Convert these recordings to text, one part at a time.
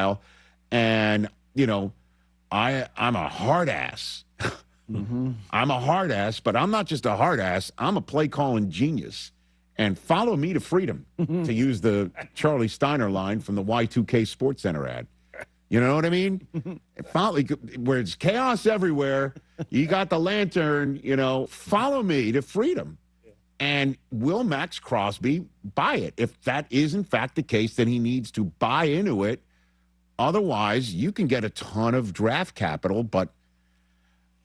while. And, I'm a hard ass. Mm-hmm. I'm a hard ass, but I'm not just a hard ass. I'm a play calling genius. And follow me to freedom, to use the Charlie Steiner line from the Y2K Sports Center ad. You know what I mean? Where it's chaos everywhere, you got the lantern, follow me to freedom. And will Max Crosby buy it? If that is, in fact, the case, then he needs to buy into it. Otherwise, you can get a ton of draft capital, but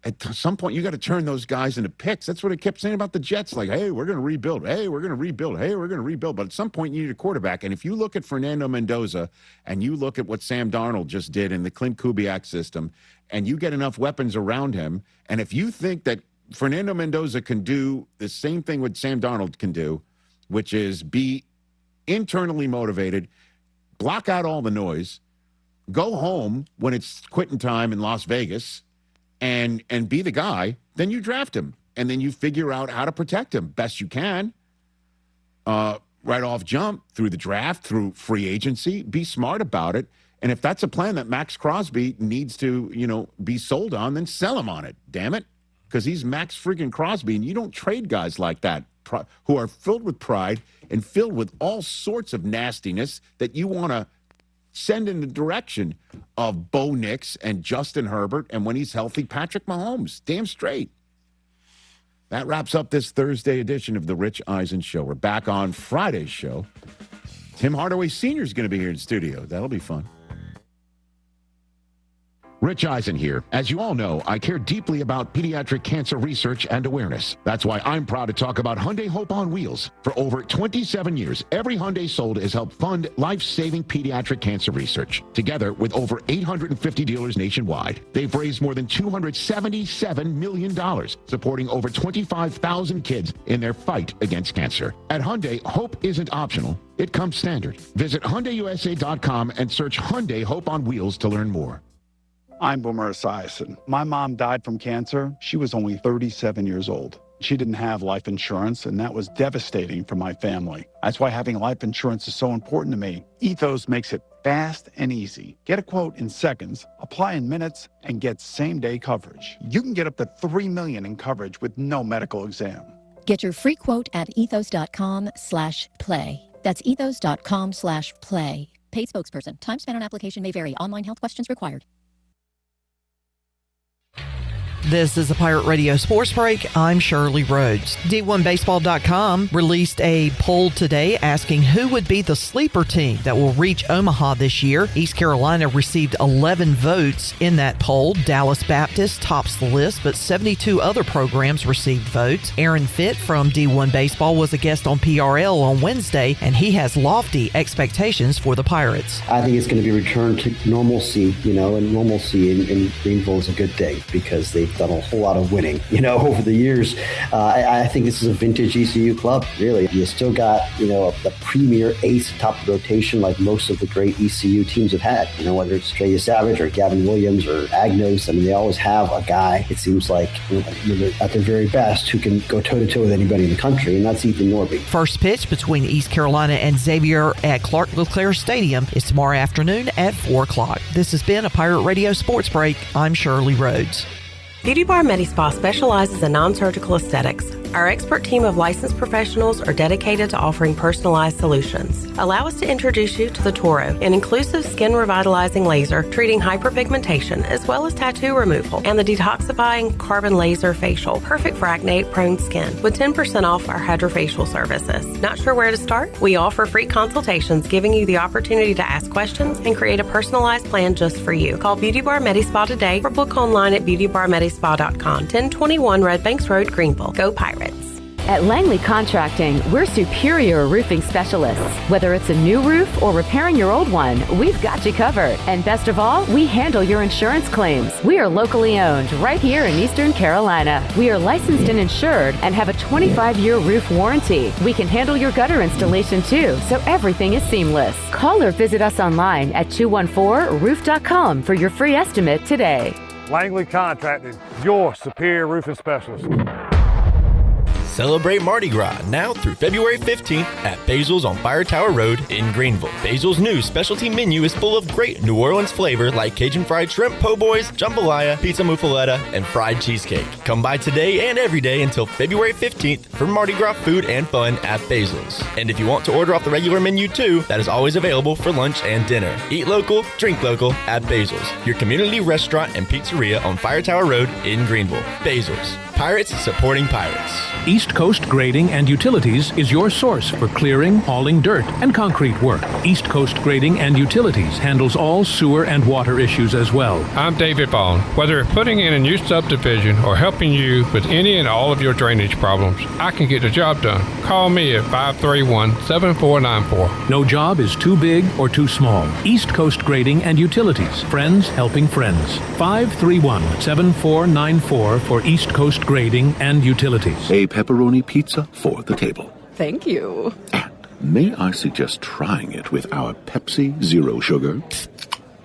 at some point, you got to turn those guys into picks. That's what I kept saying about the Jets. Like, hey, we're going to rebuild. Hey, we're going to rebuild. Hey, we're going to rebuild. But at some point, you need a quarterback. And if you look at Fernando Mendoza and you look at what Sam Darnold just did in the Clint Kubiak system, and you get enough weapons around him, and if you think that Fernando Mendoza can do the same thing what Sam Darnold can do, which is be internally motivated, block out all the noise, go home when it's quitting time in Las Vegas, and be the guy, then you draft him. And then you figure out how to protect him best you can. Right off jump, through the draft, through free agency. Be smart about it. And if that's a plan that Max Crosby needs to, be sold on, then sell him on it. Damn it. Because he's Max freaking Crosby. And you don't trade guys like that who are filled with pride and filled with all sorts of nastiness that you want to send in the direction of Bo Nix and Justin Herbert, and when he's healthy, Patrick Mahomes. Damn straight. That wraps up this Thursday edition of the Rich Eisen Show. We're back on Friday's show. Tim Hardaway Sr. is going to be here in studio. That'll be fun. Rich Eisen here. As you all know, I care deeply about pediatric cancer research and awareness. That's why I'm proud to talk about Hyundai Hope on Wheels. For over 27 years, every Hyundai sold has helped fund life-saving pediatric cancer research. Together with over 850 dealers nationwide, they've raised more than $277 million, supporting over 25,000 kids in their fight against cancer. At Hyundai, hope isn't optional. It comes standard. Visit HyundaiUSA.com and search Hyundai Hope on Wheels to learn more. I'm Boomer Esiason. My mom died from cancer. She was only 37 years old. She didn't have life insurance, and that was devastating for my family. That's why having life insurance is so important to me. Ethos makes it fast and easy. Get a quote in seconds, apply in minutes, and get same-day coverage. You can get up to $3 million in coverage with no medical exam. Get your free quote at ethos.com/play. That's ethos.com/play. Paid spokesperson. Time spent on application may vary. Online health questions required. This is a Pirate Radio Sports Break. I'm Shirley Rhodes. D1Baseball.com released a poll today asking who would be the sleeper team that will reach Omaha this year. East Carolina received 11 votes in that poll. Dallas Baptist tops the list, but 72 other programs received votes. Aaron Fitt from D1 Baseball was a guest on PRL on Wednesday, and he has lofty expectations for the Pirates. I think it's going to be returned to normalcy, and normalcy in Greenville is a good thing because they've done a whole lot of winning, over the years. I think this is a vintage ECU club, really. You still got, the premier ace top of the rotation like most of the great ECU teams have had, whether it's Trey Savage or Gavin Williams or Agnos. I mean, they always have a guy, it seems like, at their very best, who can go toe-to-toe with anybody in the country, and that's Ethan Norby. First pitch between East Carolina and Xavier at Clark LeClaire Stadium is tomorrow afternoon at 4 o'clock. This has been a Pirate Radio Sports Break. I'm Shirley Rhodes. Beauty Bar MediSpa specializes in non-surgical aesthetics. Our expert team of licensed professionals are dedicated to offering personalized solutions. Allow us to introduce you to the Toro, an inclusive skin revitalizing laser treating hyperpigmentation as well as tattoo removal, and the detoxifying carbon laser facial, perfect for acne-prone skin, with 10% off our hydrofacial services. Not sure where to start? We offer free consultations giving you the opportunity to ask questions and create a personalized plan just for you. Call Beauty Bar MediSpa today or book online at beautybarmedispa.com, 1021 Red Banks Road, Greenville. Go Pirates! At Langley Contracting, we're superior roofing specialists. Whether it's a new roof or repairing your old one, we've got you covered. And best of all, we handle your insurance claims. We are locally owned right here in Eastern Carolina. We are licensed and insured and have a 25-year roof warranty. We can handle your gutter installation too, so everything is seamless. Call or visit us online at 214roof.com for your free estimate today. Langley Contracting, your superior roofing specialist. Celebrate Mardi Gras now through February 15th at Basil's on Fire Tower Road in Greenville. Basil's new specialty menu is full of great New Orleans flavor like Cajun fried shrimp, po' boys, jambalaya, pizza muffaletta, and fried cheesecake. Come by today and every day until February 15th for Mardi Gras food and fun at Basil's. And if you want to order off the regular menu too, that is always available for lunch and dinner. Eat local, drink local at Basil's, your community restaurant and pizzeria on Fire Tower Road in Greenville. Basil's, Pirates supporting pirates. East Coast Grading and Utilities is your source for clearing, hauling dirt, and concrete work. East Coast Grading and Utilities handles all sewer and water issues as well. I'm David Vaughn. Whether putting in a new subdivision or helping you with any and all of your drainage problems, I can get the job done. Call me at 531-7494. No job is too big or too small. East Coast Grading and Utilities. Friends helping friends. 531-7494 for East Coast Grading and Utilities. A pepperoni pizza for the table. Thank you. And may I suggest trying it with our Pepsi Zero Sugar?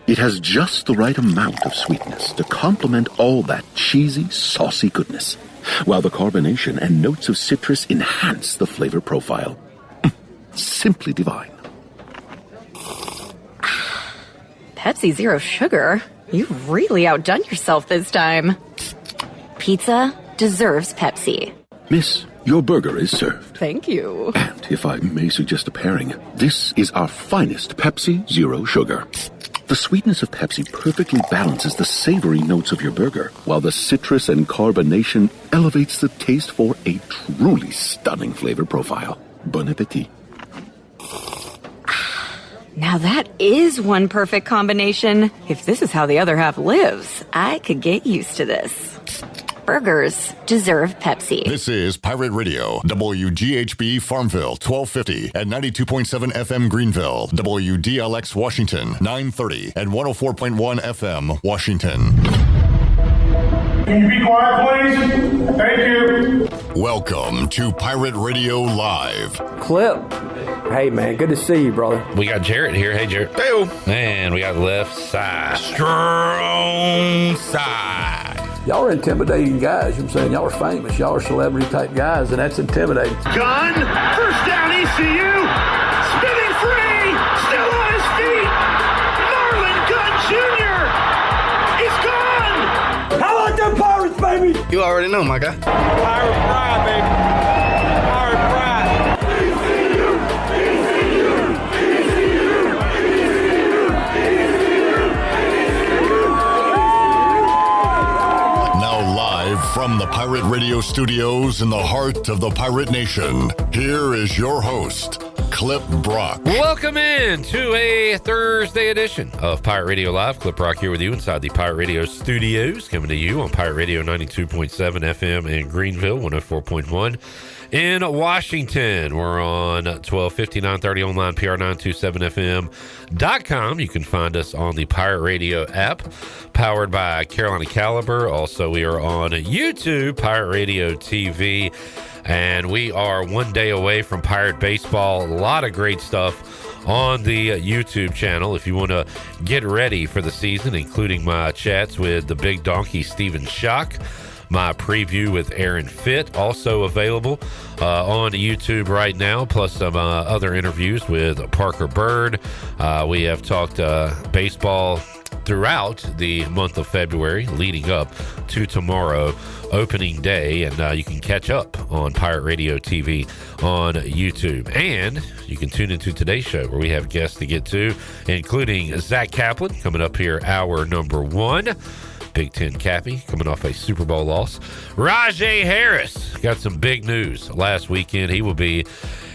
It has just the right amount of sweetness to complement all that cheesy, saucy goodness, while the carbonation and notes of citrus enhance the flavor profile. Simply divine. Pepsi Zero Sugar? You've really outdone yourself this time. Pizza deserves Pepsi. Miss, your burger is served. Thank you. And if I may suggest a pairing, this is our finest Pepsi Zero Sugar. The sweetness of Pepsi perfectly balances the savory notes of your burger, while the citrus and carbonation elevates the taste for a truly stunning flavor profile. Bon appetit. Now that is one perfect combination. If this is how the other half lives, I could get used to this. Burgers deserve Pepsi. This is Pirate Radio, WGHB Farmville, 1250 and 92.7 FM Greenville, WDLX Washington, 930 and 104.1 FM Washington. Can you be quiet, please? Thank you. Welcome to Pirate Radio Live. Clip. Hey, man, good to see you, brother. We got Jarrett here. Hey, Jarrett. Hey, and we got left side. Strong side. Y'all are intimidating guys. You know what I'm saying? Y'all are famous. Y'all are celebrity-type guys, and that's intimidating. Gun, first down ECU, spinning free, still on his feet. Marlon Gunn Jr. He's gone. How about them Pirates, baby? You already know, my guy. Pirate pride, baby. Pirate pride. From the Pirate Radio studios in the heart of the Pirate Nation, here is your host, Clip Brock. Welcome in to a Thursday edition of Pirate Radio Live. Clip Brock here with you inside the Pirate Radio studios, coming to you on Pirate Radio 92.7 FM in Greenville, 104.1 in Washington. We're on 1250, 930 online, PR927FM.com. You can find us on the Pirate Radio app, powered by Carolina Caliber. Also, we are on YouTube, Pirate Radio TV, and we are one day away from Pirate Baseball. A lot of great stuff on the YouTube channel if you want to get ready for the season, including my chats with the Big Donkey Stephen Schock, my preview with Aaron Fitt, also available on YouTube right now, plus some other interviews with Parker Bird. We have talked baseball throughout the month of February, leading up to tomorrow, opening day, and you can catch up on Pirate Radio TV on YouTube. And you can tune into today's show, where we have guests to get to, including Zach Kaplan, coming up here, hour number 1. Big Ten Cappy, coming off a Super Bowl loss. Rahjai Harris got some big news last weekend. He will be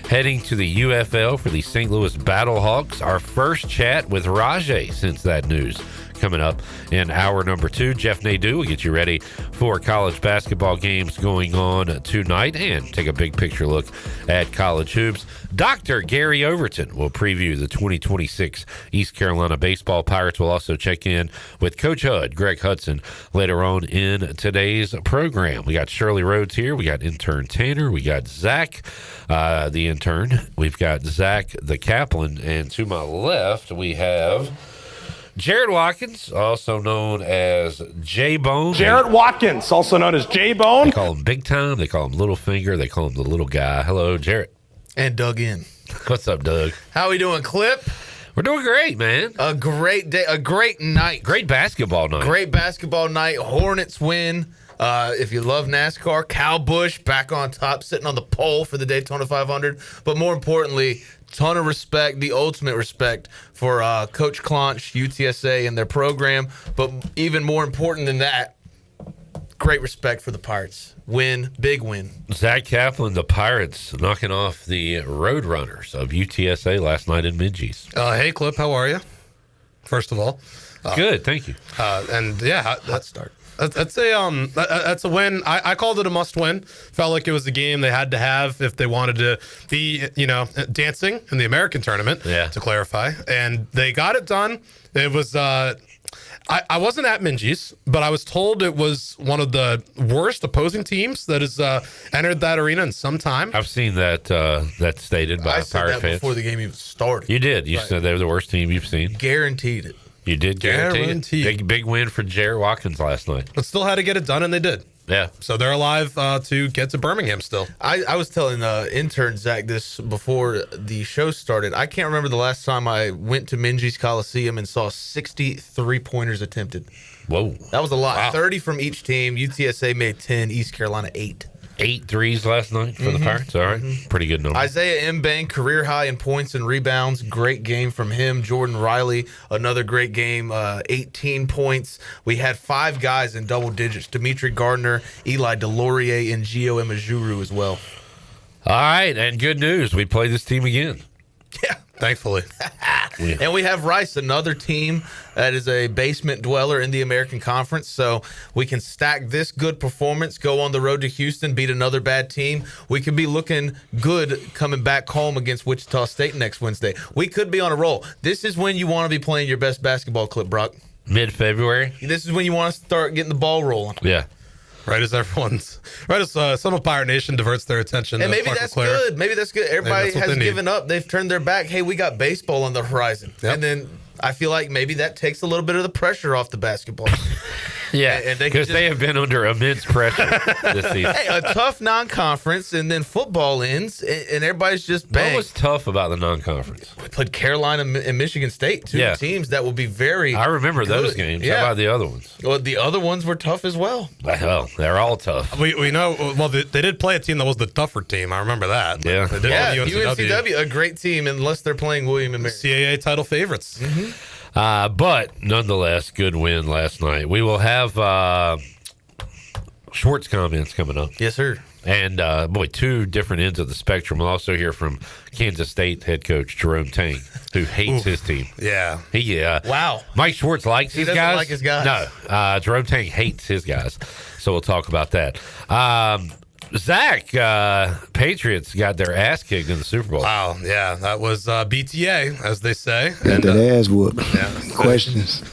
heading to the UFL for the St. Louis Battlehawks. Our first chat with Rahjai since that news, coming up in hour number 2. Jeff Nadu will get you ready for college basketball games going on tonight and take a big picture look at college hoops. Dr. Gary Overton will preview the 2026 East Carolina Baseball Pirates. Will also check in with Coach Hud, Greg Hudson, later on in today's program. We got Shirley Rhodes here. We got intern Tanner. We got Zach, the intern. We've got Zach, the Kaplan. And to my left, we have Jared Watkins, also known as J-Bone. Jarrett Watkins, also known as J-Bone. They call him Big Time. They call him Little Finger. They call him the little guy. Hello, Jarrett. And Doug in. What's up, Doug? How we doing, Clip? We're doing great, man. A great day, a great night. Great basketball night. Great basketball night. Hornets win. If you love NASCAR, Kyle Busch back on top, sitting on the pole for the Daytona 500. But more importantly, ton of respect, the ultimate respect for Coach Clonch, UTSA, and their program. But even more important than that, great respect for the Pirates. Win, big win. Zach Kaplan, the Pirates, knocking off the Roadrunners of UTSA last night in Minges. Hey, Clip, how are you? First of all. Good, thank you. And yeah, let's start. That's a win. I called it a must-win. Felt like it was a game they had to have if they wanted to be, dancing in the American tournament. Yeah. To clarify, and they got it done. It was. I wasn't at Minges, but I was told it was one of the worst opposing teams that has entered that arena in some time. I've seen that stated by I said Pirate that fans. before the game even started. You did. You Right. said they were the worst team you've seen. Guaranteed it. You did guarantee it. Guaranteed. Big win for Jared Watkins last night. But still had to get it done, and they did. Yeah. So they're alive to get to Birmingham still. I was telling intern Zach this before the show started. I can't remember the last time I went to Minges Coliseum and saw 60 3-pointers attempted. Whoa. That was a lot. Wow. 30 from each team. UTSA made 10, East Carolina 8. 8 threes last night for the Pirates. All right. Pretty good number. Isaiah Mbang, career high in points and rebounds. Great game from him. Jordan Riley, another great game, 18 points. We had 5 guys in double digits. Dimitri Gardner, Eli Delorier, and Gio Imajuru as well. All right. And good news. We play this team again. Yeah. Thankfully. Yeah. And we have Rice, another team that is a basement dweller in the American Conference. So we can stack this good performance, go on the road to Houston, beat another bad team. We could be looking good coming back home against Wichita State next Wednesday. We could be on a roll. This is when you want to be playing your best basketball, Clip, Brock. Mid-February. This is when you want to start getting the ball rolling. Yeah. Right as some of Pirate Nation diverts their attention. And to maybe Mark that's LeClaire. good. Maybe that's good. Everybody that's what has they need. given up. They've turned their back. Hey, we got baseball on the horizon. Yep. And then I feel like maybe that takes a little bit of the pressure off the basketball. Yeah, And they because can they have been under immense pressure this season. Hey, a tough non-conference, and then football ends, and everybody's just bang. What was tough about the non-conference? We played Carolina and Michigan State, two teams that will be very I remember those good. games. Yeah. How about the other ones? Well, the other ones were tough as well. Well, they're all tough. We know. Well, they did play a team that was the tougher team. I remember that. Yeah. They did Yeah, play UNCW, a great team, unless they're playing William and Mary. CAA title favorites. But nonetheless, good win last night. We will have Schwartz comments coming up. Yes, sir. And, boy, 2 different ends of the spectrum. We'll also hear from Kansas State head coach Jerome Tang, who hates his team. Yeah. Wow. Mike Schwartz likes his doesn't guys. like his guys. No. Jerome Tang hates his guys. So we'll talk about that. Zach, Patriots got their ass kicked in the Super Bowl. Wow. Yeah. That was BTA, as they say. Got that ass whoop. Questions.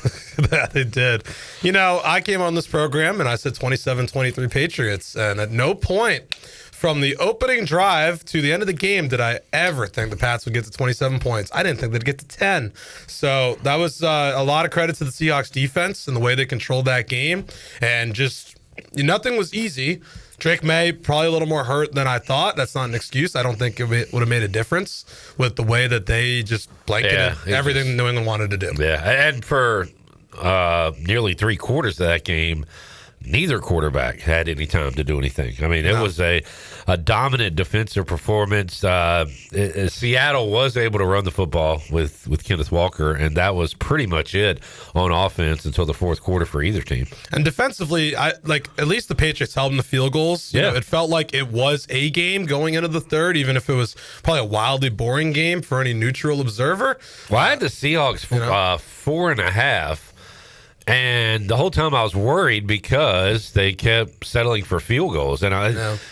Yeah, they did. I came on this program and I said 27-23 Patriots. And at no point from the opening drive to the end of the game did I ever think the Pats would get to 27 points. I didn't think they'd get to 10. So that was a lot of credit to the Seahawks defense and the way they controlled that game. And just nothing was easy. Drake May probably a little more hurt than I thought. That's not an excuse. I don't think it would have made a difference with the way that they just blanketed everything New England wanted to do. Yeah, and for nearly 3/4 of that game, neither quarterback had any time to do anything. I mean, it was a dominant defensive performance. Seattle was able to run the football with Kenneth Walker, and that was pretty much it on offense until the fourth quarter for either team. And defensively, at least the Patriots held them to field goals. You know, it felt like it was a game going into the third, even if it was probably a wildly boring game for any neutral observer. Well, I had the Seahawks 4.5. And the whole time I was worried because they kept settling for field goals. And,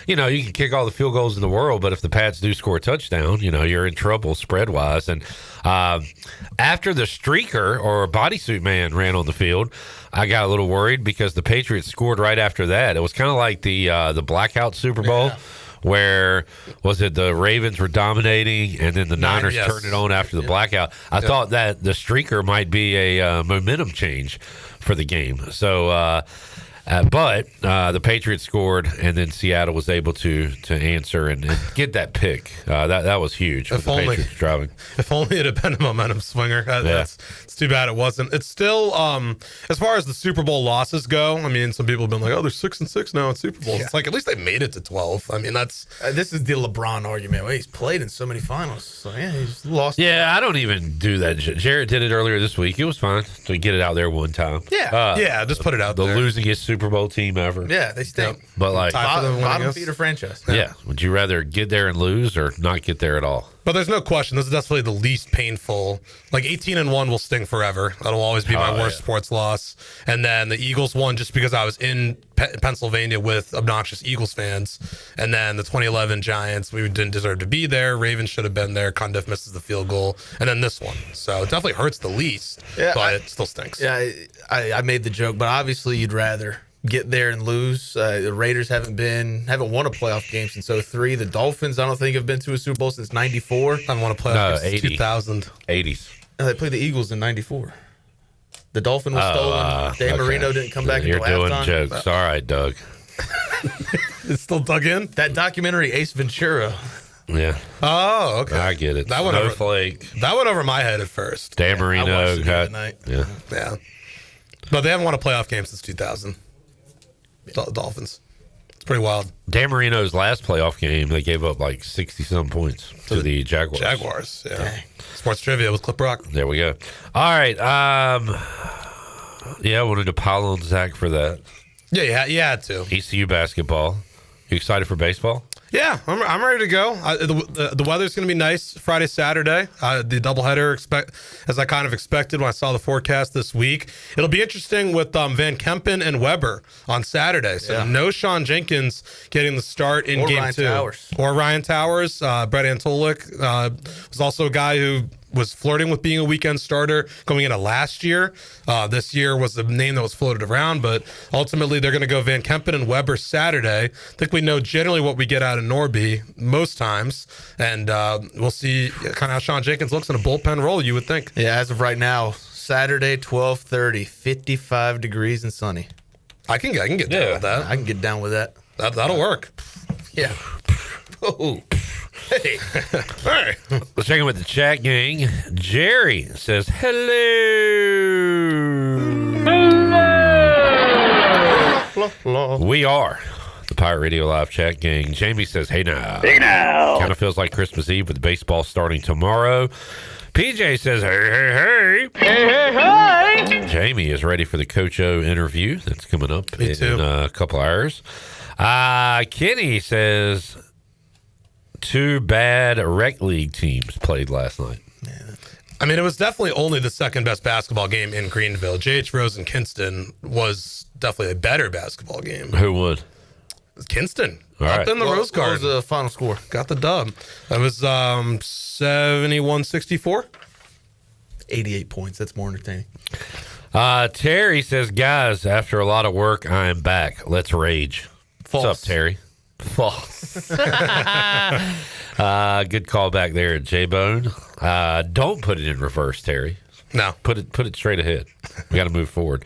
you can kick all the field goals in the world, but if the Pats do score a touchdown, you're in trouble spread-wise. And after the streaker or bodysuit man ran on the field, I got a little worried because the Patriots scored right after that. It was kind of like the blackout Super Bowl where was it the Ravens were dominating and then the Niners turned it on after the blackout. I thought that the streaker might be a momentum change for the game. So, but the Patriots scored, and then Seattle was able to answer and get that pick. That was huge. If only, Patriots driving. If only it had been a momentum swinger. It's too bad it wasn't. It's still, as far as the Super Bowl losses go, I mean, some people have been like, oh, they're 6-6 now in Super Bowls. It's like, at least they made it to 12. I mean, that's... this is the LeBron argument. Well, he's played in so many finals. So, yeah, he's lost. Yeah, I don't even do that. Jarrett did it earlier this week. It was fine to get it out there one time. Yeah, just put it out there. The losingest Super Bowl team ever. Yeah, they stink. But like bottom feeder franchise. Yeah. Would you rather get there and lose or not get there at all? But there's no question. This is definitely the least painful. Like 18-1 will sting forever. That'll always be my worst sports loss. And then the Eagles won just because I was in Pennsylvania with obnoxious Eagles fans. And then the 2011 Giants, we didn't deserve to be there. Ravens should have been there. Condiff misses the field goal. And then this one. So it definitely hurts the least. Yeah, but it still stinks. Yeah, I made the joke, but obviously you'd rather get there and lose. The Raiders haven't won a playoff game since 2003. The Dolphins, I don't think, have been to a Super Bowl since 94. I haven't won a playoff game since 2000. 80s. No, they played the Eagles in 94. The Dolphin was stolen. Dan Marino didn't come back until halftime. You're doing jokes. All right, Doug. It's still dug in? That documentary, Ace Ventura. Yeah. Oh, okay. I get it. That went over my head at first. Dan Marino. Yeah. But they haven't won a playoff game since 2000. Dolphins. It's pretty wild. Dan Marino's last playoff game, they gave up like 60-some points to the Jaguars. Jaguars, yeah. Dang. Sports trivia with Clip Rock. There we go. All right. I wanted to pile on Zach for that. Yeah, you had to. ECU basketball. You excited for baseball? Yeah, I'm ready to go. The weather's going to be nice Friday, Saturday. The doubleheader, as I kind of expected when I saw the forecast this week. It'll be interesting with Van Kempen and Weber on Saturday. So no Sean Jenkins getting the start in Game 2. Or Ryan Towers. Brett Antolik was also a guy who was flirting with being a weekend starter going into last year. This year was the name that was floated around, but ultimately they're going to go Van Kempen and Weber Saturday. I think we know generally what we get out of Norby most times, and we'll see kind of how Sean Jenkins looks in a bullpen role, you would think. Yeah, as of right now, Saturday, 12:30, 55 degrees and sunny. I can get down with that. I can get down with that. That'll work. Yeah. Oh. Hey. All right. Let's check in with the chat gang. Jerry says, hello. We are the Pirate Radio Live chat gang. Jamie says, hey now. Hey now. Kind of feels like Christmas Eve with baseball starting tomorrow. PJ says, hey. Jamie is ready for the Coach O interview that's coming up in a couple hours. Kenny says, 2 bad rec league teams played last night. I mean, it was definitely only the second best basketball game in Greenville. J.H. Rose and Kinston was definitely a better basketball game. Who won? Kinston. All right. In the Rose Garden. What was the final score? Got the dub. That was 71-64. 88 points. That's more entertaining. Terry says, guys, after a lot of work, I am back. Let's rage. False. What's up, Terry? False. Good call back there, J-Bone. Don't put it in reverse, Terry. No. Put it straight ahead. We got to move forward.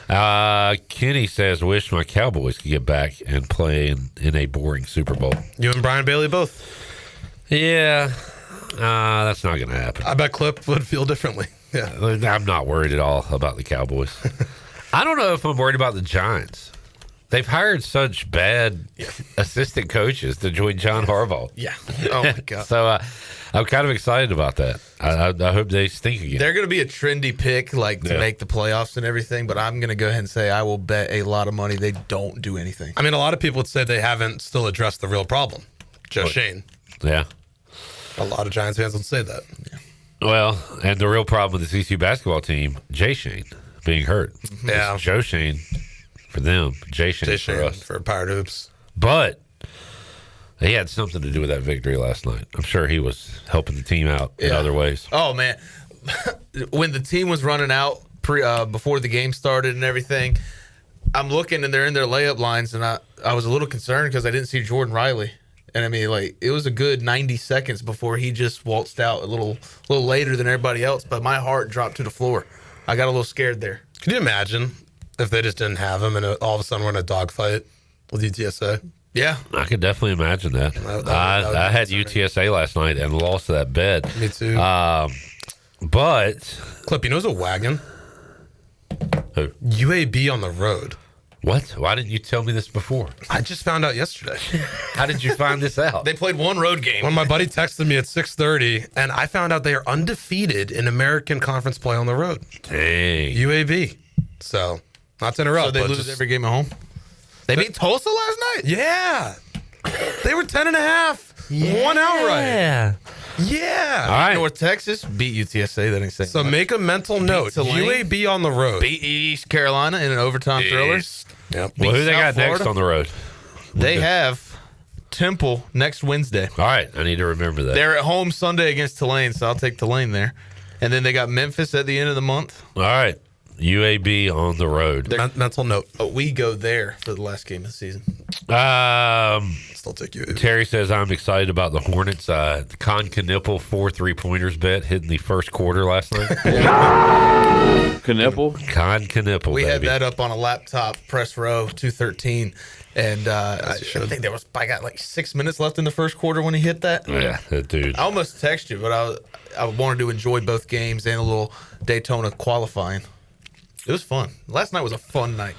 Kenny says, wish my Cowboys could get back and play in a boring Super Bowl. You and Brian Bailey both? Yeah. That's not going to happen. I bet Clip would feel differently. Yeah. I'm not worried at all about the Cowboys. I don't know if I'm worried about the Giants. They've hired such bad assistant coaches to join John Harbaugh. Yeah. Oh, my God. So I'm kind of excited about that. I hope they stink again. They're going to be a trendy pick, to make the playoffs and everything, but I'm going to go ahead and say I will bet a lot of money they don't do anything. I mean, a lot of people would say they haven't still addressed the real problem. Shane. Yeah. A lot of Giants fans would say that. Yeah. Well, and the real problem with the CCU basketball team, Jay Shane being hurt. Yeah. It's Joe Shane for them, Jay Shane for us. For Pirate Hoops. But he had something to do with that victory last night. I'm sure he was helping the team out in other ways. Oh, man. When the team was running out before the game started and everything, I'm looking and they're in their layup lines, and I was a little concerned because I didn't see Jordan Riley. And I mean, like, it was a good 90 seconds before he just waltzed out a little later than everybody else. But my heart dropped to the floor. I got a little scared there. Could you imagine if they just didn't have him and all of a sudden we're in a dogfight with UTSA? Yeah. I could definitely imagine that. I had UTSA last night and lost that bet. Me too. But Clip, you know, it's a wagon. Who? UAB on the road. What? Why didn't you tell me this before? I just found out yesterday. How did you find this out? They played one road game. When my buddy texted me at 6:30, and I found out they are undefeated in American Conference play on the road. Dang. UAB. So, not to interrupt. So they lose every game at home? They beat Tulsa last night? Yeah. They were 10.5. One outright. Yeah. All right. North Texas beat UTSA. That ain't saying So much. make a mental note. UAB on the road. Beat East Carolina in an overtime thriller. Yep. Well, who they got South Florida. next on the road? They have Temple next Wednesday. All right. I need to remember that. They're at home Sunday against Tulane, so I'll take Tulane there. And then they got Memphis at the end of the month. All right. UAB on the road. Mental note. We go there for the last game of the season. Still take UAB. Terry says, I'm excited about the Hornets. Con Knipple 4 3-pointers bet hit in the first quarter last night. Knipple? Con Knipple, We had baby. that up on a laptop, press row, 213. And I think I got like 6 minutes left in the first quarter when he hit that. Yeah, that dude. I almost texted you, but I wanted to enjoy both games and a little Daytona qualifying. It was fun. Last night was a fun night.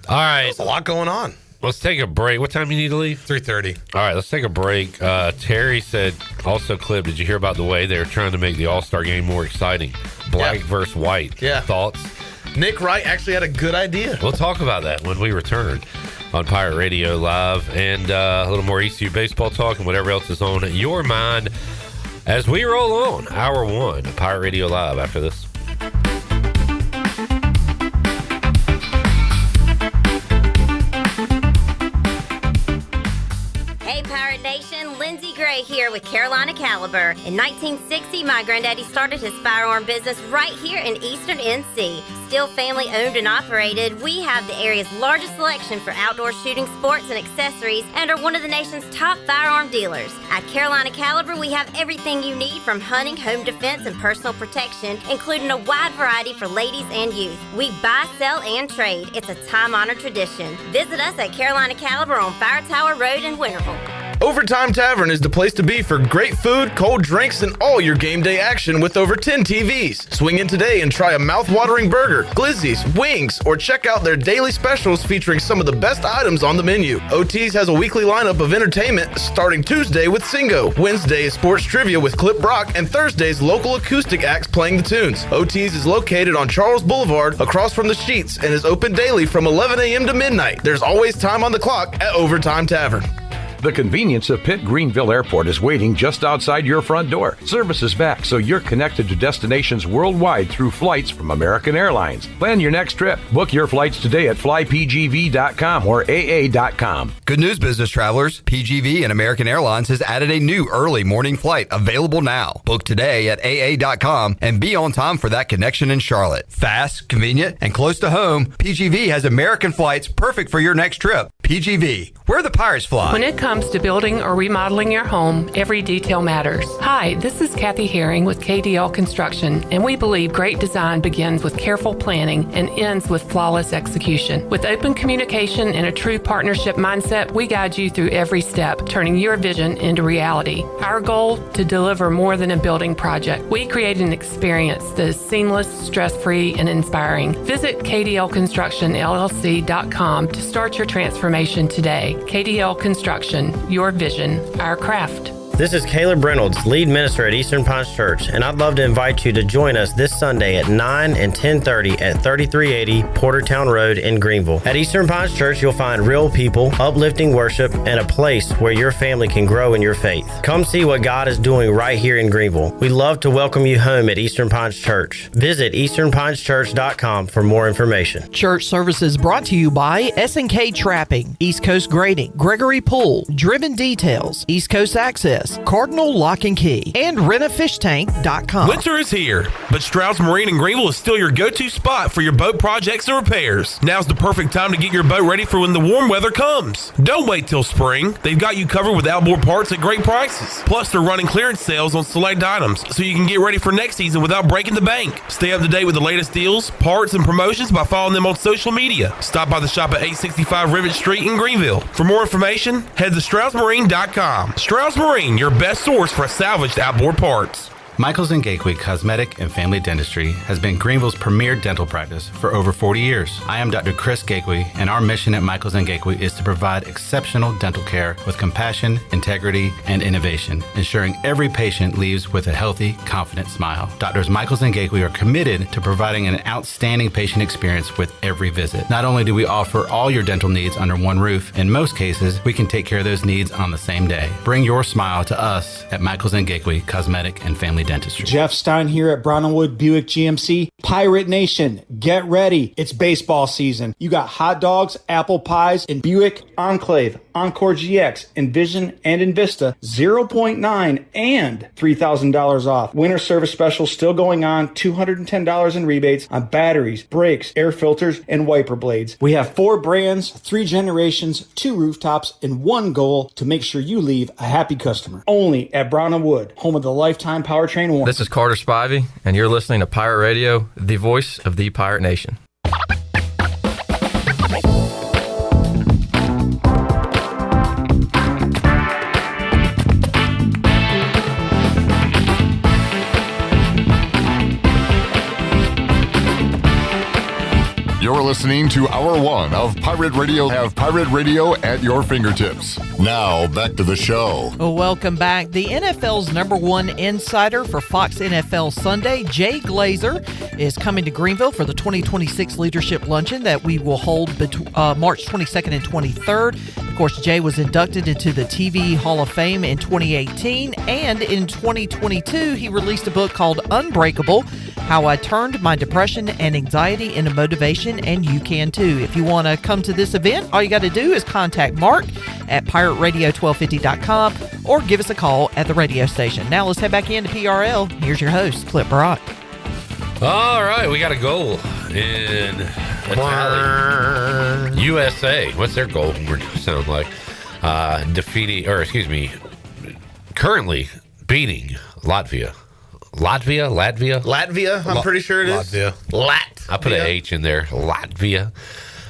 All right. There's a lot going on. Let's take a break. What time you need to leave? 3:30. All right, let's take a break. Terry said, also, Clip, did you hear about the way they're trying to make the All-Star game more exciting? Black versus white. Yeah. Thoughts? Nick Wright actually had a good idea. We'll talk about that when we return on Pirate Radio Live, and a little more ECU baseball talk and whatever else is on your mind as we roll on Hour 1 of Pirate Radio Live after this. Hey, Pirate Nation, Lindsay Gray here with Carolina Caliber. In 1960, my granddaddy started his firearm business right here in Eastern NC. Still family owned and operated, we have the area's largest selection for outdoor shooting sports and accessories and are one of the nation's top firearm dealers. At Carolina Caliber, we have everything you need from hunting, home defense, and personal protection, including a wide variety for ladies and youth. We buy, sell, and trade. It's a time-honored tradition. Visit us at Carolina Caliber on Fire Tower Road in Winterville. Overtime Tavern is the place to be for great food, cold drinks, and all your game day action with over 10 TVs. Swing in today and try a mouth-watering burger, glizzies, wings, or check out their daily specials featuring some of the best items on the menu. OT's has a weekly lineup of entertainment starting Tuesday with Singo, Wednesday is sports trivia with Clip Brock, and Thursday's local acoustic acts playing the tunes. OT's is located on Charles Boulevard across from the Sheets and is open daily from 11 a.m. to midnight. There's always time on the clock at Overtime Tavern. The convenience of Pitt Greenville Airport is waiting just outside your front door. Service is back, so you're connected to destinations worldwide through flights from American Airlines. Plan your next trip. Book your flights today at flypgv.com or aa.com. Good news, business travelers. PGV and American Airlines has added a new early morning flight available now. Book today at aa.com and be on time for that connection in Charlotte. Fast, convenient, and close to home, PGV has American flights perfect for your next trip. PGV, where the Pirates fly. When it comes to building or remodeling your home, every detail matters. Hi, this is Kathy Herring with KDL Construction, and we believe great design begins with careful planning and ends with flawless execution. With open communication and a true partnership mindset, we guide you through every step, turning your vision into reality. Our goal, to deliver more than a building project. We create an experience that is seamless, stress-free, and inspiring. Visit KDLConstructionLLC.com to start your transformation today. KDL Construction, your vision, our craft. This is Caleb Reynolds, lead minister at Eastern Pines Church, and I'd love to invite you to join us this Sunday at 9 and 10:30 at 3380 Portertown Road in Greenville. At Eastern Pines Church, you'll find real people, uplifting worship, and a place where your family can grow in your faith. Come see what God is doing right here in Greenville. We'd love to welcome you home at Eastern Pines Church. Visit easternpineschurch.com for more information. Church services brought to you by S&K Trapping, East Coast Grading, Gregory Pool, Driven Details, East Coast Access, Service, Cardinal Lock and Key, and rentafishtank.com. Winter is here, but Strauss Marine in Greenville is still your go-to spot for your boat projects and repairs. Now's the perfect time to get your boat ready for when the warm weather comes. Don't wait till spring. They've got you covered with outboard parts at great prices. Plus, they're running clearance sales on select items, so you can get ready for next season without breaking the bank. Stay up to date with the latest deals, parts, and promotions by following them on social media. Stop by the shop at 865 Rivet Street in Greenville. For more information, head to StraussMarine.com. Strauss Marine, your best source for salvaged outboard parts. Michaels & Gateway Cosmetic and Family Dentistry has been Greenville's premier dental practice for over 40 years. I am Dr. Chris Gateway, and our mission at Michaels & Gateway is to provide exceptional dental care with compassion, integrity, and innovation, ensuring every patient leaves with a healthy, confident smile. Doctors Michaels & Gateway are committed to providing an outstanding patient experience with every visit. Not only do we offer all your dental needs under one roof, in most cases, we can take care of those needs on the same day. Bring your smile to us at Michaels & Gateway Cosmetic and Family Dentistry. Jeff Stein here at Brown & Wood Buick GMC. Pirate Nation, get ready. It's baseball season. You got hot dogs, apple pies, and Buick Enclave, Encore GX, Envision, and Invista, 0.9 and $3,000 off. Winter service special still going on, $210 in rebates on batteries, brakes, air filters, and wiper blades. We have 4 brands, 3 generations, 2 rooftops, and 1 goal to make sure you leave a happy customer. Only at Brown & Wood, home of the lifetime powertrain warranty. This is Carter Spivey, and you're listening to Pirate Radio, the voice of the Pirate Nation. You're listening to Hour 1 of Pirate Radio. Have Pirate Radio at your fingertips. Now, back to the show. Well, welcome back. The NFL's #1 insider for Fox NFL Sunday, Jay Glazer, is coming to Greenville for the 2026 Leadership Luncheon that we will hold March 22nd and 23rd. Of course, Jay was inducted into the TV Hall of Fame in 2018, and in 2022, he released a book called Unbreakable, How I Turned My Depression and Anxiety into Motivation, and you can too. If you want to come to this event, all you got to do is contact Mark at pirateradio1250.com or give us a call at the radio station. Now let's head back into PRL. Here's your host, Clip Brock. All right, we got a goal in Italy. USA. What's their goal sound like? Currently beating Latvia. Latvia, I'm pretty sure it is. Latvia. I put an H in there. Latvia.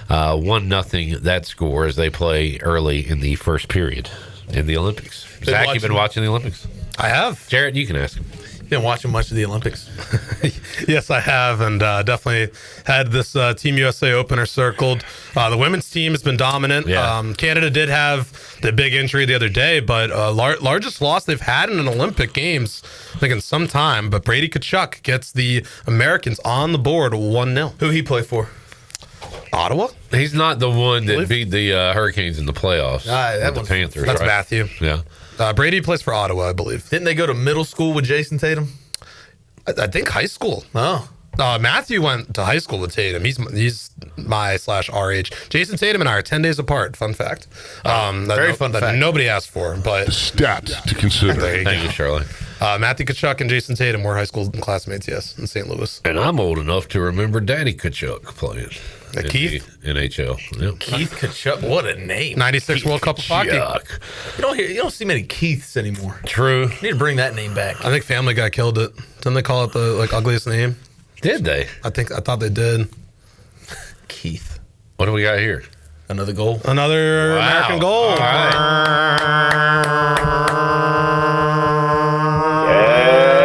1-0 that score as they play early in the first period in the Olympics. Zach, you've been watching the Olympics? I have. Jared, you can ask him. Been watching much of the Olympics. Yes, I have, and definitely had this Team USA opener circled. The women's team has been dominant. Yeah. Canada did have the big injury the other day, but largest loss they've had in an Olympic Games, I think, in some time. But Brady Tkachuk gets the Americans on the board 1-0. Who he play for? Ottawa? He's not the one that beat the Hurricanes in the playoffs. That the one's Panthers, That's right? Matthew. Yeah. Brady plays for Ottawa, I believe. Didn't they go to middle school with Jason Tatum? I think high school. Oh. Matthew went to high school with Tatum. He's my /our age. Jason Tatum and I are 10 days apart. Fun fact. Very fun fact. Nobody asked for, but stats to consider. Thank you, Charlie. Matthew Tkachuk and Jason Tatum were high school classmates, yes, in St. Louis. And I'm old enough to remember Daddy Tkachuk playing. Keith? The NHL. Yep. Keith Tkachuk, what a name. 96 Keith World Cup of Hockey. You don't see many Keiths anymore. True. You need to bring that name back. I think Family Guy killed it. Didn't they call it the ugliest name? Did they? I thought they did. Keith. What do we got here? Another goal. Another American goal. All right.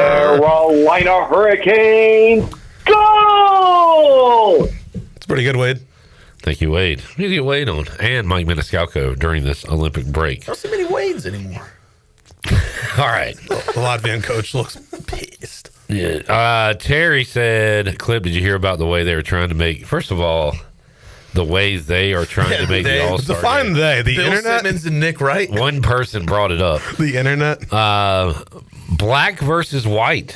Carolina Hurricanes, goal! It's pretty good, Wade. Thank you, Wade. We need to get Wade on and Mike Maniscalco during this Olympic break. I don't see many Wades anymore. All right. The Latvian coach looks pissed. Yeah. Terry said, Clip, did you hear about the way they were trying to make, first of all, the ways they are trying to make the All-Star Define game. they. The Bill internet? Simmons and Nick Wright. One person brought it up. The internet? Black versus white.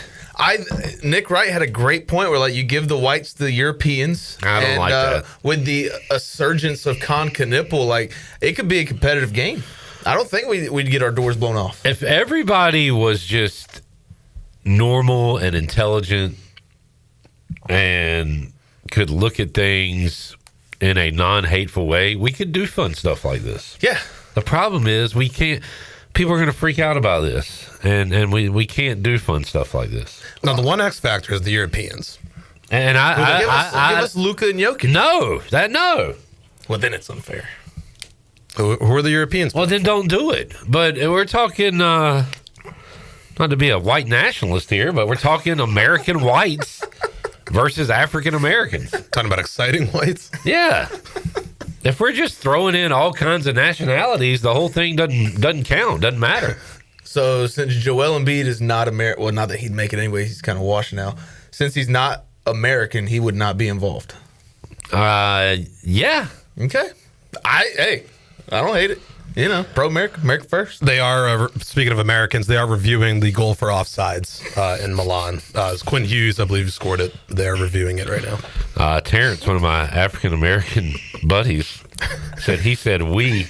Nick Wright had a great point where, like, you give the whites to the Europeans. I don't like that. With the resurgence of Con Knipple, like, it could be a competitive game. I don't think we'd get our doors blown off. If everybody was just normal and intelligent and could look at things in a non-hateful way, we could do fun stuff like this. Yeah. The problem is we can't. People are going to freak out about this, and we can't do fun stuff like this. Now, the one X factor is the Europeans. And give us Luka and Jokic. No. Well, then it's unfair. Who are the Europeans? Well, then don't do it. But we're talking, not to be a white nationalist here, but we're talking American whites versus African Americans. Talking about exciting whites? Yeah. If we're just throwing in all kinds of nationalities, the whole thing doesn't count, doesn't matter. So since Joel Embiid is not American, well, not that he'd make it anyway, he's kind of washed now. Since he's not American, he would not be involved. Yeah. Okay. I don't hate it. You know, pro-America, America first. They are, speaking of Americans, they are reviewing the goal for offsides in Milan. It's Quinn Hughes, I believe, who scored it. They're reviewing it right now. Terrence, one of my African-American buddies, said we.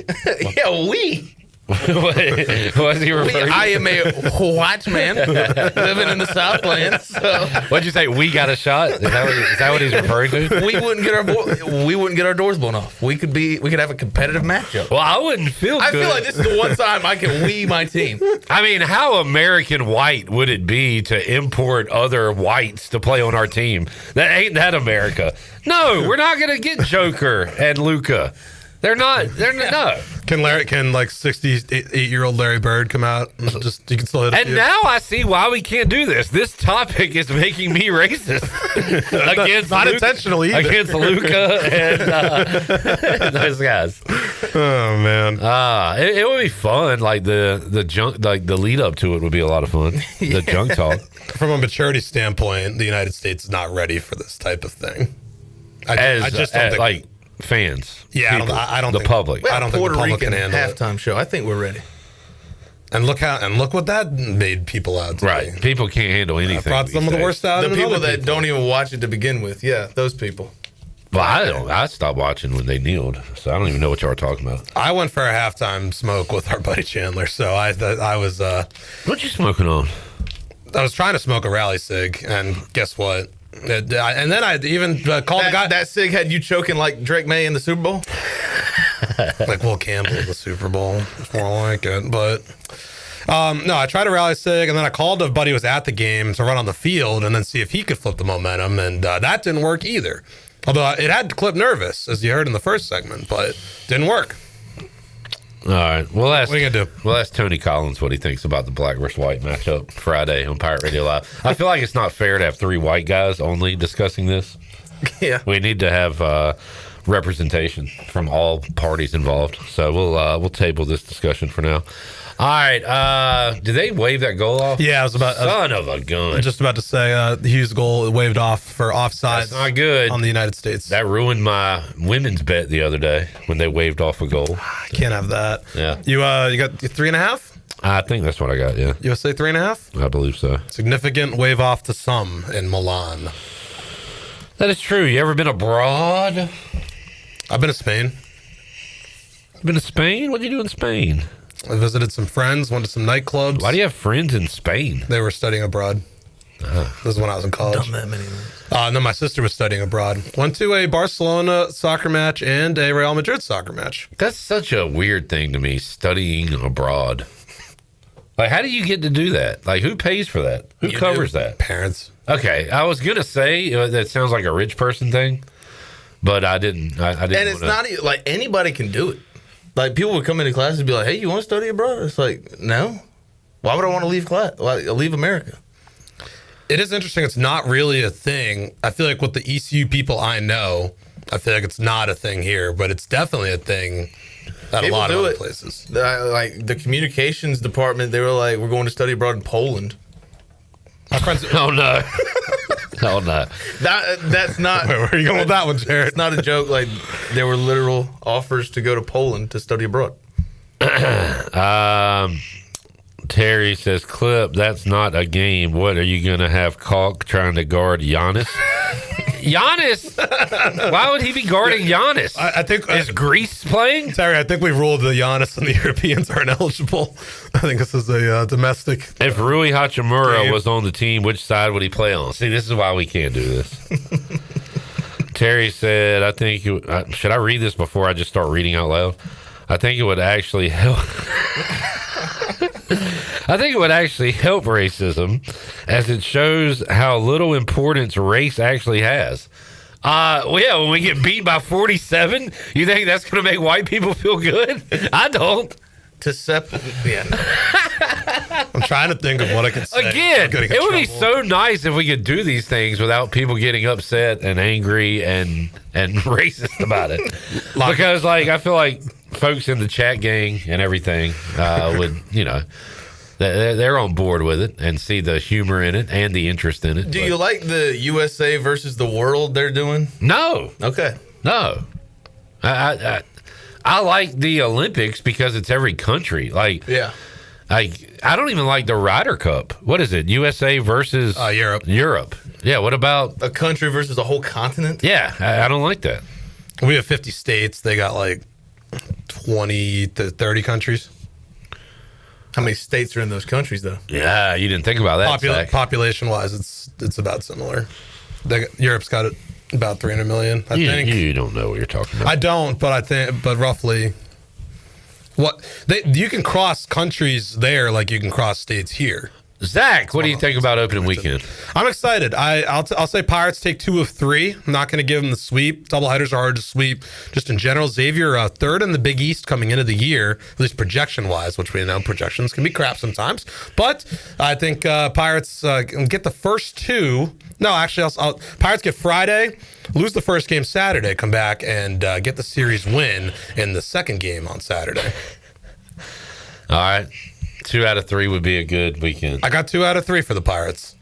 Yeah, we. What was he referring to? I am a white man living in the Southland. So. What'd you say? We got a shot? Is that what he's referring to? We wouldn't get our doors blown off. We could have a competitive matchup. Well, I wouldn't feel good. I feel like this is the one time I can my team. I mean, how American white would it be to import other whites to play on our team? That America. No, we're not going to get Joker and Luka. They're not. No. Can 68-year-old Larry Bird come out and you can still hit And now I see why we can't do this. This topic is making me racist against not intentionally either. Against Luka and those guys. Oh man. It would be fun. Like the junk, like the lead up to it would be a lot of fun. The junk talk. From a maturity standpoint, the United States is not ready for this type of thing. I just don't think like fans. Yeah, people, I don't the think public. I don't think the public can handle halftime show. I think we're ready. And look what that made people out today. Right. People can't handle anything. Brought some of the worst out. The people that don't even watch it to begin with. Yeah, those people. Well, I stopped watching when they kneeled, so I don't even know what y'all are talking about. I went for a halftime smoke with our buddy Chandler, so I was. What you smoking on? I was trying to smoke a rally cig, and guess what? And then I even called the guy. That cig had you choking like Drake May in the Super Bowl? Like Will Campbell in the Super Bowl. It's more like it. But no, I tried a rally cig, and then I called a buddy who was at the game to run on the field and then see if he could flip the momentum, and that didn't work either. Although it had Clip nervous, as you heard in the first segment, but didn't work. All right. What are you going to do? We'll ask Tony Collins what he thinks about the black versus white matchup Friday on Pirate Radio Live. I feel like it's not fair to have three white guys only discussing this. Yeah. We need to have representation from all parties involved. So we'll table this discussion for now. All right. Did they wave that goal off? Yeah, I was about son of a gun. I was just about to say the Hughes goal waved off for offside. That's not good on the United States. That ruined my women's bet the other day when they waved off a goal. I can't have that. Yeah. You got 3.5? I think that's what I got. Yeah. USA 3.5? I believe so. Significant wave off to some in Milan. That is true. You ever been abroad? I've been to Spain. Been to Spain? What did you do in Spain? I visited some friends, went to some nightclubs. Why do you have friends in Spain? They were studying abroad. This is when I was in college. Done that many times. And then my sister was studying abroad. Went to a Barcelona soccer match and a Real Madrid soccer match. That's such a weird thing to me, studying abroad. Like, how do you get to do that? Like, who pays for that? Who covers that? Parents. Okay, I was going to say that sounds like a rich person thing, but I didn't. I didn't. And it's not like anybody can do it. Like, people would come into class and be like, hey, you want to study abroad? It's like, no. Why would I want to leave class? Leave America? It is interesting. It's not really a thing. I feel like with the ECU people I know, I feel like it's not a thing here, but it's definitely a thing at a lot of other places. Like, the communications department, they were like, we're going to study abroad in Poland. My friends. Oh, no. Oh, no. That's not. Where are you going with that one, Jared? It's not a joke. Like, there were literal offers to go to Poland to study abroad. Terry says, Clip, that's not a game. What, are you going to have Kalk trying to guard Giannis? Giannis. Why would he be guarding Giannis? I think is Greece playing? Sorry, I think we ruled the Giannis and the Europeans aren't eligible. I think this is a domestic. If Rui Hachimura was on the team, which side would he play on? See, this is why we can't do this. Terry said, I think, should I read this before I just start reading out loud? I think it would actually help. I think it would actually help racism, as it shows how little importance race actually has. Well, yeah, when we get beat by 47, you think that's going to make white people feel good? I don't. Yeah. I'm trying to think of what I could say. Again, it would be so nice if we could do these things without people getting upset and angry and racist about it. Because, like, I feel like folks in the chat gang and everything would, you know, they're on board with it and see the humor in it and the interest in it. Do you like the USA versus the world they're doing? No. Okay. No. I like the Olympics because it's every country. Like, yeah. I don't even like the Ryder Cup. What is it? USA versus Europe. Europe. Yeah. What about a country versus a whole continent? Yeah, I don't like that. We have 50 states. They got like 20 to 30 countries. How many states are in those countries, though? Yeah, you didn't think about that. Population-wise, it's about similar. Europe's got it about 300 million. I think you don't know what you're talking about. I don't, but roughly, you can cross countries there like you can cross states here. Zach, what do you think about opening weekend? I'm excited. I'll say Pirates take 2 of 3. I'm not going to give them the sweep. Doubleheaders are hard to sweep. Just in general, Xavier third in the Big East coming into the year, at least projection-wise, which we know projections can be crap sometimes. But I think Pirates get the first 2. No, actually, Pirates get Friday, lose the first game Saturday, come back and get the series win in the second game on Saturday. All right. 2 out of 3 would be a good weekend. I got 2 out of 3 for the Pirates.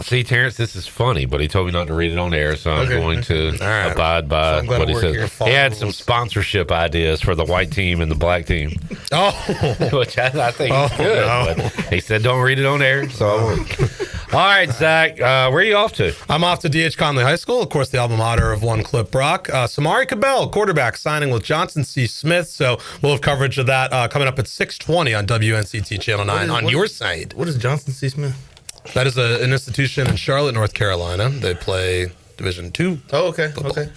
See, Terrence, this is funny, but he told me not to read it on air, so I'm going to abide by what he says. He had some sponsorship ideas for the white team and the black team. Oh. Which I think is good. No. But he said don't read it on air, so I won't. All right, Zach, where are you off to? I'm off to D.H. Conley High School, of course, the alma mater of One Clip Brock. Samari Cabell, quarterback, signing with Johnson C. Smith. So we'll have coverage of that coming up at 6:20 on WNCT Channel 9 on your side. What is Johnson C. Smith? That is an institution in Charlotte, North Carolina. They play Division II. Oh, okay. Football. Okay.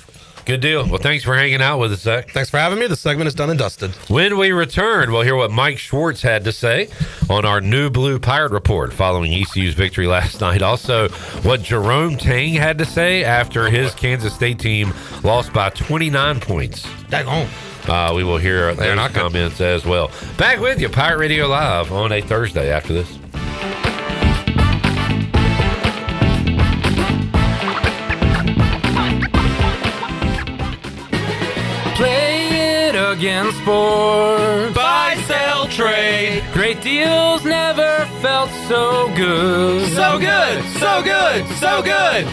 Good deal. Well, thanks for hanging out with us, Zach. Thanks for having me. The segment is done and dusted. When we return, we'll hear what Mike Schwartz had to say on our New Blue Pirate Report following ECU's victory last night. Also, what Jerome Tang had to say after his Kansas State team lost by 29 points. Daggone. We will hear their comments as well. Back with you, Pirate Radio Live on a Thursday after this. Play it again, sports. Buy, sell, trade. Great deals never felt so good. So good, so good, so good.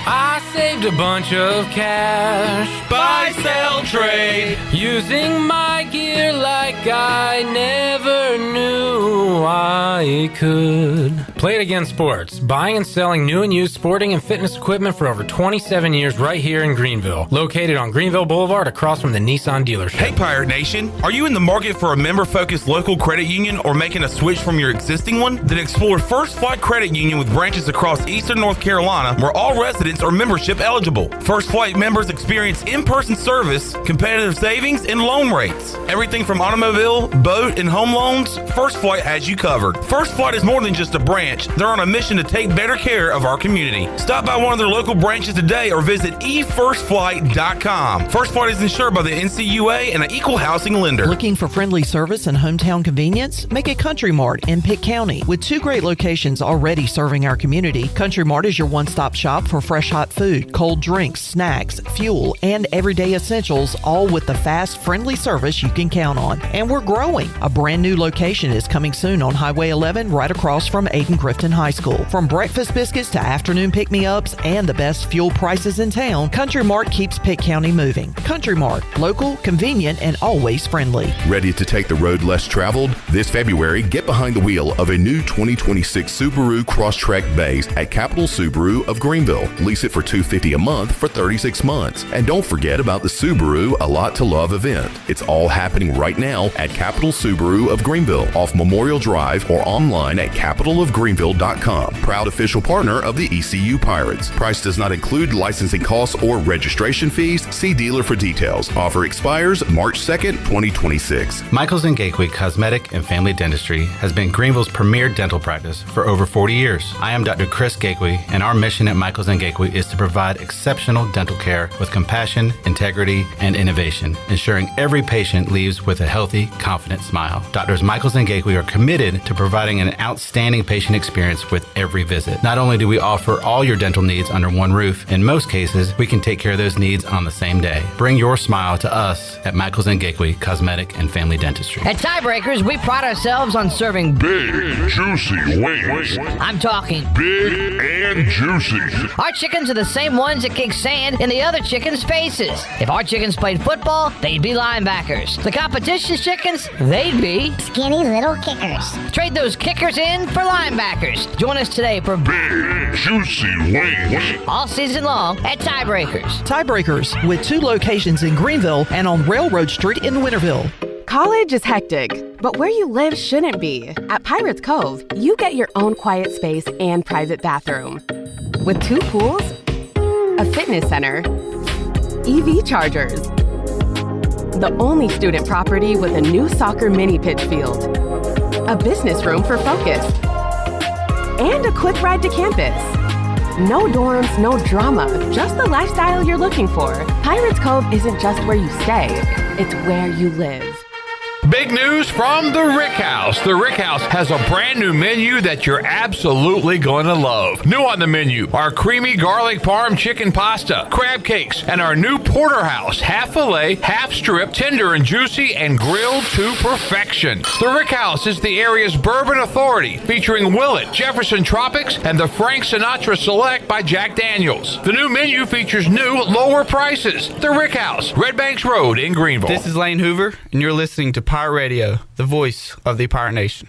I saved a bunch of cash. Buy, sell, trade. Using my gear like I never knew I could. Play It Again Sports. Buying and selling new and used sporting and fitness equipment for over 27 years right here in Greenville. Located on Greenville Boulevard across from the Nissan dealership. Hey, Pirate Nation. Are you in the market for a member-focused local credit union or making a switch from your existing one? Then explore First Flight Credit Union with branches across eastern North Carolina where all residents are membership eligible. First Flight members experience in-person service, competitive savings, and loan rates. Everything from automobile, boat, and home loans, First Flight has you covered. First Flight is more than just a branch. They're on a mission to take better care of our community. Stop by one of their local branches today or visit efirstflight.com. First Flight is insured by the NCUA and an equal housing lender. Looking for friendly service and hometown convenience? Make it Country Mart in Pitt County. With 2 great locations already serving our community, Country Mart is your one-stop shop for fresh hot food, cold drinks, snacks, fuel, and everyday essentials, all with the fast, friendly service you can count on. and we're growing. A brand new location is coming soon on Highway 11 right across from Aiden Grifton High School. From breakfast biscuits to afternoon pick-me-ups and the best fuel prices in town, Country Mart keeps Pitt County moving. Country Mart, local, convenient, and always friendly. Ready to take the road less traveled? This February, get behind the wheel of a new 2026 Subaru Crosstrek base at Capital Subaru of Greenville. Lease it for $250 a month for 36 months. And don't forget about the Subaru A Lot to Love event. It's all happening right now at Capital Subaru of Greenville off Memorial Drive or online at capitalofgreenville.com. Proud official partner of the ECU Pirates. Price does not include licensing costs or registration fees. See dealer for details. Offer expires March 2nd, 2026. Michaels & Gateway Cosmetic and Family Dentistry has been Greenville's premier dental practice for over 40 years. I am Dr. Chris Gateway, and our mission at Michaels & Gateway is to provide exceptional dental care with compassion, integrity, and innovation, ensuring every patient leaves with a healthy, confident smile. Doctors Michaels & Gateway are committed to providing an outstanding patient experience with every visit. Not only do we offer all your dental needs under one roof, in most cases, we can take care of those needs on the same day. Bring your smile to us at Michaels & Gateway Cosmetic and Family Dentistry. At Tiebreakers, we pride ourselves on serving big, juicy wings. I'm talking big and juicy. Our chickens are the same ones that kick sand in the other chickens' faces. If our chickens played football, they'd be linebackers. The competition's chickens, they'd be skinny little kickers. Trade those kickers in for linebackers. Join us today for big, juicy wings. All season long at Tiebreakers. Tiebreakers, with 2 locations in Greenville and on Railroad Street in Winterville. College is hectic, but where you live shouldn't be. At Pirates Cove, you get your own quiet space and private bathroom. With 2 pools, a fitness center, EV chargers, the only student property with a new soccer mini pitch field, a business room for focus, and a quick ride to campus. No dorms, no drama, just the lifestyle you're looking for. Pirates Cove isn't just where you stay, it's where you live. Big news from the Rick House. The Rick House has a brand new menu that you're absolutely going to love. New on the menu are creamy garlic parm chicken pasta, crab cakes, and our new porterhouse, half filet, half strip, tender and juicy, and grilled to perfection. The Rick House is the area's bourbon authority, featuring Willet, Jefferson Tropics, and the Frank Sinatra Select by Jack Daniels. The new menu features new, lower prices. The Rick House, Red Banks Road in Greenville. This is Lane Hoover, and you're listening to Pirate Radio, the voice of the Pirate Nation.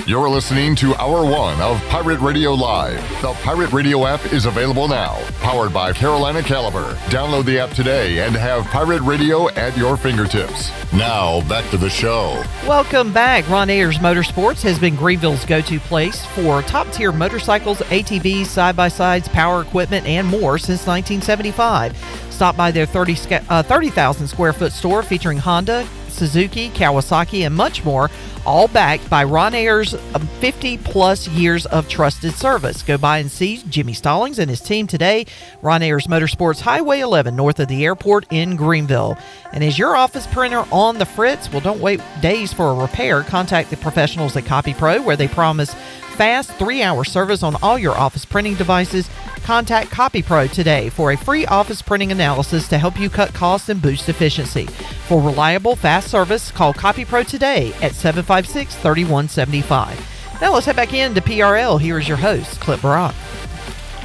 You're listening to Hour 1 of Pirate Radio Live. The Pirate Radio app is available now, powered by Carolina Caliber. Download the app today and have Pirate Radio at your fingertips. Now, back to the show. Welcome back. Ron Ayers Motorsports has been Greenville's go-to place for top-tier motorcycles, ATVs, side-by-sides, power equipment, and more since 1975. Stop by their 30,000 square foot store featuring Honda, Suzuki, Kawasaki, and much more, all backed by Ron Ayers' 50-plus years of trusted service. Go by and see Jimmy Stallings and his team today. Ron Ayers Motorsports, Highway 11, north of the airport in Greenville. And is your office printer on the fritz? Well, don't wait days for a repair. Contact the professionals at CopyPro, where they promise fast 3-hour service on all your office printing devices. Contact CopyPro today for a free office printing analysis to help you cut costs and boost efficiency. For reliable, fast service, call CopyPro today at 756-3175. Now let's head back into PRL. Here is your host, Clip Barak.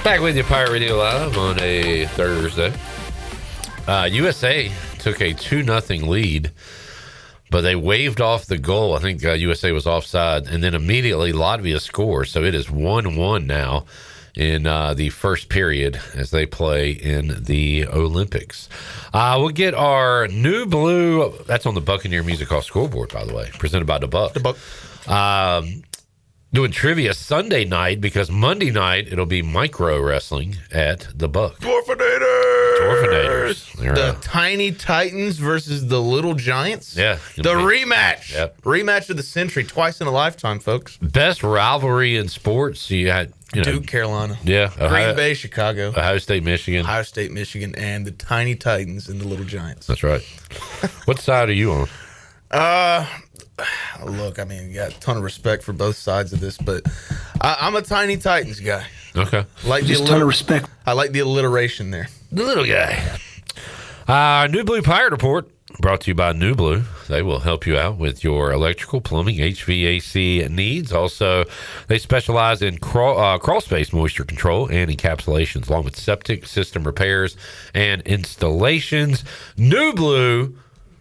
Back with you, Pirate Radio Live on a Thursday. USA took a 2-0 lead, but they waved off the goal. I think USA was offside, and then immediately Latvia scores. So it is 1-1 now in the first period as they play in the Olympics. We'll get our new blue. That's on the Buccaneer Music Hall scoreboard, by the way, presented by the Buck. Doing trivia Sunday night because Monday night it'll be micro wrestling at the Buck. Dwarfinator's. The Tiny Titans versus the Little Giants. Yeah. The rematch. Yep. Rematch of the century, twice in a lifetime, folks. Best rivalry in sports. You had Duke, Carolina. Yeah. Green Bay, Chicago. Ohio State, Michigan. Ohio State, Michigan, and the Tiny Titans and the Little Giants. That's right. What side are you on? Look, I mean, you got a ton of respect for both sides of this, but I'm a Tiny Titans guy. Okay. Just a ton of respect. I like the alliteration there. The little guy. New Blue Pirate Report brought to you by New Blue. They will help you out with your electrical, plumbing, HVAC needs. Also, they specialize in crawl space moisture control and encapsulations, along with septic system repairs and installations. New Blue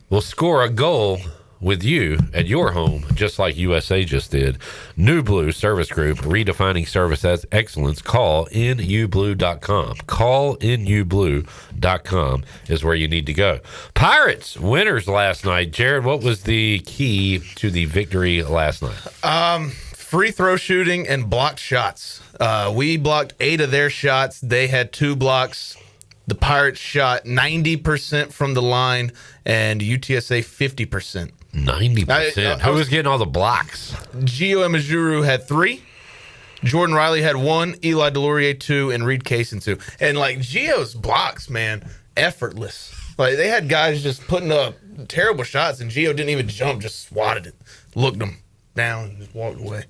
will score a goal with you at your home, just like USA just did. New Blue Service Group, redefining service as excellence. Call NUBlue.com. Call NUBlue.com is where you need to go. Pirates, winners last night. Jared, what was the key to the victory last night? Free throw shooting and blocked shots. We blocked 8 of their shots. They had 2 blocks. The Pirates shot 90% from the line and UTSA 50%. 90%. Who was getting all the blocks? Gio Emajuru had 3. Jordan Riley had 1. Eli Delorier 2. And Reed Kaysen 2. And, Gio's blocks, man, effortless. They had guys just putting up terrible shots, and Gio didn't even jump, just swatted it. Looked them down and just walked away.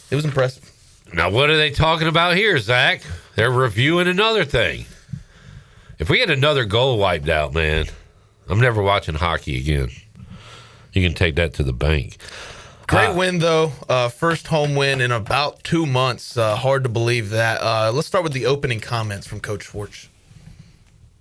It was impressive. Now, what are they talking about here, Zach? They're reviewing another thing. If we get another goal wiped out, man, I'm never watching hockey again. You can take that to the bank. Great win, though. First home win in about 2 months. Hard to believe that. Let's start with the opening comments from Coach Schwartz.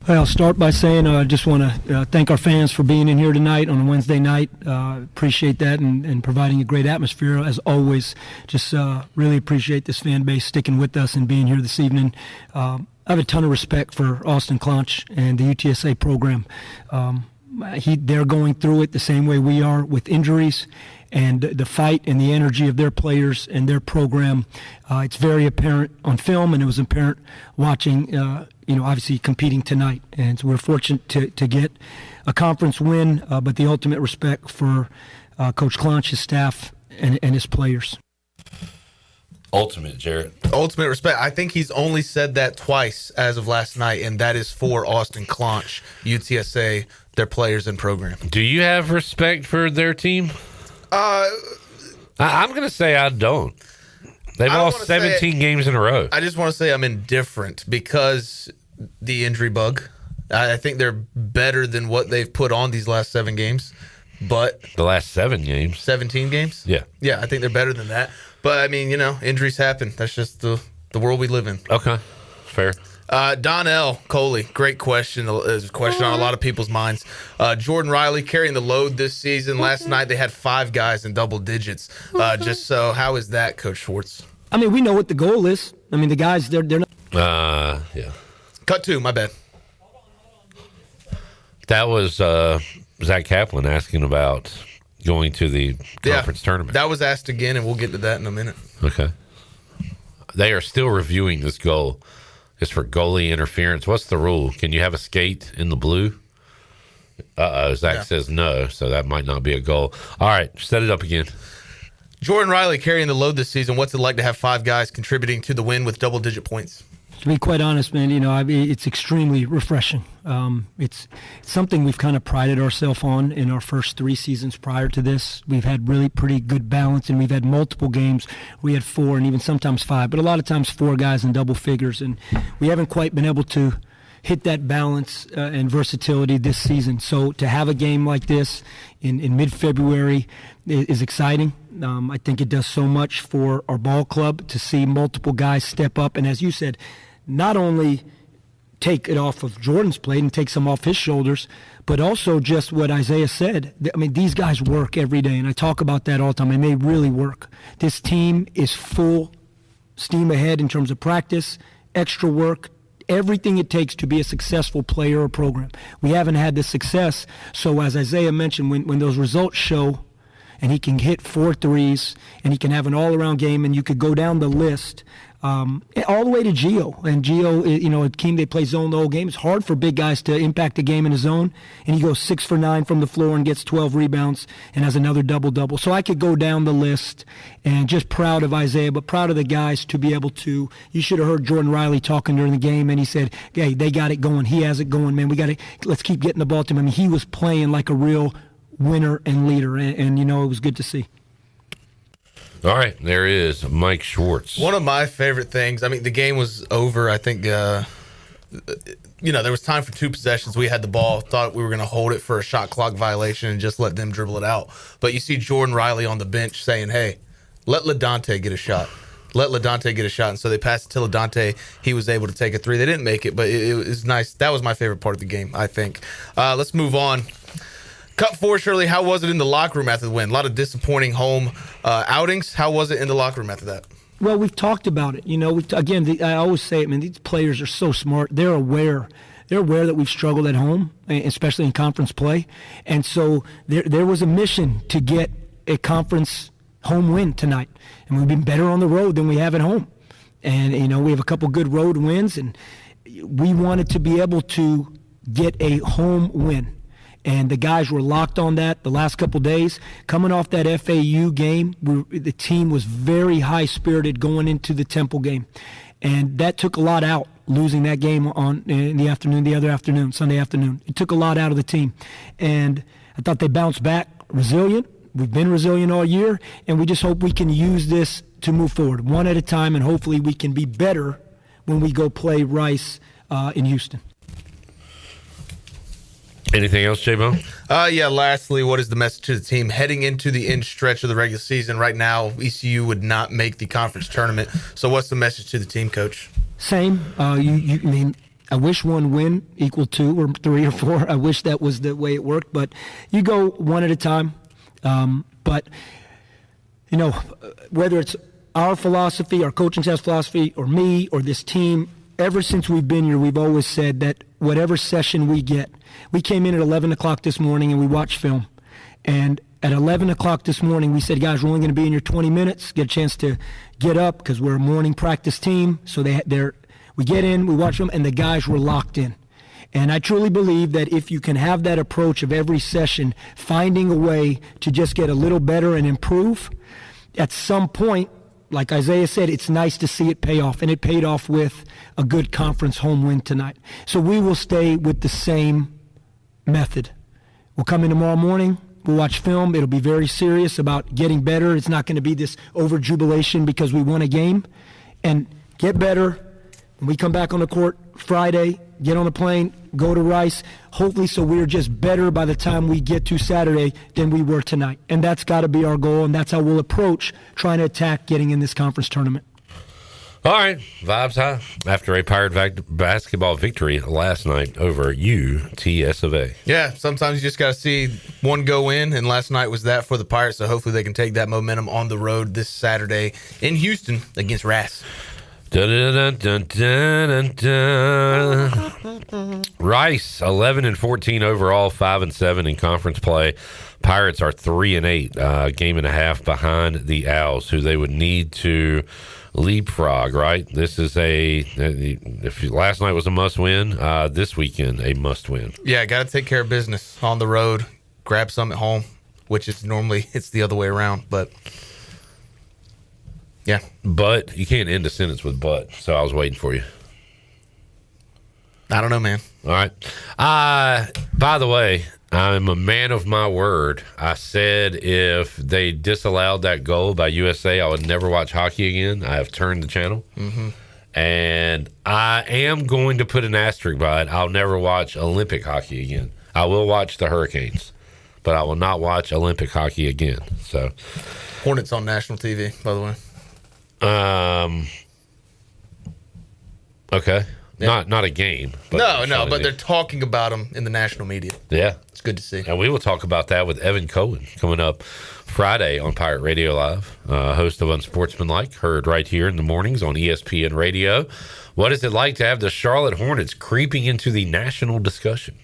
I'll start by saying I just want to thank our fans for being in here tonight on a Wednesday night. Appreciate that and providing a great atmosphere as always. Just really appreciate this fan base sticking with us and being here this evening. I have a ton of respect for Austin Clonch and the UTSA program. They're going through it the same way we are with injuries, and the fight and the energy of their players and their program. It's very apparent on film, and it was apparent watching, obviously competing tonight. And so we're fortunate to get a conference win, but the ultimate respect for Coach Clonch, his staff, and his players. Ultimate, Jared. Ultimate respect. I think he's only said that twice as of last night, and that is for Austin Clonch, UTSA, their players and program. Do you have respect for their team? I'm going to say I don't. They've lost 17 games in a row. I just want to say I'm indifferent because the injury bug. I think they're better than what they've put on these last 7 games. But the last 7 games? 17 games? Yeah. Yeah, I think they're better than that. But, I mean, injuries happen. That's just the world we live in. Okay. Fair. Donnell Coley, great question. It's a question on a lot of people's minds. Jordan Riley carrying the load this season. Last night they had 5 guys in double digits. How is that, Coach Schwartz? I mean, we know what the goal is. I mean, the guys, they're not. Yeah. Cut 2, my bad. That was Zach Kaplan asking about going to the conference tournament. That was asked again, and we'll get to that in a minute. Okay. They are still reviewing this goal. It's for goalie interference. What's the rule? Can you have a skate in the blue? Zach says no, so that might not be a goal. All right, set it up again. Jordan Riley carrying the load this season. What's it like to have 5 guys contributing to the win with double-digit points? To be quite honest, man, it's extremely refreshing. It's something we've kind of prided ourselves on in our first 3 seasons prior to this. We've had really pretty good balance, and we've had multiple games. We had 4 and even sometimes 5, but a lot of times 4 guys in double figures, and we haven't quite been able to hit that balance and versatility this season. So to have a game like this in mid-February is exciting. I think it does so much for our ball club to see multiple guys step up, and as you said, not only take it off of Jordan's plate and take some off his shoulders, but also just what Isaiah said. I mean, these guys work every day, and I talk about that all the time, and they really work. This team is full steam ahead in terms of practice, extra work, everything it takes to be a successful player or program. We haven't had the success, so as Isaiah mentioned, when those results show and he can hit 4 threes, and he can have an all-around game, and you could go down the list all the way to Gio. And Gio, a team that plays zone the whole game. It's hard for big guys to impact a game in a zone, and he goes 6 for 9 from the floor and gets 12 rebounds and has another double-double. So I could go down the list, and just proud of Isaiah, but proud of the guys to be able to. You should have heard Jordan Riley talking during the game, and he said, hey, they got it going. He has it going, man. Let's keep getting the ball to him. I mean, he was playing like a real winner and leader, and it was good to see. All right, there is Mike Schwartz. One of my favorite things, I mean, the game was over. I think, there was time for 2 possessions. We had the ball, thought we were going to hold it for a shot clock violation and just let them dribble it out. But you see Jordan Riley on the bench saying, hey, let LaDante get a shot. Let LaDante get a shot. And so they passed it to LaDante. He was able to take a 3. They didn't make it, but it was nice. That was my favorite part of the game, I think. Let's move on. Cup 4, Shirley, how was it in the locker room after the win? A lot of disappointing home outings. How was it in the locker room after that? Well, we've talked about it. I always say it, man, these players are so smart. They're aware. They're aware that we've struggled at home, especially in conference play. And so there was a mission to get a conference home win tonight. And we've been better on the road than we have at home. And, we have a couple good road wins, and we wanted to be able to get a home win. And the guys were locked on that the last couple days. Coming off that FAU game, the team was very high-spirited going into the Temple game. And that took a lot out, losing that game in the afternoon, Sunday afternoon. It took a lot out of the team. And I thought they bounced back resilient. We've been resilient all year, and we just hope we can use this to move forward one at a time, and hopefully we can be better when we go play Rice in Houston. Anything else, J-Bone? Lastly, what is the message to the team heading into the end stretch of the regular season? Right now, ECU would not make the conference tournament. So what's the message to the team, Coach? Same. I wish 1 win equal 2 or 3 or 4. I wish that was the way it worked. But you go one at a time. Whether it's our philosophy, our coaching staff's philosophy, or me, or this team, ever since we've been here, we've always said that whatever session we get, we came in at 11 o'clock this morning and we watched film. And at 11 o'clock this morning, we said, guys, we're only going to be in here 20 minutes, get a chance to get up because we're a morning practice team. So we get in, we watch them, and the guys were locked in. And I truly believe that if you can have that approach of every session, finding a way to just get a little better and improve, at some point, like Isaiah said, it's nice to see it pay off, and it paid off with a good conference home win tonight. So we will stay with the same method. We'll come in tomorrow morning, we'll watch film. It'll be very serious about getting better. It's not going to be this over-jubilation because we won a game. And get better. When we come back on the court Friday, get on the plane, go to Rice, hopefully so we're just better by the time we get to Saturday than we were tonight. And that's got to be our goal, and that's how we'll approach trying to attack getting in this conference tournament. All right, vibes high after a Pirate basketball victory last night over UTS of A. Yeah, sometimes you just got to see one go in, and last night was that for the Pirates, so hopefully they can take that momentum on the road this Saturday in Houston against Rice. Rice 11-14 overall, 5-7 in conference play. Pirates are 3-8, game and a half behind the Owls, who they would need to leapfrog. Right, this is if last night was a must win, this weekend a must win. Yeah, got to take care of business on the road. Grab some at home, which is normally it's the other way around, but. Yeah. But you can't end a sentence with but, so I was waiting for you. I don't know, man. All right. By the way, I'm a man of my word. I said if they disallowed that goal by USA, I would never watch hockey again. I have turned the channel. Mm-hmm. And I am going to put an asterisk by it. I'll never watch Olympic hockey again. I will watch the Hurricanes, but I will not watch Olympic hockey again. So, Hornets on national TV, by the way. Okay. Yeah. Not a game. But but they're talking about them in the national media. Yeah. It's good to see. And we will talk about that with Evan Cohen coming up Friday on Pirate Radio Live, host of Unsportsmanlike, heard right here in the mornings on ESPN Radio. What is it like to have the Charlotte Hornets creeping into the national discussion?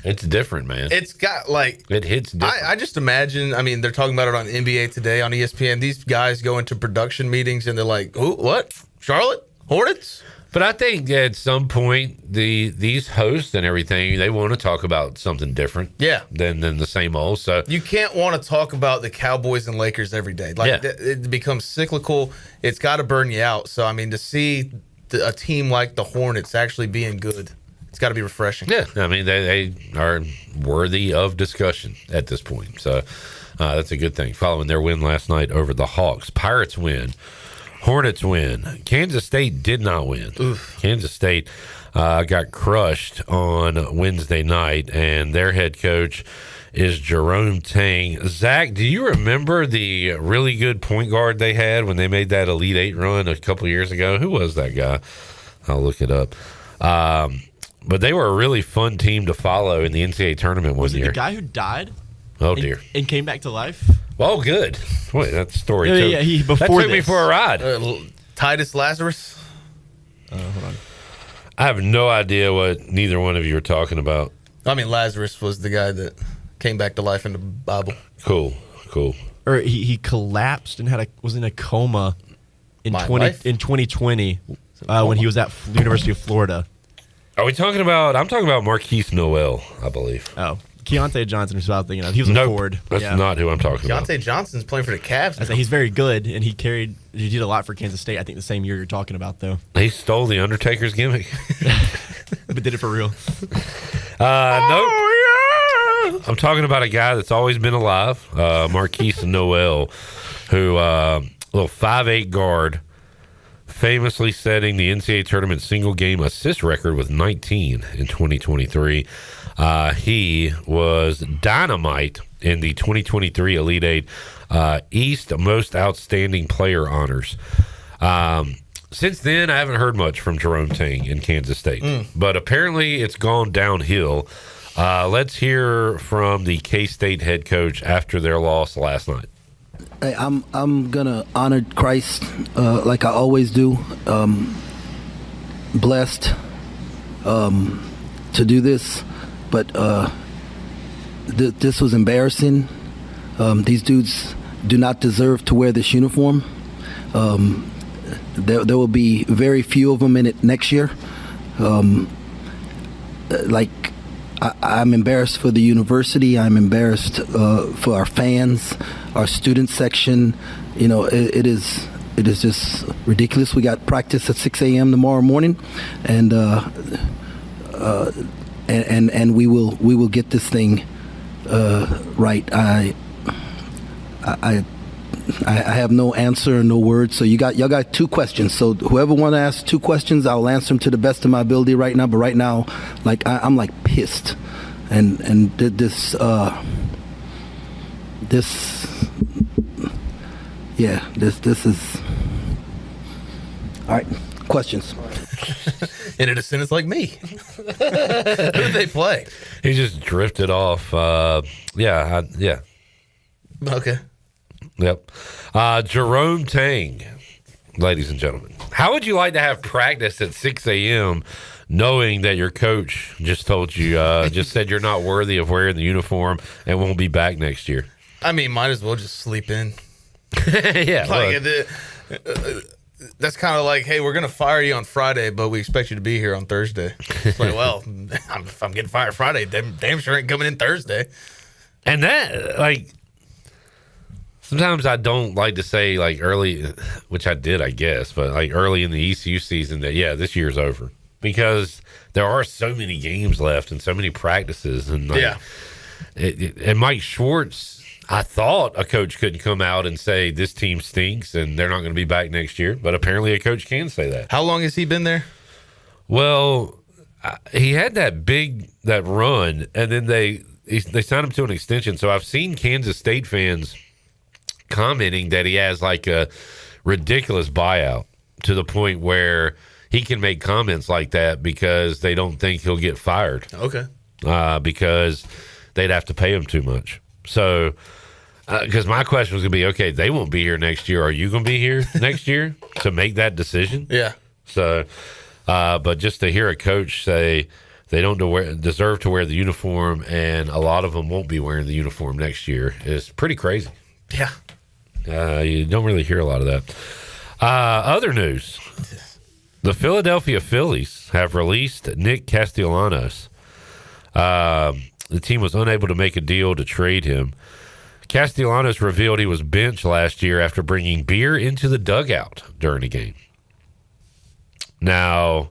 It's different, man. It's got it hits different. I just imagine. I mean, they're talking about it on NBA Today on ESPN. These guys go into production meetings and they're like, "Who? What? Charlotte Hornets?" But I think at some point these hosts and everything, they want to talk about something different. Yeah. Than the same old. So you can't want to talk about the Cowboys and Lakers every day. It becomes cyclical. It's got to burn you out. So I mean, to see a team like the Hornets actually being good, it's got to be refreshing. Yeah, I mean they are worthy of discussion at this point. So that's a good thing. Following their win last night over the Hawks, Pirates win. Hornets win. Kansas State did not win. Oof. Kansas State got crushed on Wednesday night, and their head coach is Jerome Tang. Zach, do you remember the really good point guard they had when they made that Elite Eight run a couple years ago? Who was that guy? I'll look it up. But they were a really fun team to follow in the NCAA tournament one year. The guy who died? Oh, dear. And came back to life? Well, good. Wait, that story that took me for a ride. Titus Lazarus. Hold on. I have no idea what neither one of you are talking about. I mean, Lazarus was the guy that came back to life in the Bible. Cool. Or he collapsed and was in a coma in 2020 when he was at the University of Florida. Are we talking about? I'm talking about Marquise Noel, I believe. Oh, Keontae Johnson is what I was thinking of. He was a forward. That's not who I'm talking about. Keontae Johnson's playing for the Cavs. I say he's very good, and he did a lot for Kansas State. I think the same year you're talking about, though. He stole the Undertaker's gimmick, but did it for real. Nope. I'm talking about a guy that's always been alive, Marquise Noel, who little 5'8" guard, famously setting the NCAA tournament single game assist record with 19 in 2023. He was dynamite in the 2023 Elite Eight East Most Outstanding Player honors. Since then, I haven't heard much from Jerome Tang in Kansas State, but apparently it's gone downhill. Let's hear from the K-State head coach after their loss last night. Hey, I'm gonna honor Christ like I always do. Blessed to do this, but this was embarrassing. These dudes do not deserve to wear this uniform. There will be very few of them in it next year. I'm embarrassed for the university. I'm embarrassed for our fans, our student section. You know, it is just ridiculous. We got practice at 6 a.m. tomorrow morning, and we will get this thing right. I have no answer, no words. So y'all got two questions. So whoever want to ask two questions, I'll answer them to the best of my ability right now. But right now, I'm like pissed, and this is all right. Questions. In a sentence like me. Who did they play? He just drifted off. Yeah. Okay. Yep. Jerome Tang, ladies and gentlemen. How would you like to have practice at 6 a.m. knowing that your coach just told you, just said you're not worthy of wearing the uniform and won't be back next year? I mean, might as well just sleep in. Yeah. That's kind of like, hey, we're going to fire you on Friday, but we expect you to be here on Thursday. It's like, well, if I'm getting fired Friday, damn sure ain't coming in Thursday. And that, sometimes I don't like to say, early, which I did, I guess, but, early in the ECU season that, yeah, this year's over. Because there are so many games left and so many practices. And, and Mike Schwartz, I thought a coach couldn't come out and say this team stinks and they're not going to be back next year, but apparently a coach can say that. How long has he been there? Well, he had that run, and then they signed him to an extension. So I've seen Kansas State fans commenting that he has a ridiculous buyout to the point where he can make comments like that because they don't think he'll get fired. Okay. Because they'd have to pay him too much. So, because my question was going to be, okay, they won't be here next year. Are you going to be here next year to make that decision? Yeah. So, but just to hear a coach say they don't deserve to wear the uniform, and a lot of them won't be wearing the uniform next year. It's pretty crazy. Yeah. You don't really hear a lot of that. Other news. The Philadelphia Phillies have released Nick Castellanos. The team was unable to make a deal to trade him. Castellanos revealed he was benched last year after bringing beer into the dugout during the game. Now,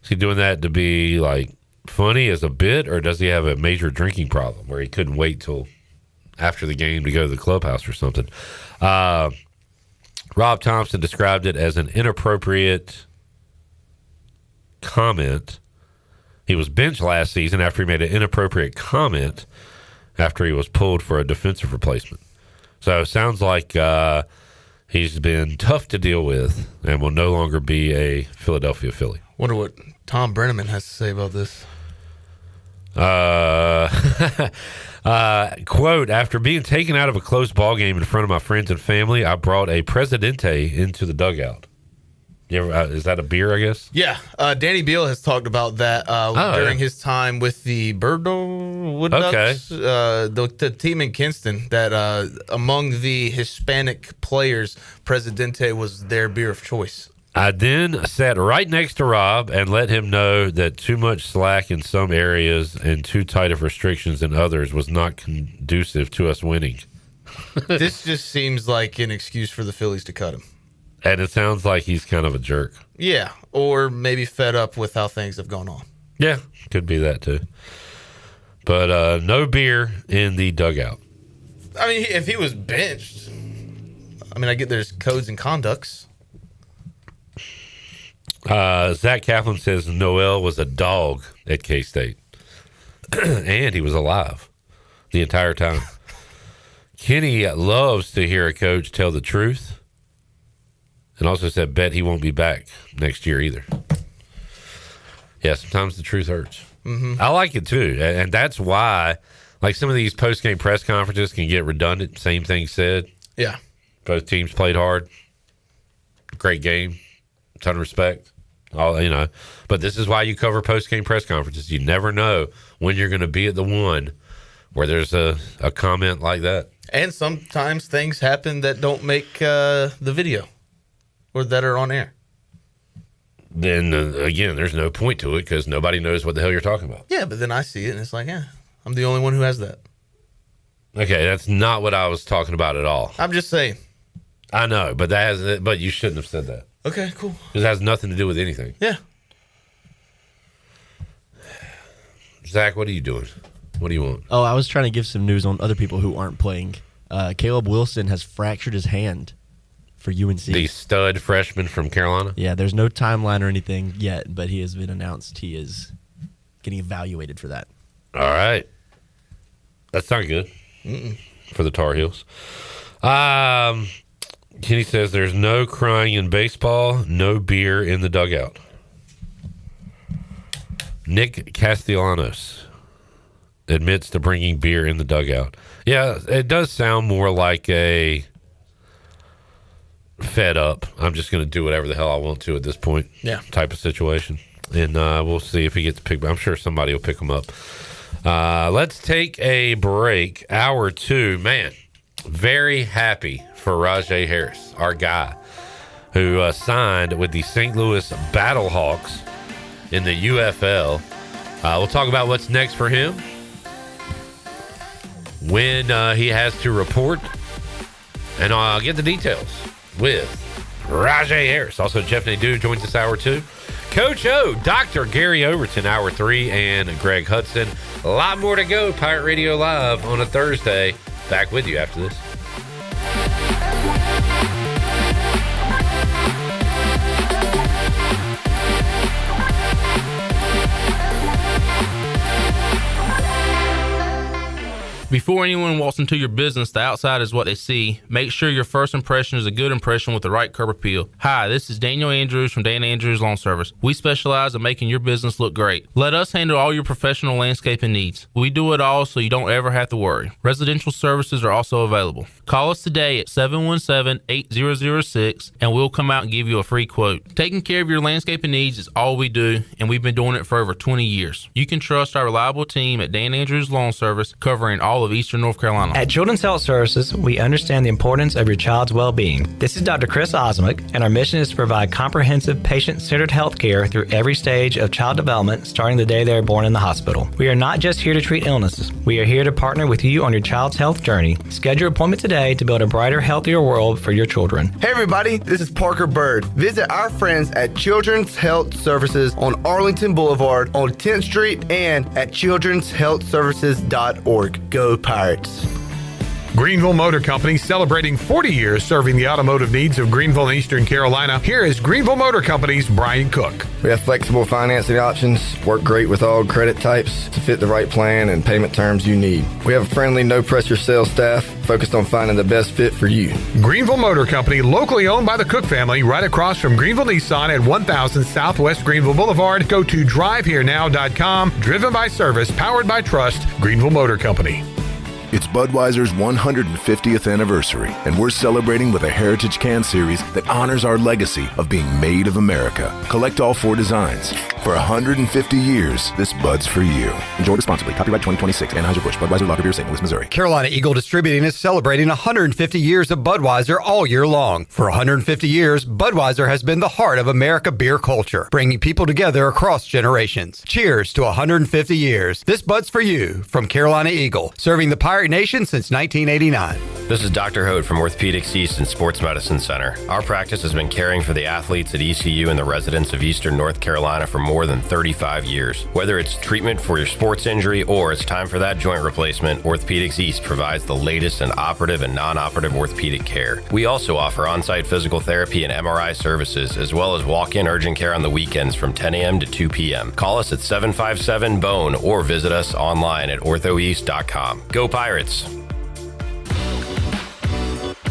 is he doing that to be like funny as a bit, or does he have a major drinking problem where he couldn't wait till after the game to go to the clubhouse or something? Rob Thompson described it as an inappropriate comment. He was benched last season after he made an inappropriate comment after he was pulled for a defensive replacement. So it sounds like he's been tough to deal with and will no longer be a Philadelphia Philly. Wonder what Tom Brenneman has to say about this. Quote, after being taken out of a close ball game in front of my friends and family, I brought a Presidente into the dugout. You ever, is that a beer, I guess? Yeah. Danny Beal has talked about that during his time with the Wood Ducks, the team in Kinston, that among the Hispanic players, Presidente was their beer of choice. I then sat right next to Rob and let him know that too much slack in some areas and too tight of restrictions in others was not conducive to us winning. This just seems like an excuse for the Phillies to cut him. And it sounds like he's kind of a jerk. Yeah, or maybe fed up with how things have gone on. Yeah, could be that too. But no beer in the dugout. I mean, if he was benched, I mean, I get there's codes and conducts. Zach Kaplan says Noel was a dog at K-State. And he was alive the entire time. Kenny loves to hear a coach tell the truth. And also said, bet he won't be back next year either. Yeah, sometimes the truth hurts. Mm-hmm. I like it too. And that's why, like, some of these post-game press conferences can get redundant. Same thing said. Yeah. Both teams played hard. Great game. Ton of respect. All, you know. But this is why you cover post-game press conferences. You never know when you're going to be at the one where there's a comment like that. And sometimes things happen that don't make the video. Or that are on air. Then, again, there's no point to it because nobody knows what the hell you're talking about. Yeah, but then I see it and it's like, yeah, I'm the only one who has that. Okay, that's not what I was talking about at all. I'm just saying. I know, but but you shouldn't have said that. Okay, cool. Because it has nothing to do with anything. Yeah. Zach, what are you doing? What do you want? Oh, I was trying to give some news on other people who aren't playing. Caleb Wilson has fractured his hand for UNC. The stud freshman from Carolina? Yeah, there's no timeline or anything yet, but he has been announced he is getting evaluated for that. All right. That's not good for the Tar Heels. Kenny says there's no crying in baseball, no beer in the dugout. Nick Castellanos admits to bringing beer in the dugout. Yeah, it does sound more like a fed up, I'm just going to do whatever the hell I want to at this point type of situation. And we'll see if he gets picked. I'm sure somebody will pick him up. Let's take a break. Hour 2. Man, very happy for Rahjai Harris, our guy, who signed with the St. Louis Battlehawks in the UFL. We'll talk about what's next for him, when he has to report, and I'll get the details with Rahjai Harris. Also, Jeff Nadu joins us hour 2. Coach O, Dr. Gary Overton, hour 3, and Greg Hudson. A lot more to go. Pirate Radio Live on a Thursday. Back with you after this. Before Before anyone walks into your business, the outside is what they see. Make sure your first impression is a good impression with the right curb appeal. Hi, this is Daniel Andrews from Dan Andrews Lawn Service. We specialize in making your business look great. Let us handle all your professional landscaping needs. We do it all so you don't ever have to worry. Residential services are also available. Call us today at 717-8006 and we'll come out and give you a free quote. Taking care of your landscaping needs is all we do, and we've been doing it for over 20 years. You can trust our reliable team at Dan Andrews Lawn Service, covering all of Eastern North Carolina. At Children's Health Services, we understand the importance of your child's well-being. This is Dr. Chris Osmick, and our mission is to provide comprehensive, patient-centered health care through every stage of child development, starting the day they are born in the hospital. We are not just here to treat illnesses. We are here to partner with you on your child's health journey. Schedule your appointment today to build a brighter, healthier world for your children. Hey everybody, this is Parker Bird. Visit our friends at Children's Health Services on Arlington Boulevard on 10th Street and at childrenshealthservices.org. Go Pirates. Greenville Motor Company, celebrating 40 years serving the automotive needs of Greenville and Eastern Carolina. Here is Greenville Motor Company's Brian Cook. We have flexible financing options, work great with all credit types to fit the right plan and payment terms you need. We have a friendly, no-pressure sales staff focused on finding the best fit for you. Greenville Motor Company, locally owned by the Cook family, right across from Greenville Nissan at 1000 Southwest Greenville Boulevard. Go to driveherenow.com. Driven by service, powered by trust. Greenville Motor Company. It's Budweiser's 150th anniversary, and we're celebrating with a Heritage Can Series that honors our legacy of being made of America. Collect all 4 designs. For 150 years, this Bud's for you. Enjoy responsibly. Copyright 2026. Anheuser-Busch. Budweiser Lager Beer, St. Louis, Missouri. Carolina Eagle Distributing is celebrating 150 years of Budweiser all year long. For 150 years, Budweiser has been the heart of America beer culture, bringing people together across generations. Cheers to 150 years. This Bud's for you from Carolina Eagle, serving the Pirate Nation since 1989. This is Dr. Hode from Orthopedics East and Sports Medicine Center. Our practice has been caring for the athletes at ECU and the residents of Eastern North Carolina for more than 35 years. Whether it's treatment for your sports injury or it's time for that joint replacement, Orthopedics East provides the latest in operative and non-operative orthopedic care. We also offer on-site physical therapy and MRI services, as well as walk-in urgent care on the weekends from 10 a.m. to 2 p.m. Call us at 757-BONE or visit us online at orthoeast.com. Go Pirates!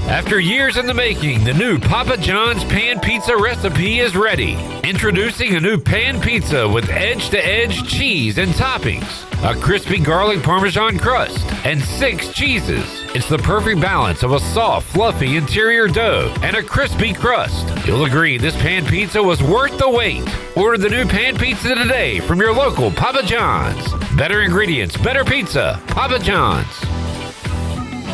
After years in the making, the new Papa John's Pan Pizza recipe is ready. Introducing a new pan pizza with edge-to-edge cheese and toppings, a crispy garlic parmesan crust, and 6 cheeses. It's the perfect balance of a soft, fluffy interior dough and a crispy crust. You'll agree this pan pizza was worth the wait. Order the new pan pizza today from your local Papa John's. Better ingredients, better pizza. Papa John's.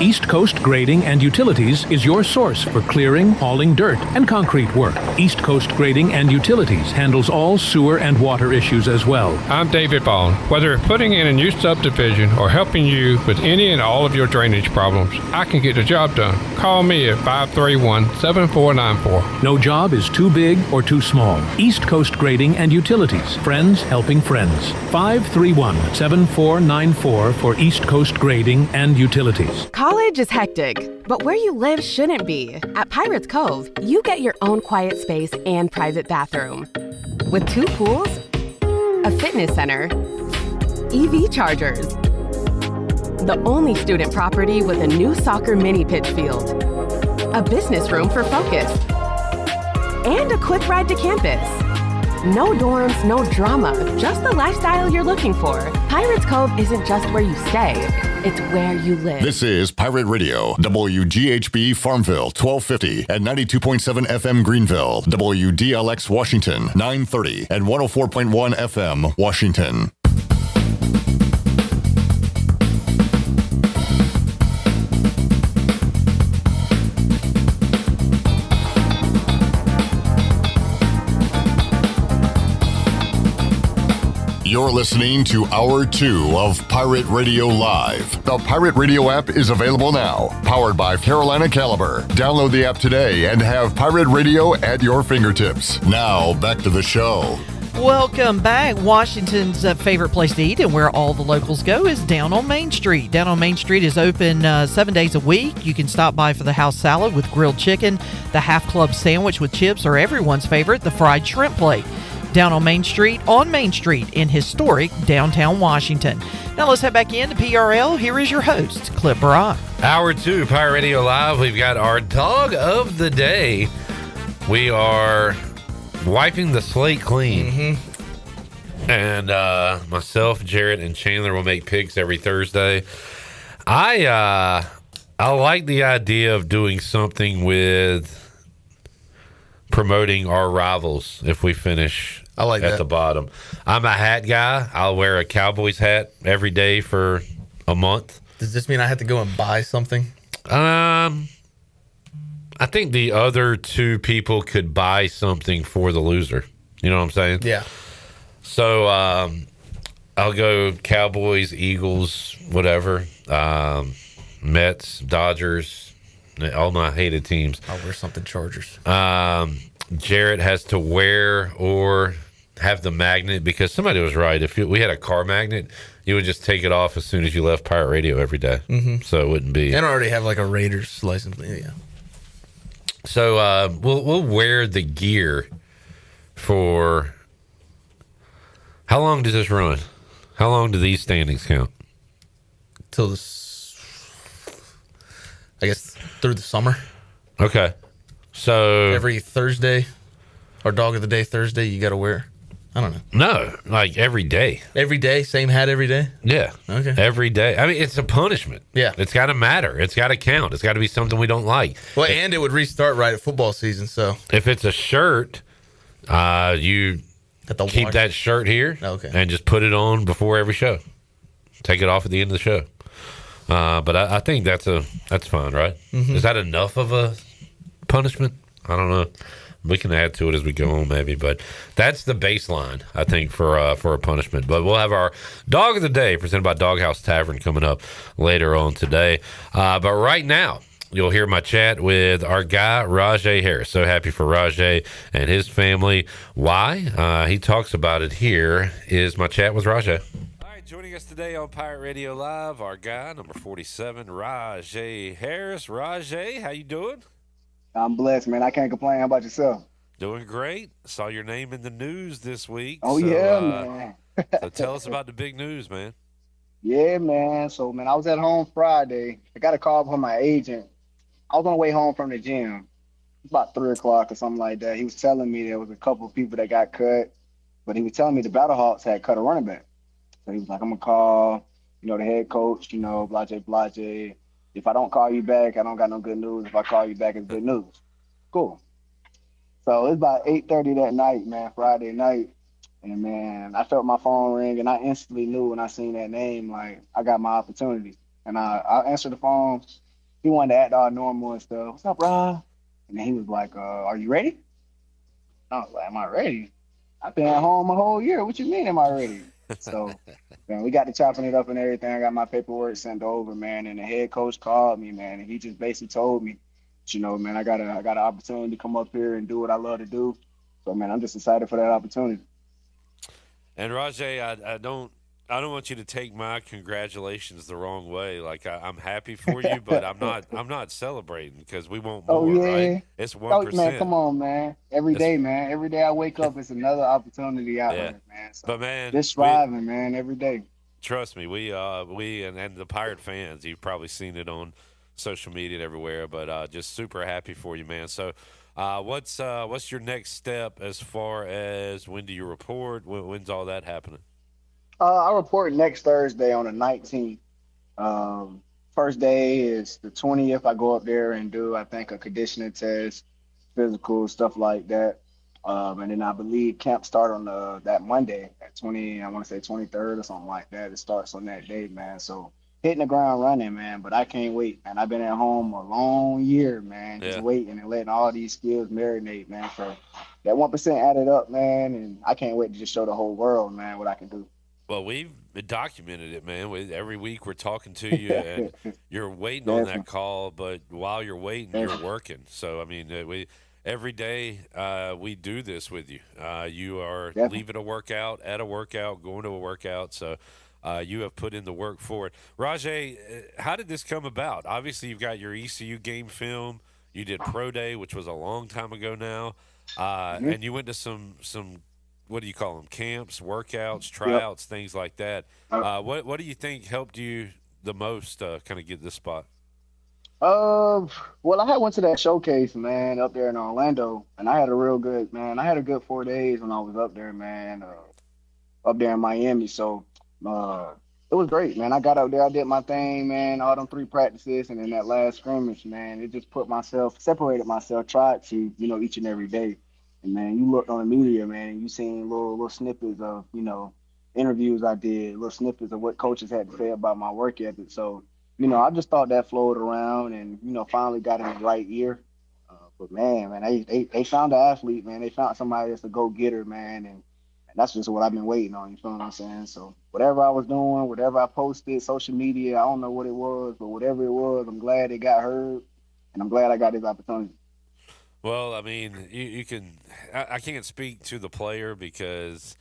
East Coast Grading and Utilities is your source for clearing, hauling dirt, and concrete work. East Coast Grading and Utilities handles all sewer and water issues as well. I'm David Bond. Whether putting in a new subdivision or helping you with any and all of your drainage problems, I can get the job done. Call me at 531-7494. No job is too big or too small. East Coast Grading and Utilities. Friends helping friends. 531-7494 for East Coast Grading and Utilities. College is hectic, but where you live shouldn't be. At Pirates Cove, you get your own quiet space and private bathroom. With 2 pools, a fitness center, EV chargers, the only student property with a new soccer mini pitch field, a business room for focus, and a quick ride to campus. No dorms, no drama, just the lifestyle you're looking for. Pirates Cove isn't just where you stay, it's where you live. This is Pirate Radio, WGHB Farmville, 1250 and 92.7 FM Greenville, WDLX Washington, 930 and 104.1 FM Washington. You're listening to Hour 2 of Pirate Radio Live. The Pirate Radio app is available now, powered by Carolina Caliber. Download the app today and have Pirate Radio at your fingertips. Now, back to the show. Welcome back. Washington's favorite place to eat and where all the locals go is down on Main Street. Down on Main Street is open 7 days a week. You can stop by for the house salad with grilled chicken, the half club sandwich with chips, or everyone's favorite, the fried shrimp plate. down on Main Street in historic downtown Washington. Now let's head back into PRL. Here is your host, Clip Brock. Hour 2, Pirate Radio Live. We've got our dog of the day. We are wiping the slate clean. And myself, Jarrett, and Chandler will make picks every Thursday. I like the idea of doing something with promoting our rivals if we finish at the bottom. I'm a hat guy. I'll wear a Cowboys hat every day for a month. Does this mean I have to go and buy something? I think the other two people could buy something for the loser. You know what I'm saying? Yeah. So I'll go Cowboys, Eagles, whatever. Mets, Dodgers, all my hated teams. I'll wear something Chargers. Jarrett has to wear or have the magnet, because somebody was right. If we had a car magnet, you would just take it off as soon as you left Pirate Radio every day. So it wouldn't be. I don't already have like a Raiders license. Yeah. So we'll wear the gear for. How long does this run? How long do these standings count? Till I guess through the summer. Okay. So every Thursday, or Dog of the Day Thursday, you got to wear. I don't know. No, like every day. Every day, same hat every day? Yeah. Okay. Every day. I mean, it's a punishment. Yeah. It's got to matter. It's got to count. It's got to be something we don't like. Well, and it would restart right at football season, so. If it's a shirt, you keep that shirt here and just put it on before every show. Take it off at the end of the show. But I think that's fine, right? Is that enough of a punishment? I don't know. We can add to it as we go on, maybe, but that's the baseline, I think, for a punishment. But we'll have our Dog of the Day presented by Doghouse Tavern coming up later on today. But right now, you'll hear my chat with our guy, Rahjai Harris. So happy for Rahjai and his family. Why? He talks about it. Here is my chat with Rahjai. All right, joining us today on Pirate Radio Live, our guy, number 47, Rahjai Harris. Rahjai, how you doing? I'm blessed, man. I can't complain. How about yourself? Doing great. Saw your name in the news this week. Oh, so, yeah, man. So tell us about the big news, man. Yeah, man. So, man, I was at home Friday. I got a call from my agent. I was on the way home from the gym. It's about 3 o'clock or something like that. He was telling me there was a couple of people that got cut, but he was telling me the Battlehawks had cut a running back. So he was like, I'm going to call, the head coach, blase. If I don't call you back, I don't got no good news. If I call you back, it's good news. Cool. So it's about 8:30 that night, man, Friday night. And, man, I felt my phone ring, and I instantly knew when I seen that name, like, I got my opportunity. And I answered the phone. He wanted to act all normal and stuff. What's up, Rob? And then he was like, are you ready? I was like, am I ready? I've been at home a whole year. What you mean, am I ready? So, man, we got to chopping it up and everything. I got my paperwork sent over, man. And the head coach called me, man. And he just basically told me, man, I got an opportunity to come up here and do what I love to do. So, man, I'm just excited for that opportunity. And Rahjai, I don't want you to take my congratulations the wrong way. Like I'm happy for you, but I'm not celebrating because we want more. Right? It's 1%. Man, come on, man. Every day, man. Every day I wake up, it's another opportunity out there, man. So but man, just striving, man, every day. Trust me, we and the Pirate fans, you've probably seen it on social media and everywhere. But just super happy for you, man. So. What's your next step as far as when do you report? When's all that happening? I report next Thursday on the 19th. First day is the 20th. I go up there and do, I think, a conditioning test, physical, stuff like that. And then I believe camp start on that Monday at 23rd or something like that. It starts on that day, man. So hitting the ground running, man. But I can't wait, man. I've been at home a long year, man, just waiting and letting all these skills marinate, man. So that 1% added up, man, and I can't wait to just show the whole world, man, what I can do. Well, we've documented it, man. Every week we're talking to you, and you're waiting on that call. But while you're waiting, you're working. So, I mean, every day we do this with you. You are leaving a workout, at a workout, going to a workout. So you have put in the work for it. Rahjai, how did this come about? Obviously, you've got your ECU game film. You did Pro Day, which was a long time ago now. And you went to some what do you call them? Camps, workouts, tryouts, things like that. What do you think helped you the most kind of get this spot? Well, I had went to that showcase, man, up there in Orlando, and I had a real good, man. I had a good 4 days when I was up there, man. Up there in Miami. So it was great, man. I got up there, I did my thing, man. All them 3 practices, and then that last scrimmage, man. It just separated myself, tried to, each and every day. And man, you looked on the media, man, and you seen little snippets of, interviews I did, little snippets of what coaches had to say about my work ethic. So I just thought that flowed around and, finally got in the right ear. But man, they found an athlete, man. They found somebody that's a go-getter, man. And that's just what I've been waiting on. You feel what I'm saying? So whatever I was doing, whatever I posted, social media, I don't know what it was, but whatever it was, I'm glad it got heard. And I'm glad I got this opportunity. Well, I mean, you can – I can't speak to the player because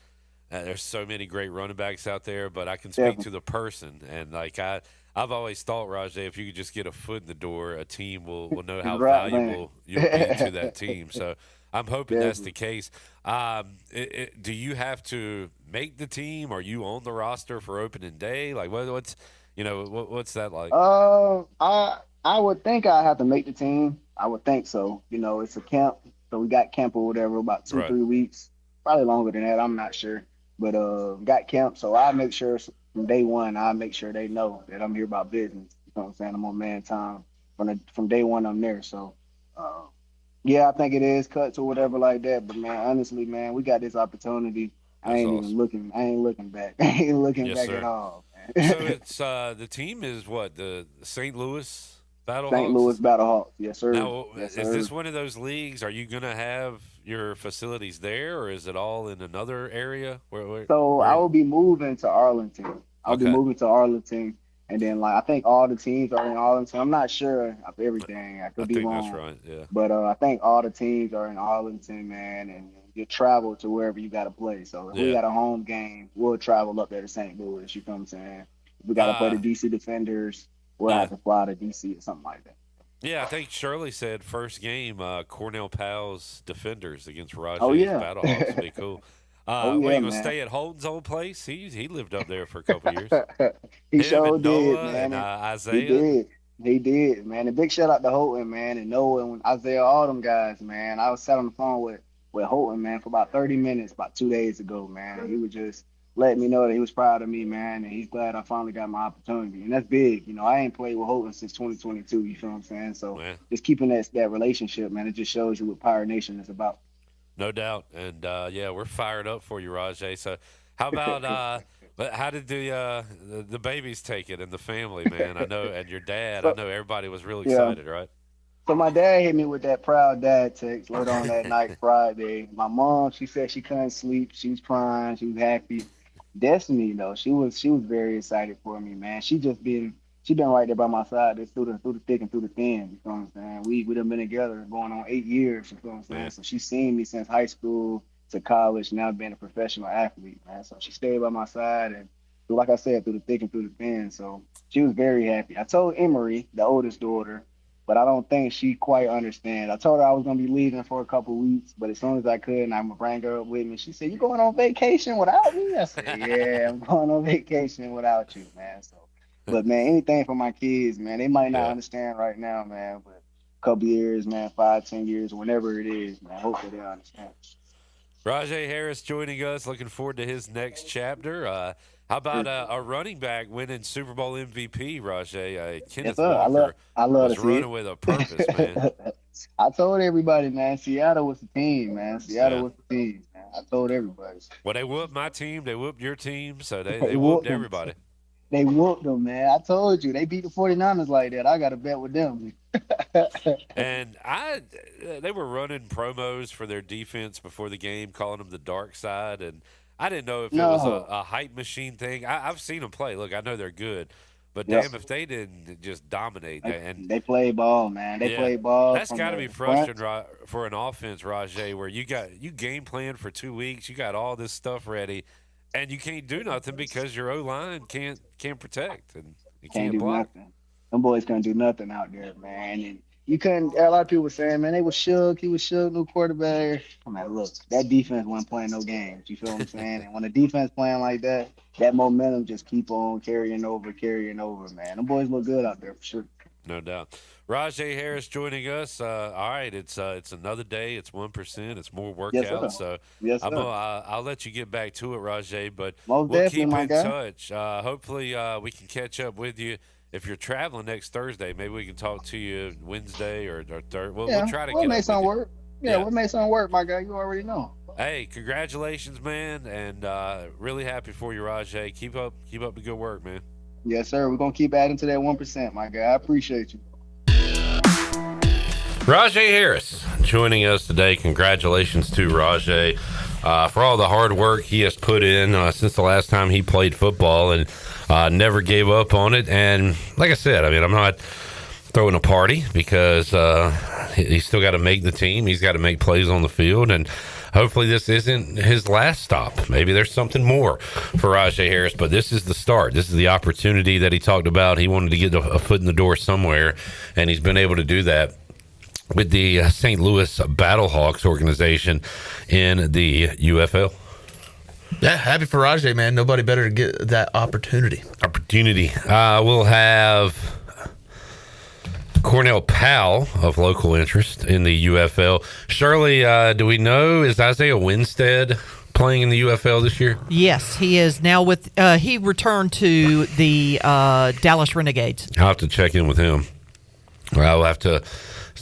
there's so many great running backs out there, but I can speak to the person. And, like, I've always thought, Rahjai, if you could just get a foot in the door, a team will know how valuable you'll be to that team. So I'm hoping that's the case. Do you have to make the team? Are you on the roster for opening day? Like, what's that like? I would think I have to make the team. I would think so. It's a camp, so we got camp or whatever, about 2-3 weeks, probably longer than that. I'm not sure, but got camp, so I make sure from day one. I make sure they know that I'm here about business. You know what I'm saying? I'm on man time from day one. I'm there, so. Yeah, I think it is cuts or whatever like that. But man, honestly, man, we got this opportunity. I ain't even looking. I ain't looking back. I ain't looking back at all. Man. So it's the team is what, the St. Louis Battlehawks? St. Louis Battlehawks, yes sir. Now, yes, is sir. this one of those leagues? Are you going to have your facilities there, or is it all in another area? Where I will be moving to Arlington. I'll be moving to Arlington. And then, I think all the teams are in Arlington. I'm not sure of everything. I could be wrong. That's right, yeah. But I think all the teams are in Arlington, man, and you travel to wherever you got to play. So if we got a home game, we'll travel up there to St. Louis. You know what I'm saying? If we got to play the D.C. Defenders, we'll have to fly to D.C. or something like that. Yeah, I think Shirley said first game, Cornell Powell's Defenders against Rahjai's Battlehawks. Be cool. You going to stay at Holton's old place? He lived up there for a couple years. He sure did, Noah man. And Isaiah. He did, man. A big shout out to Holton, man, and Noah and Isaiah, all them guys, man. I was sat on the phone with Holton, man, for about 30 minutes about 2 days ago, man. He was just letting me know that he was proud of me, man, and he's glad I finally got my opportunity. And that's big. I ain't played with Holton since 2022, you feel what I'm saying? So just keeping that relationship, man, it just shows you what Pirate Nation is about. No doubt. And, we're fired up for you, Rahjai. So how about how did the babies take it and the family, man? I know, and your dad, I know everybody was real excited, right? So my dad hit me with that proud dad text later on that night, Friday. My mom, she said she couldn't sleep. She was crying. She was happy. Destiny, though, she was very excited for me, man. She been right there by my side through the thick and through the thin. You know what I'm saying? We done been together going on 8 years. You know what I'm saying? So she's seen me since high school to college, now being a professional athlete, man. So she stayed by my side, and like I said, through the thick and through the thin. So she was very happy. I told Emery, the oldest daughter, but I don't think she quite understands. I told her I was gonna be leaving for a couple weeks, but as soon as I could, and I'm gonna bring her up with me. She said, "You going on vacation without me?" I said, "Yeah, I'm going on vacation without you, man." So. But, man, anything for my kids, man. They might not understand right now, man, but a couple years, man, 5-10 years, whenever it is, man, hopefully they understand. Rahjai Harris joining us. Looking forward to his next chapter. How about a running back winning Super Bowl MVP, Rahjai? Kenneth Walker I love was running with a purpose, man. I told everybody, man, Seattle was the team, man. Seattle was the team, man. I told everybody. Well, they whooped my team. They whooped your team, so they whooped everybody. They whooped them, man. I told you. They beat the 49ers like that. I got to bet with them. And they were running promos for their defense before the game, calling them the dark side. And I didn't know if it was a hype machine thing. I've seen them play. Look, I know they're good. But damn, if they didn't just dominate. They play ball, man. They play ball. That's got to be frustrating for an offense, Rahjai, where you game plan for 2 weeks. You got all this stuff ready. And you can't do nothing because your O-line can't protect and you can't do block. Nothing. Them boys can't do nothing out there, man. And you couldn't. A lot of people were saying, man, they was shook. He was shook, new quarterback. I'm like, look, that defense wasn't playing no games. You feel what I'm saying? And when the defense playing like that, that momentum just keep on carrying over, man. Them boys look good out there for sure. No doubt. Rahjai Harris joining us. All right, it's another day. It's 1%. It's more workouts. So I'll let you get back to it, Rahjai. But we'll keep in touch. Hopefully, we can catch up with you. If you're traveling next Thursday, maybe we can talk to you Wednesday or Thursday. We'll try to we'll get make up something with you. work. Yeah, we'll make something work, my guy. You already know. Hey, congratulations, man, and really happy for you, Rahjai. Keep up the good work, man. Yes, sir. We're gonna keep adding to that 1%, my guy. I appreciate you. Rahjai Harris joining us today. Congratulations to Rahjai for all the hard work he has put in since the last time he played football, and never gave up on it. And like I said, I mean, I'm not throwing a party because he's still got to make the team. He's got to make plays on the field, and hopefully this isn't his last stop. Maybe there's something more for Rahjai Harris, but this is the start. This is the opportunity that he talked about. He wanted to get a foot in the door somewhere, and he's been able to do that with the St. Louis Battlehawks organization in the UFL. Yeah, happy for Rahjai, man. Nobody better to get that opportunity. We'll have Cornell Powell of local interest in the UFL. Shirley, do we know, is Isaiah Winstead playing in the UFL this year? Yes, he is now with he returned to the Dallas Renegades. I'll have to check in with him. I'll have to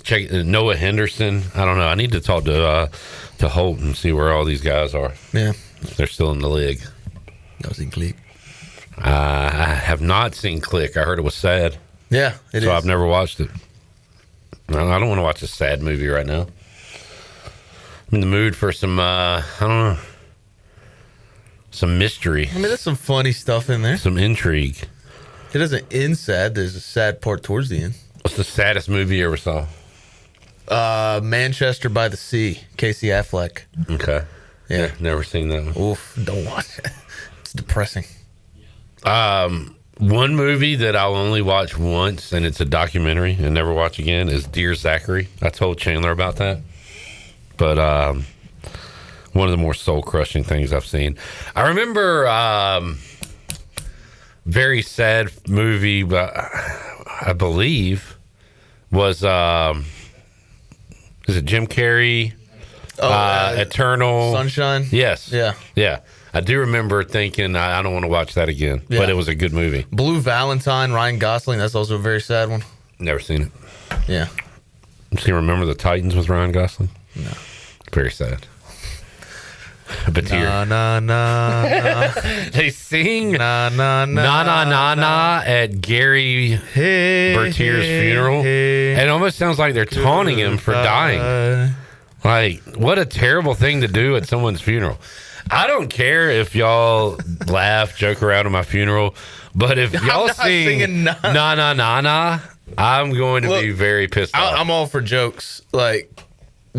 check Noah Henderson. I don't know. I need to talk to Holt and see where all these guys are. Yeah. They're still in the league. I was in Click. I have not seen Click. I heard it was sad. Yeah, it is. So I've never watched it. I don't want to watch a sad movie right now. I'm in the mood for some, I don't know, some mystery. I mean, there's some funny stuff in there. Some intrigue. It doesn't end sad. There's a sad part towards the end. What's the saddest movie you ever saw? Manchester by the Sea, Casey Affleck. Okay. Yeah. Never seen that one. Oof, don't watch it. It's depressing. One movie that I'll only watch once, and it's a documentary and never watch again, is Dear Zachary. I told Chandler about that. But one of the more soul-crushing things I've seen. I remember very sad movie, but I believe was is it Jim Carrey? Eternal Sunshine. Yes. Yeah. I do remember thinking I don't want to watch that again, but it was a good movie. Blue Valentine, Ryan Gosling. That's also a very sad one. Never seen it. Yeah. You Remember the Titans with Ryan Gosling? No. Very sad. But they sing na at Gary Bertier's funeral. It almost sounds like they're taunting him for dying. Like, what a terrible thing to do at someone's funeral. I don't care if y'all laugh, joke around at my funeral, but if y'all sing na, I'm going to be very pissed off. I'm all for jokes. Like,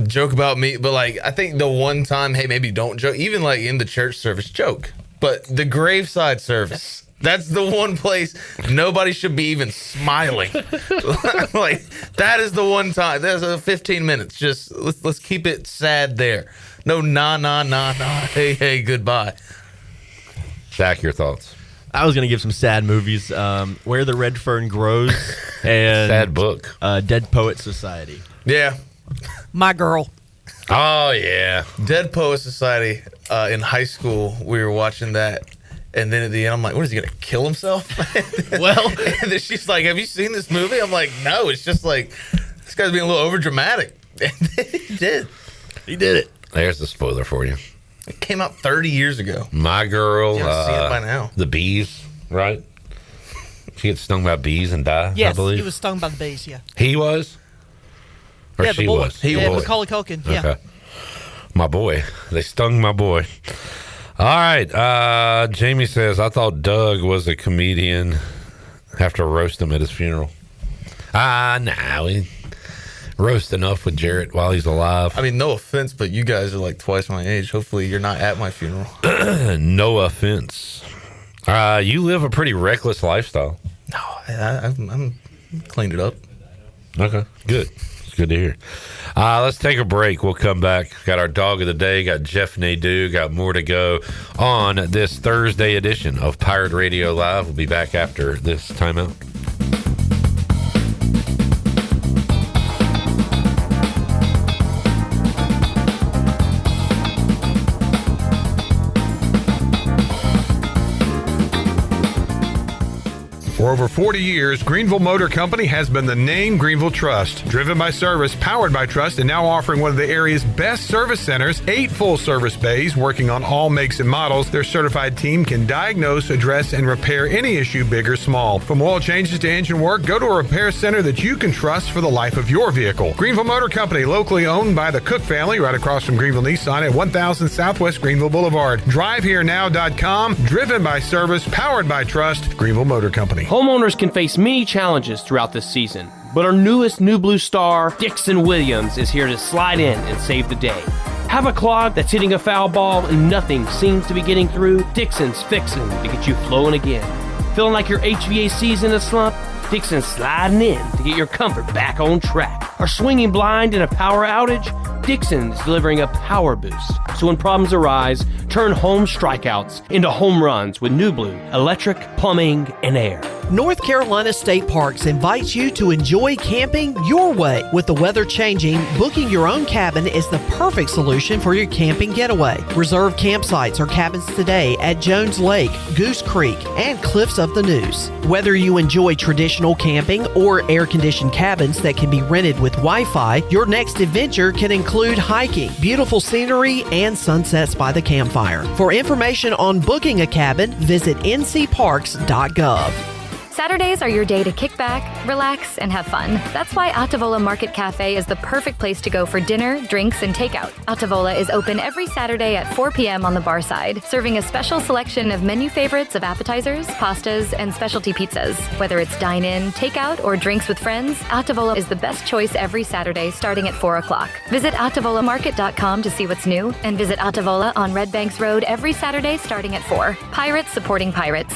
joke about me, but like, I think the one time, hey, maybe don't joke. Even like in the church service, joke. But the graveside service, that's the one place nobody should be even smiling. Like, that is the one time. There's 15 minutes. Just let's keep it sad there. No na, hey, goodbye. Zach, your thoughts? I was going to give some sad movies. Where the Red Fern Grows and sad book. Dead Poets Society. Yeah. My Girl. Oh, yeah. Dead Poets Society. In high school, we were watching that. And then at the end, I'm like, what, is he going to kill himself? Well. And then she's like, have you seen this movie? I'm like, no. It's just like, this guy's being a little overdramatic. And he did. He did it. There's the spoiler for you. It came out 30 years ago. My Girl. You haven't seen it by now. The bees, right? She gets stung by bees and die, yes, I believe. He was stung by the bees, yeah. He was? Or yeah, she the boy. was? He was. Macaulay Culkin, yeah. Okay. My boy. They stung my boy. All right. Jamie says, I thought Doug was a comedian. Have to roast him at his funeral. Nah. We roast enough with Jarrett while he's alive. I mean, no offense, but you guys are like twice my age. Hopefully you're not at my funeral. No offense. You live a pretty reckless lifestyle. No, I'm cleaned it up. Okay, good. It's good to hear. Let's take a break. We'll come back. Got our dog of the day. Got Jeff Nadu. Got more to go on this Thursday edition of Pirate Radio Live. We'll be back after this timeout. For over 40 years, Greenville Motor Company has been the name Greenville Trust. Driven by service, powered by trust, and now offering one of the area's best service centers, 8 full-service bays working on all makes and models. Their certified team can diagnose, address, and repair any issue, big or small. From oil changes to engine work, go to a repair center that you can trust for the life of your vehicle. Greenville Motor Company, locally owned by the Cook family, right across from Greenville Nissan at 1000 Southwest Greenville Boulevard. DriveHereNow.com. Driven by service, powered by trust, Greenville Motor Company. Homeowners can face many challenges throughout this season, but our newest New Blue star, Dixon Williams, is here to slide in and save the day. Have a clog that's hitting a foul ball and nothing seems to be getting through? Dixon's fixing to get you flowing again. Feeling like your HVAC's in a slump? Dixon's sliding in to get your comfort back on track. Are swinging blind in a power outage? Dixon's delivering a power boost. So when problems arise, turn home strikeouts into home runs with New Blue, electric, plumbing, and air. North Carolina State Parks invites you to enjoy camping your way. With the weather changing, booking your own cabin is the perfect solution for your camping getaway. Reserve campsites or cabins today at Jones Lake, Goose Creek, and Cliffs of the Neuse. Whether you enjoy traditional camping or air-conditioned cabins that can be rented with Wi-Fi, your next adventure can include hiking, beautiful scenery, and sunsets by the campfire. For information on booking a cabin, visit ncparks.gov. Saturdays are your day to kick back, relax, and have fun. That's why Altavola Market Cafe is the perfect place to go for dinner, drinks, and takeout. Altavola is open every Saturday at 4 p.m. on the bar side, serving a special selection of menu favorites of appetizers, pastas, and specialty pizzas. Whether it's dine-in, takeout, or drinks with friends, Altavola is the best choice every Saturday starting at 4 o'clock. Visit AltavolaMarket.com to see what's new, and visit Altavola on Red Banks Road every Saturday starting at 4. Pirates supporting pirates.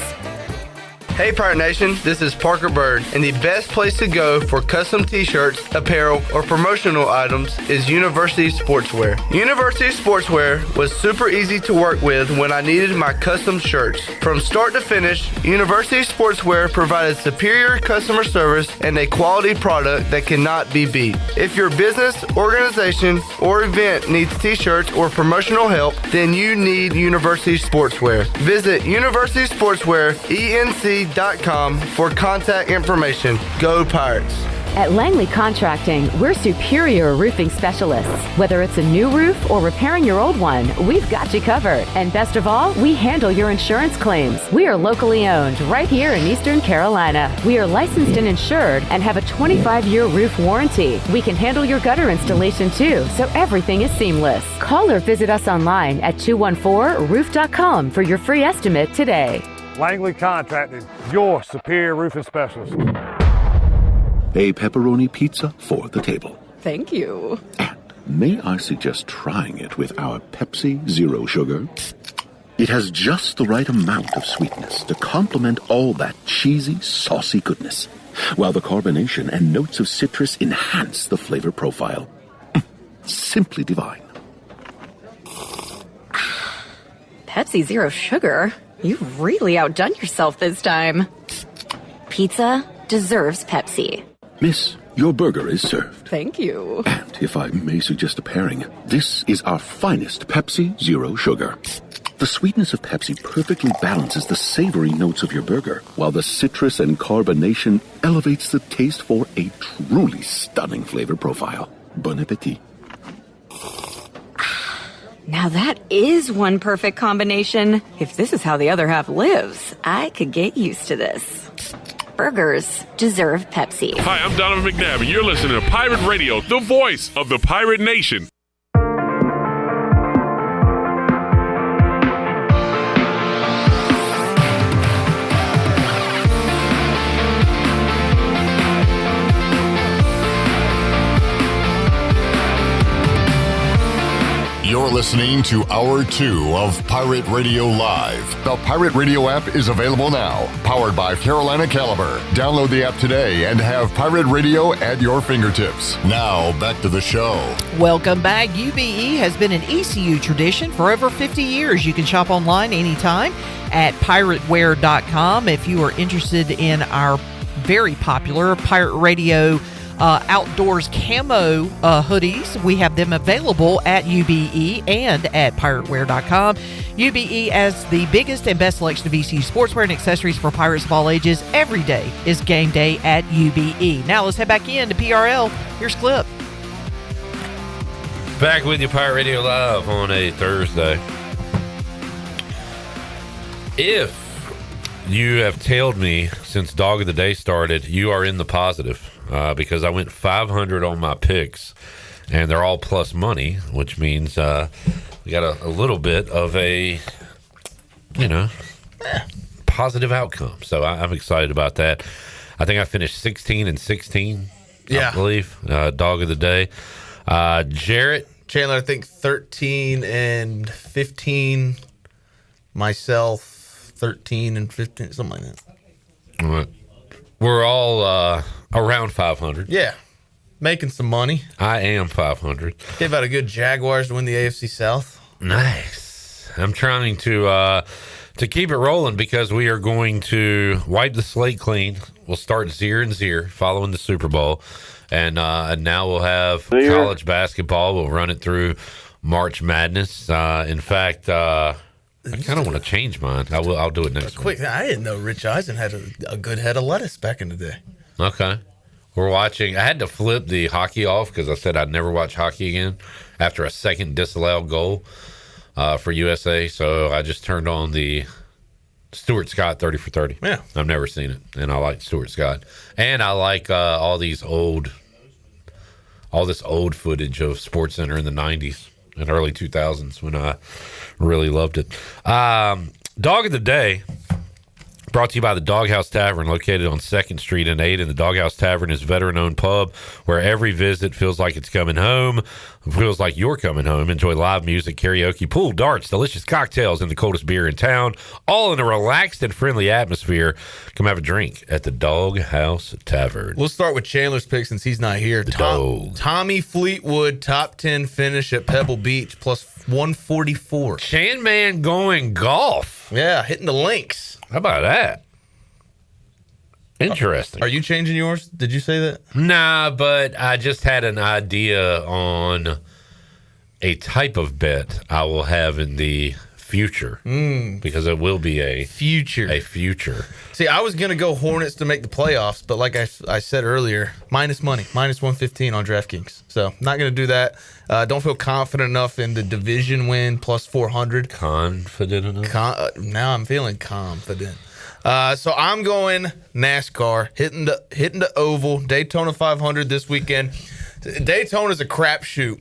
Hey Pirate Nation, this is Parker Bird, and the best place to go for custom t-shirts, apparel, or promotional items is University Sportswear. University Sportswear was super easy to work with when I needed my custom shirts. From start to finish, University Sportswear provided superior customer service and a quality product that cannot be beat. If your business, organization, or event needs t-shirts or promotional help, then you need University Sportswear. Visit University Sportswear, ENC.com for contact information. Go Pirates! At Langley Contracting, we're superior roofing specialists. Whether it's a new roof or repairing your old one, we've got you covered. And best of all, we handle your insurance claims. We are locally owned right here in Eastern Carolina. We are licensed and insured and have a 25-year roof warranty. We can handle your gutter installation too, so everything is seamless. Call or visit us online at 214roof.com for your free estimate today. Langley Contracting, your superior roofing specialist. A pepperoni pizza for the table. Thank you. May I suggest trying it with our Pepsi Zero Sugar? It has just the right amount of sweetness to complement all that cheesy, saucy goodness, while the carbonation and notes of citrus enhance the flavor profile. Simply divine. Pepsi Zero Sugar? You've really outdone yourself this time. Pizza deserves Pepsi. Miss, your burger is served. Thank you. And if I may suggest a pairing, this is our finest Pepsi Zero Sugar. The sweetness of Pepsi perfectly balances the savory notes of your burger, while the citrus and carbonation elevates the taste for a truly stunning flavor profile. Bon appetit. Now that is one perfect combination. If this is how the other half lives, I could get used to this. Burgers deserve Pepsi. Hi, I'm Donovan McNabb, and you're listening to Pirate Radio, the voice of the Pirate Nation. You're listening to Hour 2 of Pirate Radio Live. The Pirate Radio app is available now, powered by Carolina Caliber. Download the app today and have Pirate Radio at your fingertips. Now, back to the show. Welcome back. UBE has been an ECU tradition for over 50 years. You can shop online anytime at pirateware.com. If you are interested in our very popular Pirate Radio outdoors camo hoodies, we have them available at UBE and at pirateware.com. UBE has the biggest and best selection of ECU sportswear and accessories for pirates of all ages. Every day is game day at UBE. Now let's head back in to PRL. Here's Clip. Back with you, Pirate Radio Live on a Thursday. If you have tailed me since Dog of the Day started, you are in the positive. Because I went 500 on my picks, and they're all plus money, which means we got a little bit of a, positive outcome. So I'm excited about that. I think I finished 16-16, I believe, Dog of the Day. Jarrett. Chandler, I think 13-15. Myself, 13-15, something like that. All right. We're all around 500. Yeah. Making some money. I am 500. Gave out a good Jaguars to win the AFC South. Nice. I'm trying to keep it rolling because we are going to wipe the slate clean. We'll start 0-0 following the Super Bowl. And now we'll have college basketball. We'll run it through March Madness. In fact, I kind of want to change mine. I'll do it next week. I didn't know Rich Eisen had a good head of lettuce back in the day. Okay. We're watching. I had to flip the hockey off because I said I'd never watch hockey again after a second disallowed goal for USA. So I just turned on the Stuart Scott 30 for 30. Yeah. I've never seen it, and I like Stuart Scott. And I like all this old footage of SportsCenter in the 90s and early 2000s when I really loved it. Dog of the Day, brought to you by the Doghouse Tavern, located on 2nd Street and 8. And the Doghouse Tavern is a veteran-owned pub where every visit feels like it's coming home, feels like you're coming home. Enjoy live music, karaoke, pool, darts, delicious cocktails, and the coldest beer in town, all in a relaxed and friendly atmosphere. Come have a drink at the Doghouse Tavern. We'll start with Chandler's pick since he's not here. Tommy Fleetwood, top 10 finish at Pebble Beach, plus 144. Chan Man going golf. Yeah, hitting the links. How about that? Interesting. Are you changing yours? Did you say that? Nah, but I just had an idea on a type of bet I will have in the future because it will be a future. See, I was going to go Hornets to make the playoffs, but like I said earlier, minus money, minus 115 on DraftKings. So not going to do that. Don't feel confident enough in the division win, plus 400. Confident enough? Now I'm feeling confident. So I'm going NASCAR, hitting the oval, Daytona 500 this weekend. Daytona's a crapshoot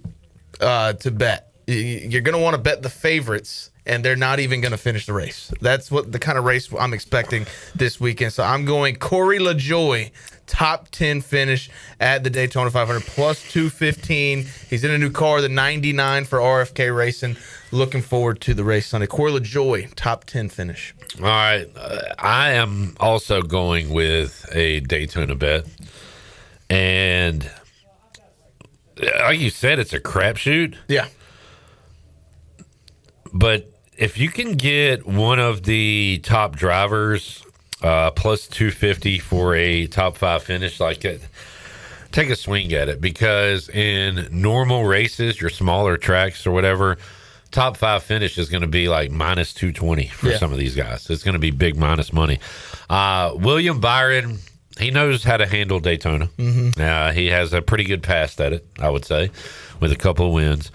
to bet. You're going to want to bet the favorites, and they're not even going to finish the race. That's what the kind of race I'm expecting this weekend. So I'm going Corey LaJoie, top 10 finish at the Daytona 500, plus 215. He's in a new car, the 99 for RFK Racing. Looking forward to the race Sunday. Corey LaJoie, top 10 finish. All right. I am also going with a Daytona bet. And like you said, it's a crapshoot. Yeah. But if you can get one of the top drivers plus 250 for a top 5 finish, like it, take a swing at it, because in normal races, your smaller tracks or whatever, top 5 finish is going to be like minus 220 for some of these guys. It's going to be big minus money. William Byron, he knows how to handle Daytona. Mm-hmm. He has a pretty good pass at it, I would say, with a couple of wins.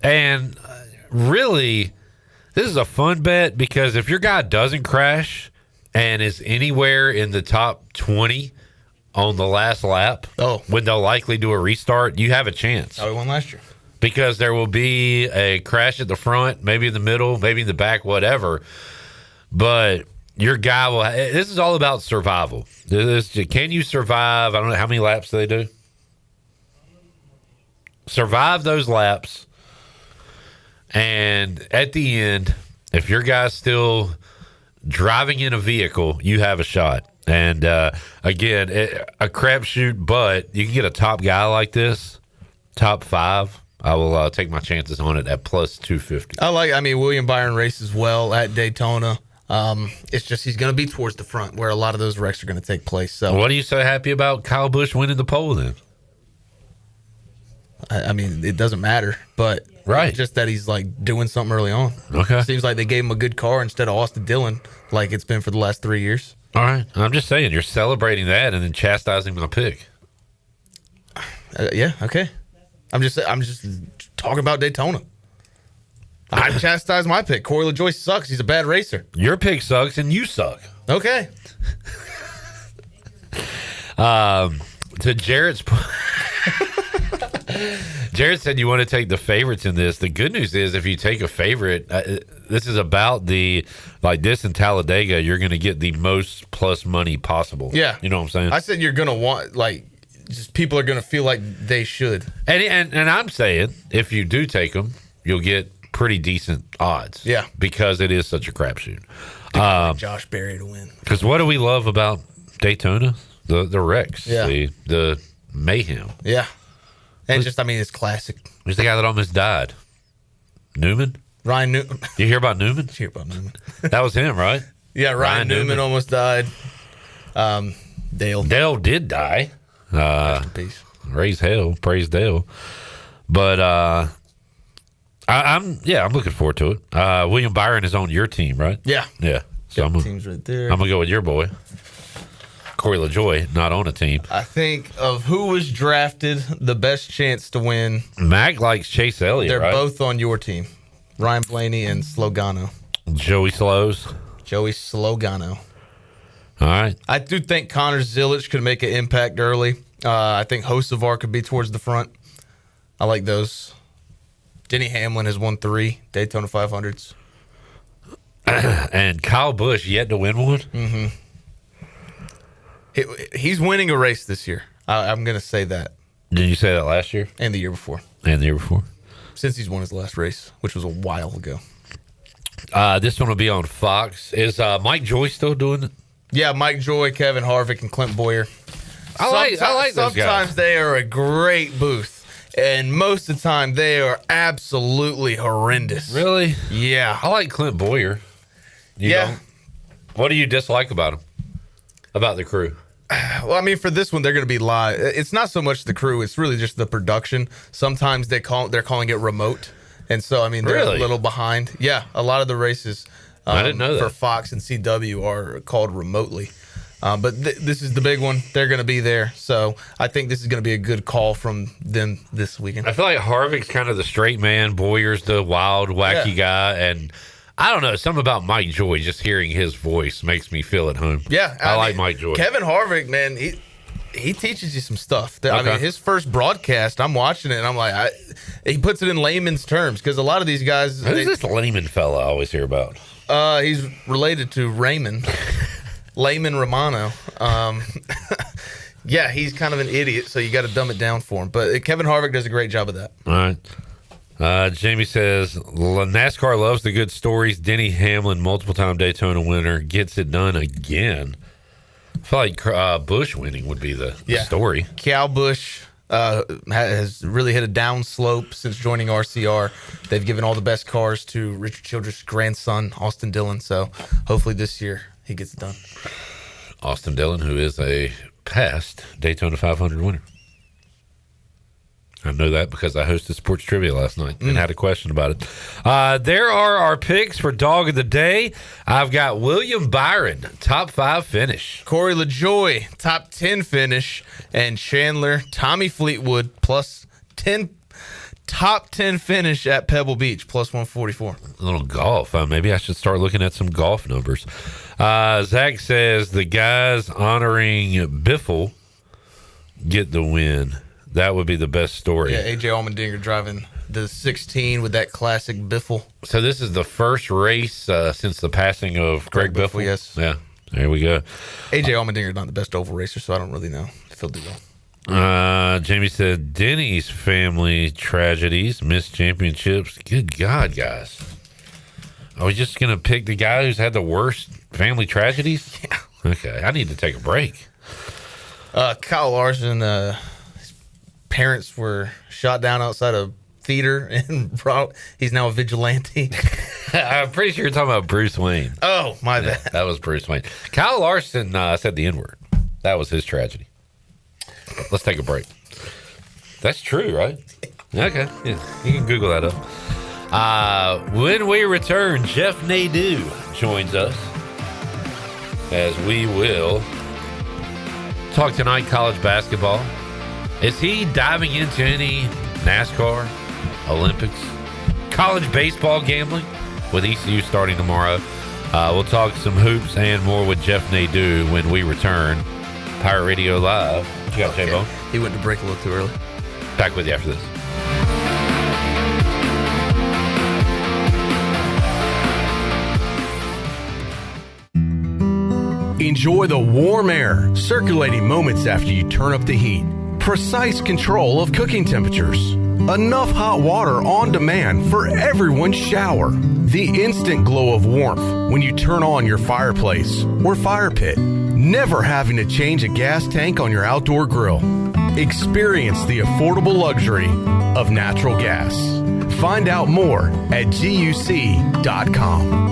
And really, this is a fun bet because if your guy doesn't crash and is anywhere in the top 20 on the last lap, when they'll likely do a restart, you have a chance. He won last year. Because there will be a crash at the front, maybe in the middle, maybe in the back, whatever. But your guy will. This is all about survival. Can you survive? I don't know how many laps do they do. Survive those laps And at the end, if your guy's still driving in a vehicle, you have a shot. And again, a crapshoot, but you can get a top guy like this, top 5. I will take my chances on it at plus 250. William Byron races well at Daytona. It's just he's going to be towards the front where a lot of those wrecks are going to take place. So, what are you so happy about Kyle Busch winning the pole then? It doesn't matter, but just that he's like doing something early on. Okay, seems like they gave him a good car instead of Austin Dillon, like it's been for the last 3 years. All right, I'm just saying you're celebrating that and then chastising my pick. Yeah, okay. I'm just talking about Daytona. I chastise my pick. Corey LaJoie sucks. He's a bad racer. Your pick sucks and you suck. Okay. To Jarrett's Jarrett said you want to take the favorites in this. The good news is if you take a favorite, this is about this in Talladega, you're going to get the most plus money possible. Yeah. You know what I'm saying? I said you're going to want, just people are going to feel like they should. And I'm saying if you do take them, you'll get pretty decent odds. Yeah. Because it is such a crapshoot. Josh Berry to win. Because what do we love about Daytona? The wrecks. Yeah. The mayhem. Yeah. And it's classic. Who's the guy that almost died? Newman? Ryan Newman. You hear about Newman? Hear about Newman. That was him, right? Yeah, Ryan Newman almost died. Dale did die. Rest in peace. Raise hell, praise Dale. But I'm looking forward to it. William Byron is on your team, right? Yeah. Yeah. So team's right there. I'm gonna go with your boy. Corey LaJoie, not on a team. I think of who was drafted, the best chance to win. Mac likes Chase Elliott, They're right? both on your team. Ryan Blaney and Slogano. Joey Slogano. All right. I do think Connor Zilic could make an impact early. I think Hocevar could be towards the front. I like those. Denny Hamlin has won 3 Daytona 500s. And Kyle Busch yet to win one? Mm-hmm. He's winning a race this year. I'm going to say that. Did you say that last year? And the year before. Since he's won his last race, which was a while ago. This one will be on Fox. Is Mike Joy still doing it? Yeah, Mike Joy, Kevin Harvick, and Clint Boyer. I like those guys. Sometimes they are a great booth, and most of the time they are absolutely horrendous. Really? Yeah. I like Clint Boyer. You don't? What do you dislike about him? About the crew? Well, for this one, they're going to be live. It's not so much the crew; it's really just the production. Sometimes they're calling it remote, and so they're a little behind. Yeah, a lot of the races I didn't know that. For Fox and CW are called remotely. But this is the big one. They're going to be there, so I think this is going to be a good call from them this weekend. I feel like Harvick's kind of the straight man, Boyer's the wild, wacky guy, and I don't know, something about Mike Joy, just hearing his voice makes me feel at home. Yeah. I like Mike Joy. Kevin Harvick, man, he teaches you some stuff. Okay. His first broadcast, I'm watching it, and I'm like, he puts it in layman's terms, because a lot of these guys... Who's this layman fella I always hear about? He's related to Raymond. Layman Romano. Yeah, he's kind of an idiot, so you got to dumb it down for him. But Kevin Harvick does a great job of that. All right. Jamie says, NASCAR loves the good stories. Denny Hamlin, multiple-time Daytona winner, gets it done again. I feel like Busch winning would be the story. Kyle Busch has really hit a down slope since joining RCR. They've given all the best cars to Richard Childress' grandson, Austin Dillon. So hopefully this year he gets it done. Austin Dillon, who is a past Daytona 500 winner. I know that because I hosted Sports Trivia last night and had a question about it. There are our picks for Dog of the Day. I've got William Byron, top 5 finish. Corey LaJoie, top 10 finish. And Chandler, Tommy Fleetwood, plus 10, top 10 finish at Pebble Beach, plus 144. A little golf. Maybe I should start looking at some golf numbers. Zach says the guys honoring Biffle get the win. That would be the best story. Yeah, A.J. Allmendinger driving the 16 with that classic Biffle. So this is the first race since the passing of Greg Biffle? Yes. Yeah, there we go. A.J. Allmendinger is not the best oval racer, so I don't really know if he'll do well. Jamie said Denny's family tragedies, missed championships. Good God, guys. Are we just going to pick the guy who's had the worst family tragedies? Yeah. Okay, I need to take a break. Kyle Larson, his parents were shot down outside a theater, and he's now a vigilante. I'm pretty sure you're talking about Bruce Wayne. Oh, my bad. That was Bruce Wayne. Kyle Larson said the N-word. That was his tragedy. Let's take a break. That's true, right? Okay. Yeah, you can Google that up. When we return, Jeff Nadu joins us as we will talk tonight college basketball. Is he diving into any NASCAR, Olympics, college baseball gambling with ECU starting tomorrow? We'll talk some hoops and more with Jeff Nadu when we return. Pirate Radio Live. What you got, J-Bone? He went to break a little too early. Back with you after this. Enjoy the warm air circulating moments after you turn up the heat. Precise control of cooking temperatures. Enough hot water on demand for everyone's shower. The instant glow of warmth when you turn on your fireplace or fire pit. Never having to change a gas tank on your outdoor grill. Experience the affordable luxury of natural gas. Find out more at GUC.com.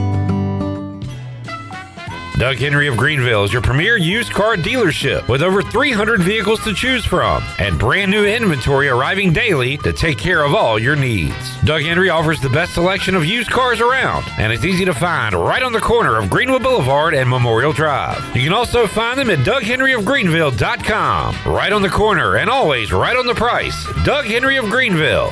Doug Henry of Greenville is your premier used car dealership with over 300 vehicles to choose from and brand new inventory arriving daily to take care of all your needs. Doug Henry offers the best selection of used cars around, and it's easy to find right on the corner of Greenwood Boulevard and Memorial Drive. You can also find them at DougHenryofGreenville.com. Right on the corner and always right on the price. Doug Henry of Greenville.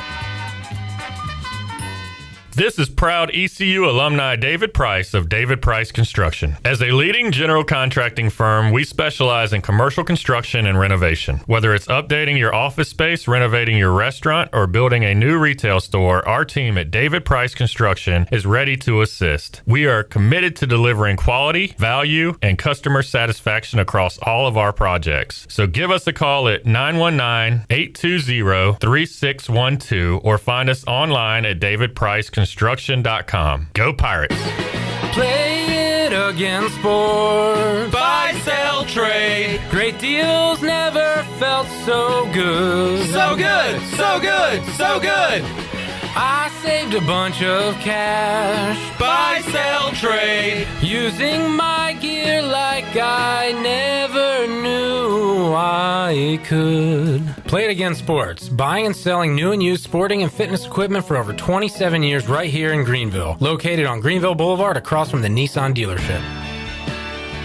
This is proud ECU alumni David Price of David Price Construction. As a leading general contracting firm, we specialize in commercial construction and renovation. Whether it's updating your office space, renovating your restaurant, or building a new retail store, our team at David Price Construction is ready to assist. We are committed to delivering quality, value, and customer satisfaction across all of our projects. So give us a call at 919-820-3612 or find us online at davidpriceconstruction.com. Go Pirates. Play it again, sports. Buy, sell, trade. Great deals never felt so good. So good, so good, so good. I saved a bunch of cash. Buy, sell, trade. Using my gear like I never knew I could. Play It Again Sports. Buying and selling new and used sporting and fitness equipment for over 27 years right here in Greenville. Located on Greenville Boulevard across from the Nissan dealership.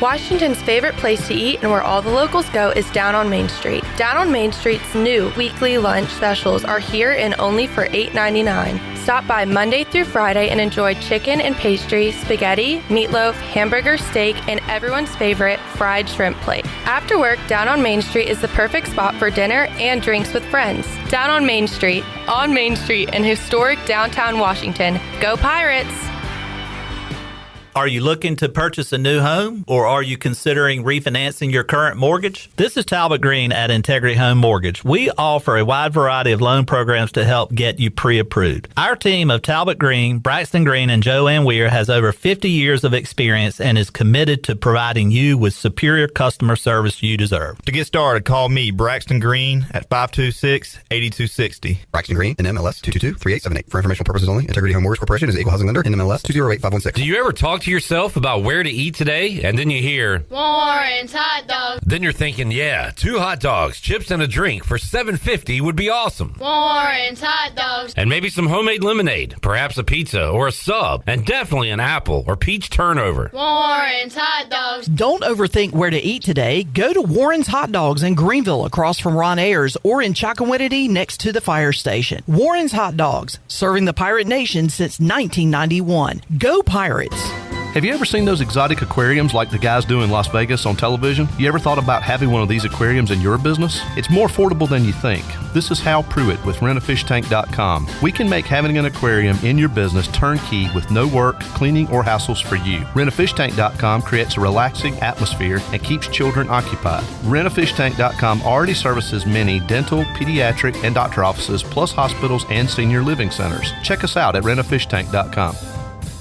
Washington's favorite place to eat and where all the locals go is Down on Main Street. Down on Main Street's new weekly lunch specials are here and only for $8.99. Stop by Monday through Friday and enjoy chicken and pastry, spaghetti, meatloaf, hamburger, steak, and everyone's favorite fried shrimp plate. After work, Down on Main Street is the perfect spot for dinner and drinks with friends. Down on Main Street in historic downtown Washington. Go Pirates! Are you looking to purchase a new home, or are you considering refinancing your current mortgage? This is Talbot Green at Integrity Home Mortgage. We offer a wide variety of loan programs to help get you pre-approved. Our team of Talbot Green, Braxton Green, and Joanne Weir has over 50 years of experience and is committed to providing you with superior customer service you deserve. To get started, call me, Braxton Green, at 526-8260. Braxton Green, NMLS 222-3878. For informational purposes only, Integrity Home Mortgage Corporation is an equal housing lender, NMLS 208-516. Do you ever talk to yourself about where to eat today, and then you hear Warren's hot dogs? Then you're thinking, yeah, 2 hot dogs, chips, and a drink for $7.50 would be awesome. Warren's hot dogs. And maybe some homemade lemonade, perhaps a pizza or a sub, and definitely an apple or peach turnover. Warren's hot dogs. Don't overthink where to eat today. Go to Warren's Hot Dogs in Greenville across from Ron Ayers, or in Chocowinity next to the fire station. Warren's Hot Dogs, serving the Pirate Nation since 1991. Go Pirates! Have you ever seen those exotic aquariums like the guys do in Las Vegas on television? You ever thought about having one of these aquariums in your business? It's more affordable than you think. This is Hal Pruitt with rentafishtank.com. We can make having an aquarium in your business turnkey with no work, cleaning, or hassles for you. Rentafishtank.com creates a relaxing atmosphere and keeps children occupied. Rentafishtank.com already services many dental, pediatric, and doctor offices, plus hospitals and senior living centers. Check us out at rentafishtank.com.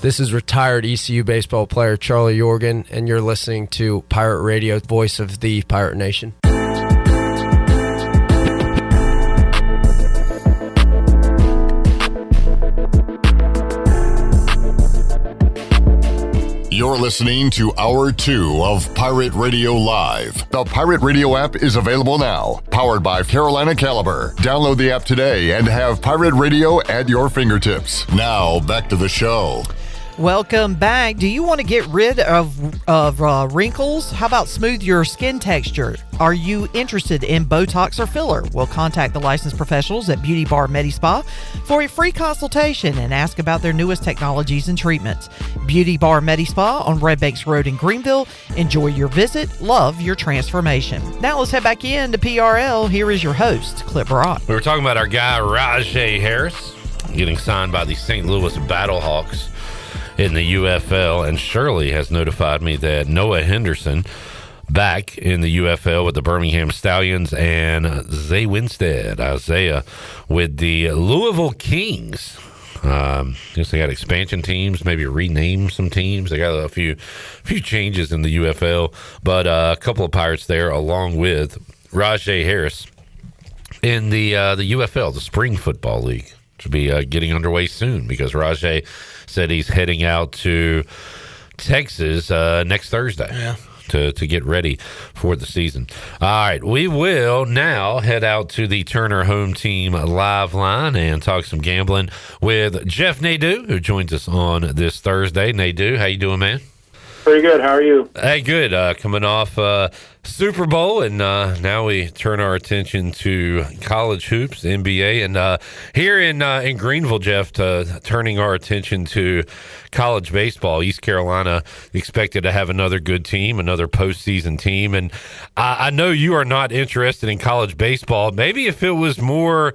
This is retired ECU baseball player Charlie Yorgan, and you're listening to Pirate Radio, voice of the Pirate Nation. You're listening to Hour 2 of Pirate Radio Live. The Pirate Radio app is available now, powered by Carolina Caliber. Download the app today and have Pirate Radio at your fingertips. Now, back to the show. Welcome back. Do you want to get rid of wrinkles? How about smooth your skin texture? Are you interested in Botox or filler? Well, contact the licensed professionals at Beauty Bar MediSpa for a free consultation and ask about their newest technologies and treatments. Beauty Bar MediSpa on Red Banks Road in Greenville. Enjoy your visit. Love your transformation. Now let's head back into PRL. Here is your host, Clip Brock. We were talking about our guy, Rahjai Harris, getting signed by the St. Louis Battlehawks in the UFL, and Shirley has notified me that Noah Henderson back in the UFL with the Birmingham Stallions, and Zay Winstead, Isaiah, with the Louisville Kings. Guess they got expansion teams, maybe rename some teams. They got a few changes in the UFL, but a couple of Pirates there, along with Rahjai Harris in the UFL, the Spring Football League. Should be getting underway soon because Rahjai said he's heading out to Texas next Thursday to get ready for the season. All right, we will now head out to the Turner Home Team live line and talk some gambling with Jeff Nadu, who joins us on this Thursday. Nadu, how you doing, man? Pretty good. How are you? Hey, good. Coming off Super Bowl, and now we turn our attention to college hoops, NBA, and here in Greenville, Jeff, turning our attention to college baseball. East Carolina expected to have another good team, another postseason team, and I know you are not interested in college baseball. Maybe if it was more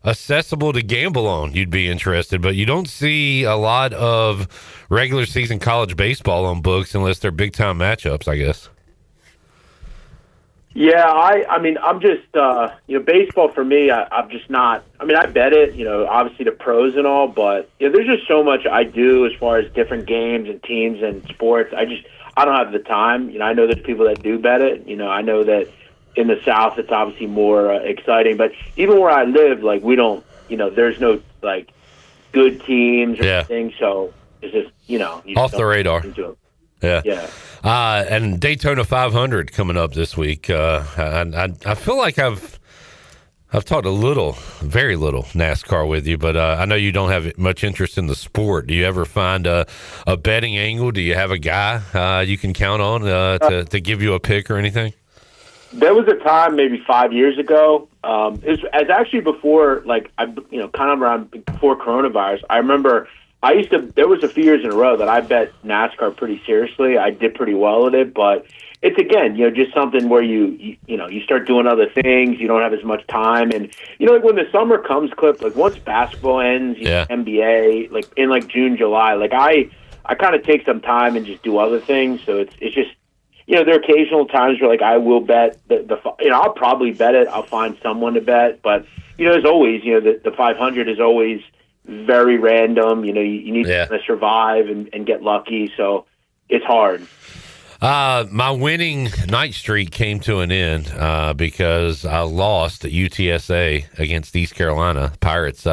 accessible to gamble on, you'd be interested, but you don't see a lot of regular season college baseball on books unless they're big time matchups, I guess. Yeah, I mean, I'm just, baseball for me, I'm just not, I bet it, obviously the pros and all, but, there's just so much I do as far as different games and teams and sports. I don't have the time. I know there's people that do bet it. I know that in the South, it's obviously more exciting. But even where I live, we don't, there's no, good teams or anything. So it's just, you off the radar. Yeah. And Daytona 500 coming up this week. I feel like I've talked very little NASCAR with you, but I know you don't have much interest in the sport. Do you ever find a betting angle? Do you have a guy you can count on to give you a pick or anything? There was a time maybe 5 years ago. It was actually before, kind of around before coronavirus. I remember there was a few years in a row that I bet NASCAR pretty seriously. I did pretty well at it, but it's again, just something where you start doing other things. You don't have as much time, and when the summer comes, Clip, once basketball ends, NBA, in June, July, I kind of take some time and just do other things. So it's just. There are occasional times where I will bet I'll probably bet it. I'll find someone to bet, but as always, the 500 is always very random. You need to kind of survive and get lucky, so it's hard. My winning night streak came to an end because I lost at UTSA against East Carolina. Pirates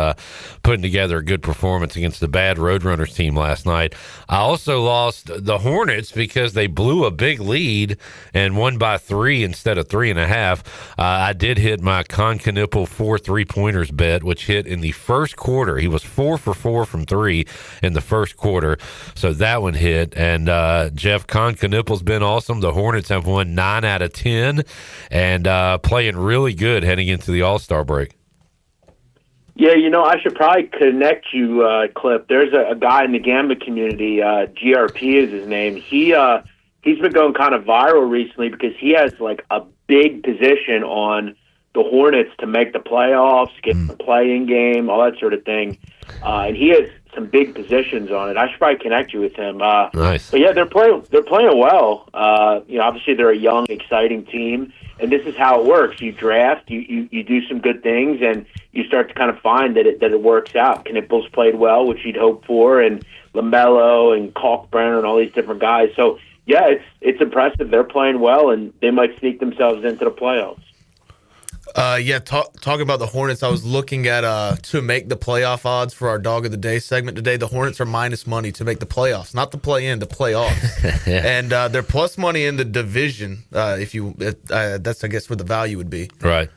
putting together a good performance against the bad Roadrunners team last night. I also lost the Hornets because they blew a big lead and won by 3 instead of 3.5. I did hit my Concanipple 4 3-pointers bet, which hit in the first quarter. He was 4 for 4 from 3 in the first quarter, so that one hit. And Jeff, Concanipple's been awesome. The Hornets have won 9 out of 10 and playing really good heading into the All-Star break. Yeah, I should probably connect you, Clip. There's a guy in the Gambit community, GRP is his name. He's been going kind of viral recently because he has like a big position on the Hornets to make the playoffs, get the play-in game, all that sort of thing. And he has some big positions on it. I should probably connect you with him. Nice. But yeah, they're playing well. Obviously they're a young, exciting team, and this is how it works. You draft, you do some good things, and you start to kind of find that it works out. Knipples played well, which you'd hope for, and LaMelo and Kalkbrenner and all these different guys. So yeah, it's impressive. They're playing well, and they might sneak themselves into the playoffs. Talking about the Hornets, I was looking at to make the playoff odds for our Dog of the Day segment today. The Hornets are minus money to make the playoffs, not the play-in, the playoffs. Yeah. And they're plus money in the division. That's I guess where the value would be. Right.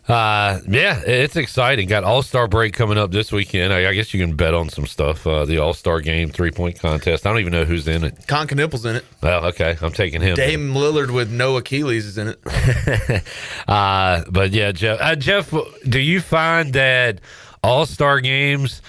Yeah, it's exciting. Got All-Star break coming up this weekend. I guess you can bet on some stuff. The All-Star game, 3-point contest. I don't even know who's in it. Con Knipples in it. Well, okay. I'm taking him. Dame Lillard with no Achilles is in it. But yeah, Jeff, do you find that All-Star games,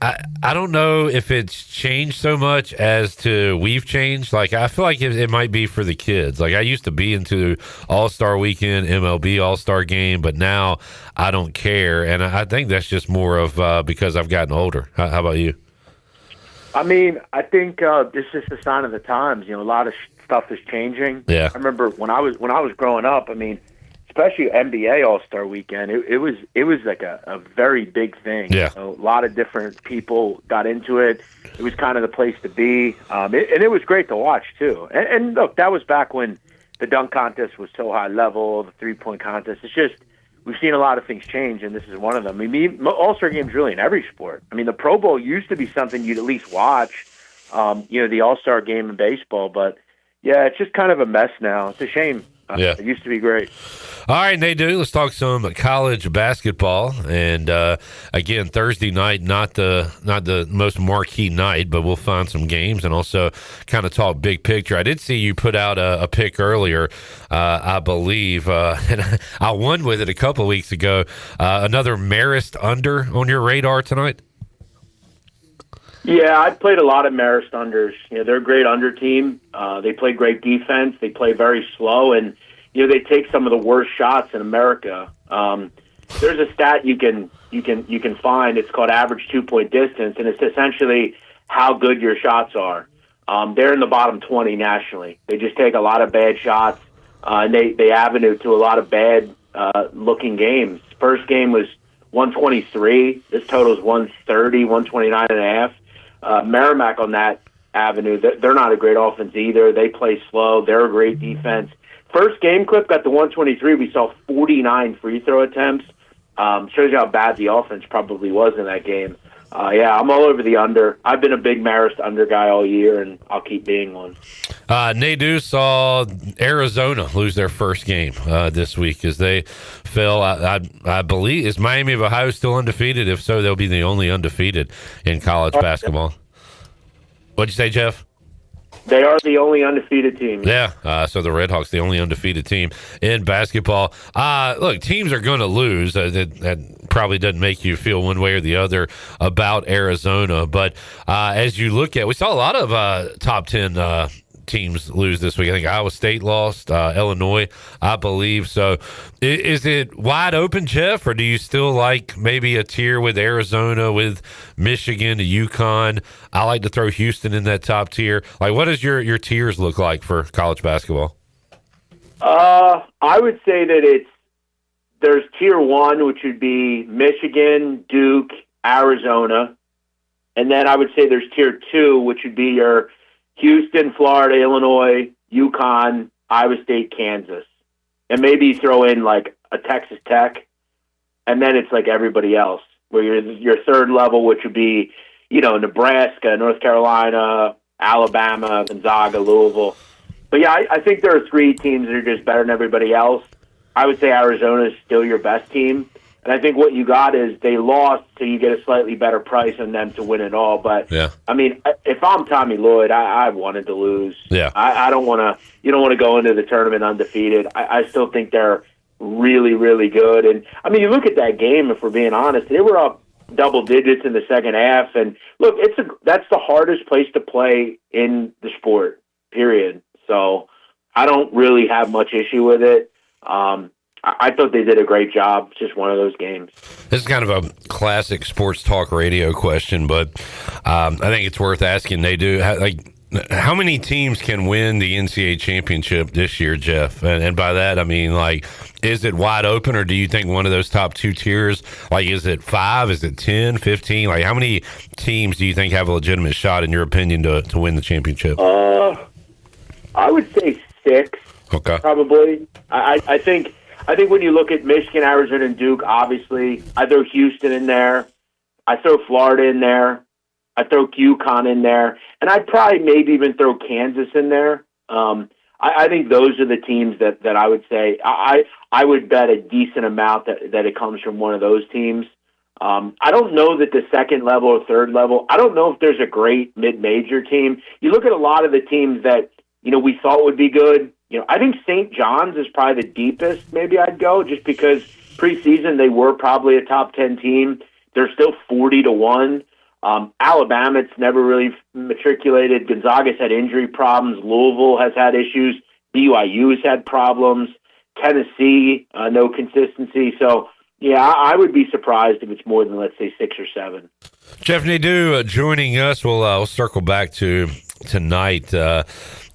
I don't know if it's changed so much as to we've changed. Like, I feel like it might be for the kids. Like, I used to be into All-Star Weekend, MLB All-Star Game, but now I don't care. And I think that's just more of because I've gotten older. How about you? I mean, I think it's just a sign of the times. A lot of stuff is changing. Yeah. I remember when I was growing up, I mean, especially NBA All-Star Weekend, it was like a very big thing. Yeah. A lot of different people got into it. It was kind of the place to be. And it was great to watch, too. And look, that was back when the dunk contest was so high level, the three-point contest. It's just, we've seen a lot of things change, and this is one of them. I mean, All-Star games really in every sport. I mean, the Pro Bowl used to be something you'd at least watch, the All-Star game in baseball. But, yeah, it's just kind of a mess now. It's a shame. Yeah. It used to be great. All right, Nadu, let's talk some college basketball. And again, Thursday night, not the most marquee night, but we'll find some games and also kind of talk big picture. I did see you put out a pick earlier, I believe, and I won with it a couple of weeks ago. Another Marist under on your radar tonight? Yeah, I played a lot of Marist unders. They're a great under team. They play great defense. They play very slow, and they take some of the worst shots in America. There's a stat you can find. It's called average 2-point distance, and it's essentially how good your shots are. They're in the bottom 20 nationally. They just take a lot of bad shots, and they avenue to a lot of bad looking games. First game was 123. This total is 130, 129 and a half. Merrimack on that avenue, they're not a great offense either. They play slow. They're a great defense. First game clip got to 123. We saw 49 free throw attempts. Shows you how bad the offense probably was in that game. Yeah, I'm all over the under. I've been a big Marist under guy all year, and I'll keep being one. Nadu saw Arizona lose their first game this week as they fell. I believe, is Miami of Ohio still undefeated? If so, they'll be the only undefeated in college basketball. What'd you say, Jeff? They are the only undefeated team. Yeah, so the Redhawks, the only undefeated team in basketball. Look, teams are going to lose. That probably doesn't make you feel one way or the other about Arizona. But as you look at, we saw a lot of top 10 teams lose this week. I think Iowa State lost, Illinois, I believe. So is it wide open, Jeff, or do you still like maybe a tier with Arizona, with Michigan, to UConn? I like to throw Houston in that top tier. Like, what does your tiers look like for college basketball? I would say that there's tier 1, which would be Michigan, Duke, Arizona. And then I would say there's tier 2, which would be your Houston, Florida, Illinois, UConn, Iowa State, Kansas. And maybe throw in like a Texas Tech. And then it's like everybody else, where your third level, which would be, Nebraska, North Carolina, Alabama, Gonzaga, Louisville. But yeah, I think there are 3 teams that are just better than everybody else. I would say Arizona is still your best team. And I think what you got is they lost, so you get a slightly better price on them to win it all. But, yeah. I mean, if I'm Tommy Lloyd, I wanted to lose. Yeah. I don't want to – you don't want to go into the tournament undefeated. I still think they're really, really good. And I mean, you look at that game, if we're being honest, they were up double digits in the second half. And look, that's the hardest place to play in the sport, period. So I don't really have much issue with it. I thought they did a great job. It's just one of those games. This is kind of a classic sports talk radio question, but I think it's worth asking. They do how many teams can win the NCAA championship this year, Jeff? And by that, I mean, like, is it wide open, or do you think one of those top two tiers, like, is it 5, is it 10, 15? Like, how many teams do you think have a legitimate shot, in your opinion, to win the championship? I would say 6, probably. I think when you look at Michigan, Arizona, and Duke, obviously, I throw Houston in there. I throw Florida in there. I throw UConn in there. And I'd probably maybe even throw Kansas in there. I think those are the teams that I would say. I would bet a decent amount that it comes from one of those teams. I don't know that the second level or third level, I don't know if there's a great mid-major team. You look at a lot of the teams that, we thought would be good. I think St. John's is probably the deepest maybe I'd go, just because preseason they were probably a top 10 team. They're still 40-1. Alabama's never really matriculated. Gonzaga's had injury problems. Louisville has had issues. BYU's had problems. Tennessee, no consistency. So, yeah, I would be surprised if it's more than, let's say, 6 or 7. Jeff Nadu joining us. We'll circle back to tonight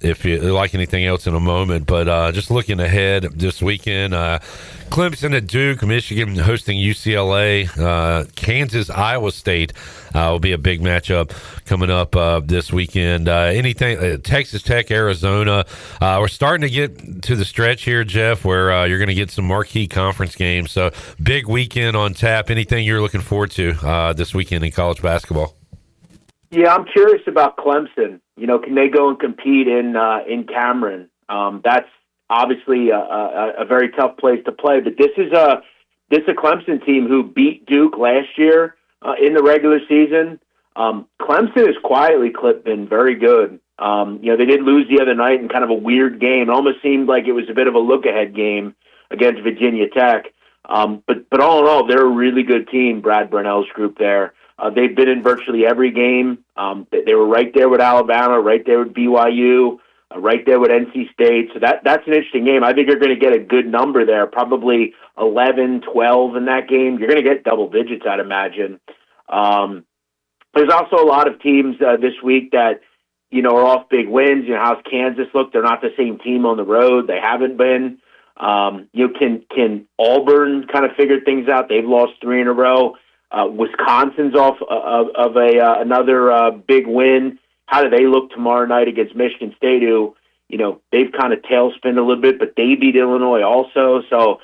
if you like anything else in a moment. But just looking ahead this weekend, Clemson at Duke, Michigan hosting UCLA, Kansas, Iowa State will be a big matchup coming up this weekend. Anything Texas Tech, Arizona. We're starting to get to the stretch here, Jeff, where you're going to get some marquee conference games. So big weekend on tap. Anything you're looking forward to this weekend in college basketball? Yeah, I'm curious about Clemson. Can they go and compete in Cameron? That's obviously a very tough place to play. But this is a Clemson team who beat Duke last year in the regular season. Clemson has quietly been very good. They did lose the other night in kind of a weird game. It almost seemed like it was a bit of a look-ahead game against Virginia Tech. But all in all, they're a really good team, Brad Burnell's group there. They've been in virtually every game. They were right there with Alabama, right there with BYU, right there with NC State. So that's an interesting game. I think you're going to get a good number there, probably 11, 12 in that game. You're going to get double digits, I'd imagine. There's also a lot of teams this week that, are off big wins. How's Kansas look? They're not the same team on the road. They haven't been. Can Auburn kind of figure things out? They've lost 3 in a row. Wisconsin's off of another big win. How do they look tomorrow night against Michigan State, who, they've kind of tailspinned a little bit, but they beat Illinois also. So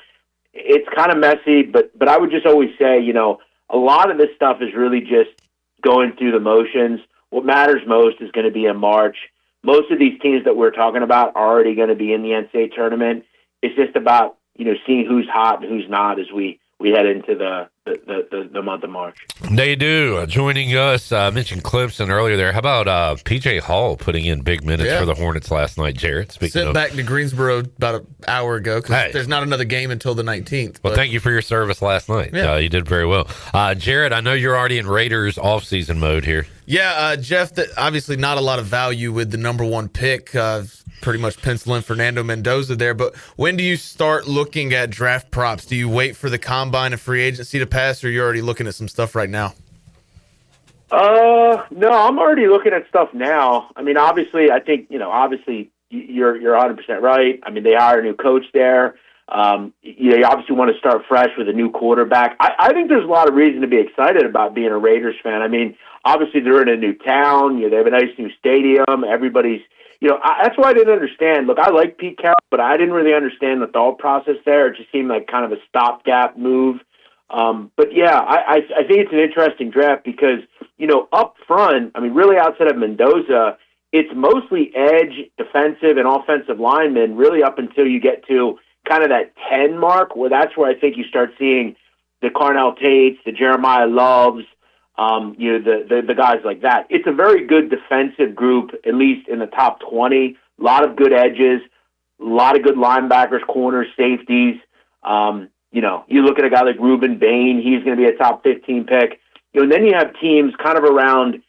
it's kind of messy, but I would just always say, a lot of this stuff is really just going through the motions. What matters most is going to be in March. Most of these teams that we're talking about are already going to be in the NCAA tournament. It's just about, seeing who's hot and who's not as we head into the month of March. They do. Joining us, mentioned Clemson earlier there. How about P.J. Hall putting in big minutes for the Hornets last night, Jared? Sent back to Greensboro about an hour ago because there's not another game until the 19th. Well, thank you for your service last night. Yeah. You did very well. Jared, I know you're already in Raiders off-season mode here. Yeah, Jeff, obviously not a lot of value with the number 1 pick. Pretty much pencil in Fernando Mendoza there. But when do you start looking at draft props? Do you wait for the combine and free agency to pass, or you're already looking at some stuff right now? No, I'm already looking at stuff now. I mean, obviously, I think, obviously you're 100% right. I mean, they hired a new coach there. You obviously want to start fresh with a new quarterback. I think there's a lot of reason to be excited about being a Raiders fan. I mean, obviously they're in a new town. They have a nice new stadium. Everybody's, that's why I didn't understand. Look, I like Pete Carroll, but I didn't really understand the thought process there. It just seemed like kind of a stopgap move. But yeah, I think it's an interesting draft because, up front, I mean, really outside of Mendoza, it's mostly edge, defensive, and offensive linemen really up until you get to kind of that 10 mark, where that's where I think you start seeing the Carnell Tates, the Jeremiah Loves, the guys like that. It's a very good defensive group, at least in the top 20. A lot of good edges, a lot of good linebackers, corners, safeties. You look at a guy like Ruben Bain, he's going to be a top 15 pick. And then you have teams kind of around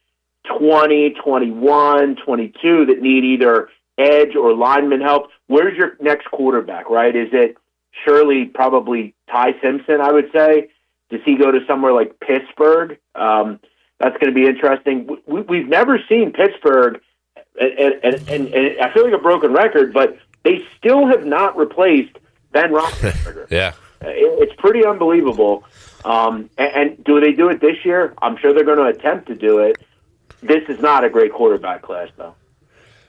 20, 21, 22 that need either edge or lineman help. Where's your next quarterback, right? Is it surely probably Ty Simpson, I would say? Does he go to somewhere like Pittsburgh? That's going to be interesting. We've never seen Pittsburgh, and I feel like a broken record, but they still have not replaced Ben Roethlisberger. Yeah. It's pretty unbelievable. And do they do it this year? I'm sure they're going to attempt to do it. This is not a great quarterback class, though.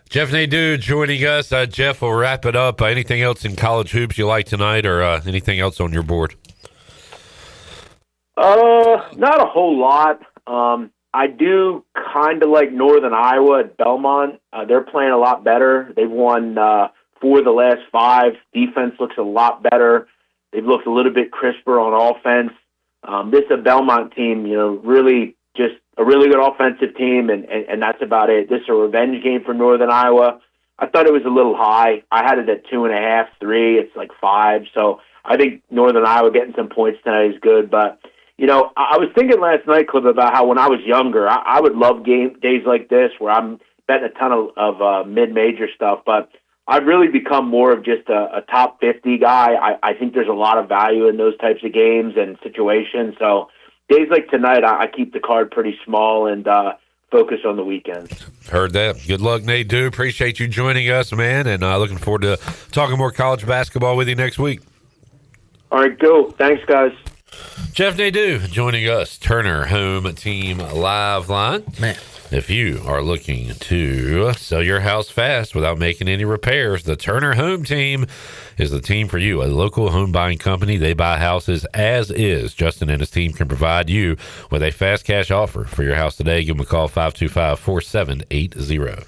Jeff Nadu joining us. Jeff, we'll wrap it up. Anything else in college hoops you like tonight, or anything else on your board? Not a whole lot. I do kind of like Northern Iowa at Belmont. They're playing a lot better. They've won 4 of the last 5. Defense looks a lot better. They've looked a little bit crisper on offense. This is a Belmont team, really just a really good offensive team, and that's about it. This is a revenge game for Northern Iowa. I thought it was a little high. I had it at 2.5, 3. It's like 5. So I think Northern Iowa getting some points tonight is good. But, I was thinking last night, Clip, about how when I was younger, I would love days like this where I'm betting a ton of mid-major stuff. But I've really become more of just a top 50 guy. I think there's a lot of value in those types of games and situations. So days like tonight, I keep the card pretty small and focus on the weekends. Heard that. Good luck, Nadu. Appreciate you joining us, man, and looking forward to talking more college basketball with you next week. All right, go. Thanks, guys. Jeff Nadu joining us, Turner Home Team Live Line. Man. If you are looking to sell your house fast without making any repairs, the Turner Home Team is the team for you. A local home buying company. They buy houses as is. Justin and his team can provide you with a fast cash offer for your house today. Give them a call, 525-4780.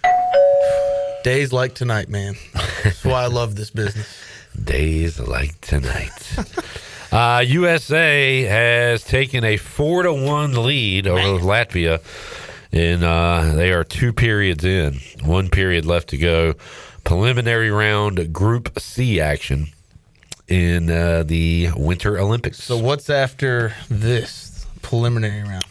Days like tonight, man. That's why I love this business. Days like tonight. USA has taken a 4-1 lead over Latvia. And they are 2 periods in. 1 period left to go. Preliminary round Group C action in the Winter Olympics. So what's after this preliminary round?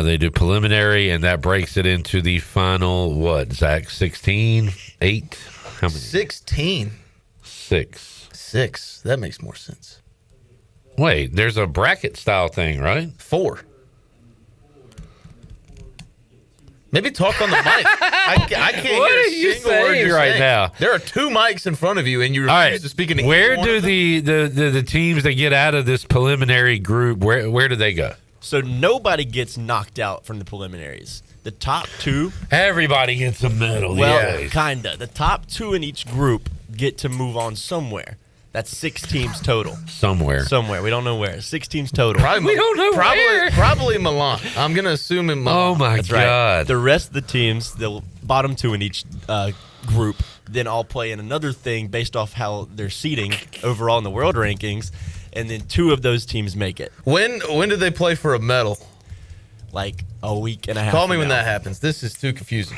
They do preliminary, and that breaks it into the final, what, Zach, 16? 8? How many? 16. 6. That makes more sense. Wait, there's a bracket style thing, right? 4. Maybe talk on the mic. I can't what hear are a you single word saying you're right saying. now? There are 2 mics in front of you, and you refuse to speak in English. Where do the teams that get out of this preliminary group, where do they go? So nobody gets knocked out from the preliminaries. The top 2. Everybody gets a medal. Well, kinda. The top 2 in each group get to move on somewhere. That's 6 teams total. Somewhere. We don't know where. 6 teams total. We don't know where. Probably Milan. I'm going to assume in Milan. Oh, my That's God. Right. The rest of the teams, the bottom 2 in each group, then all play in another thing based off how they're seeding overall in the world rankings, and then 2 of those teams make it. When do they play for a medal? Like a week and a half. Call me when that happens. This is too confusing.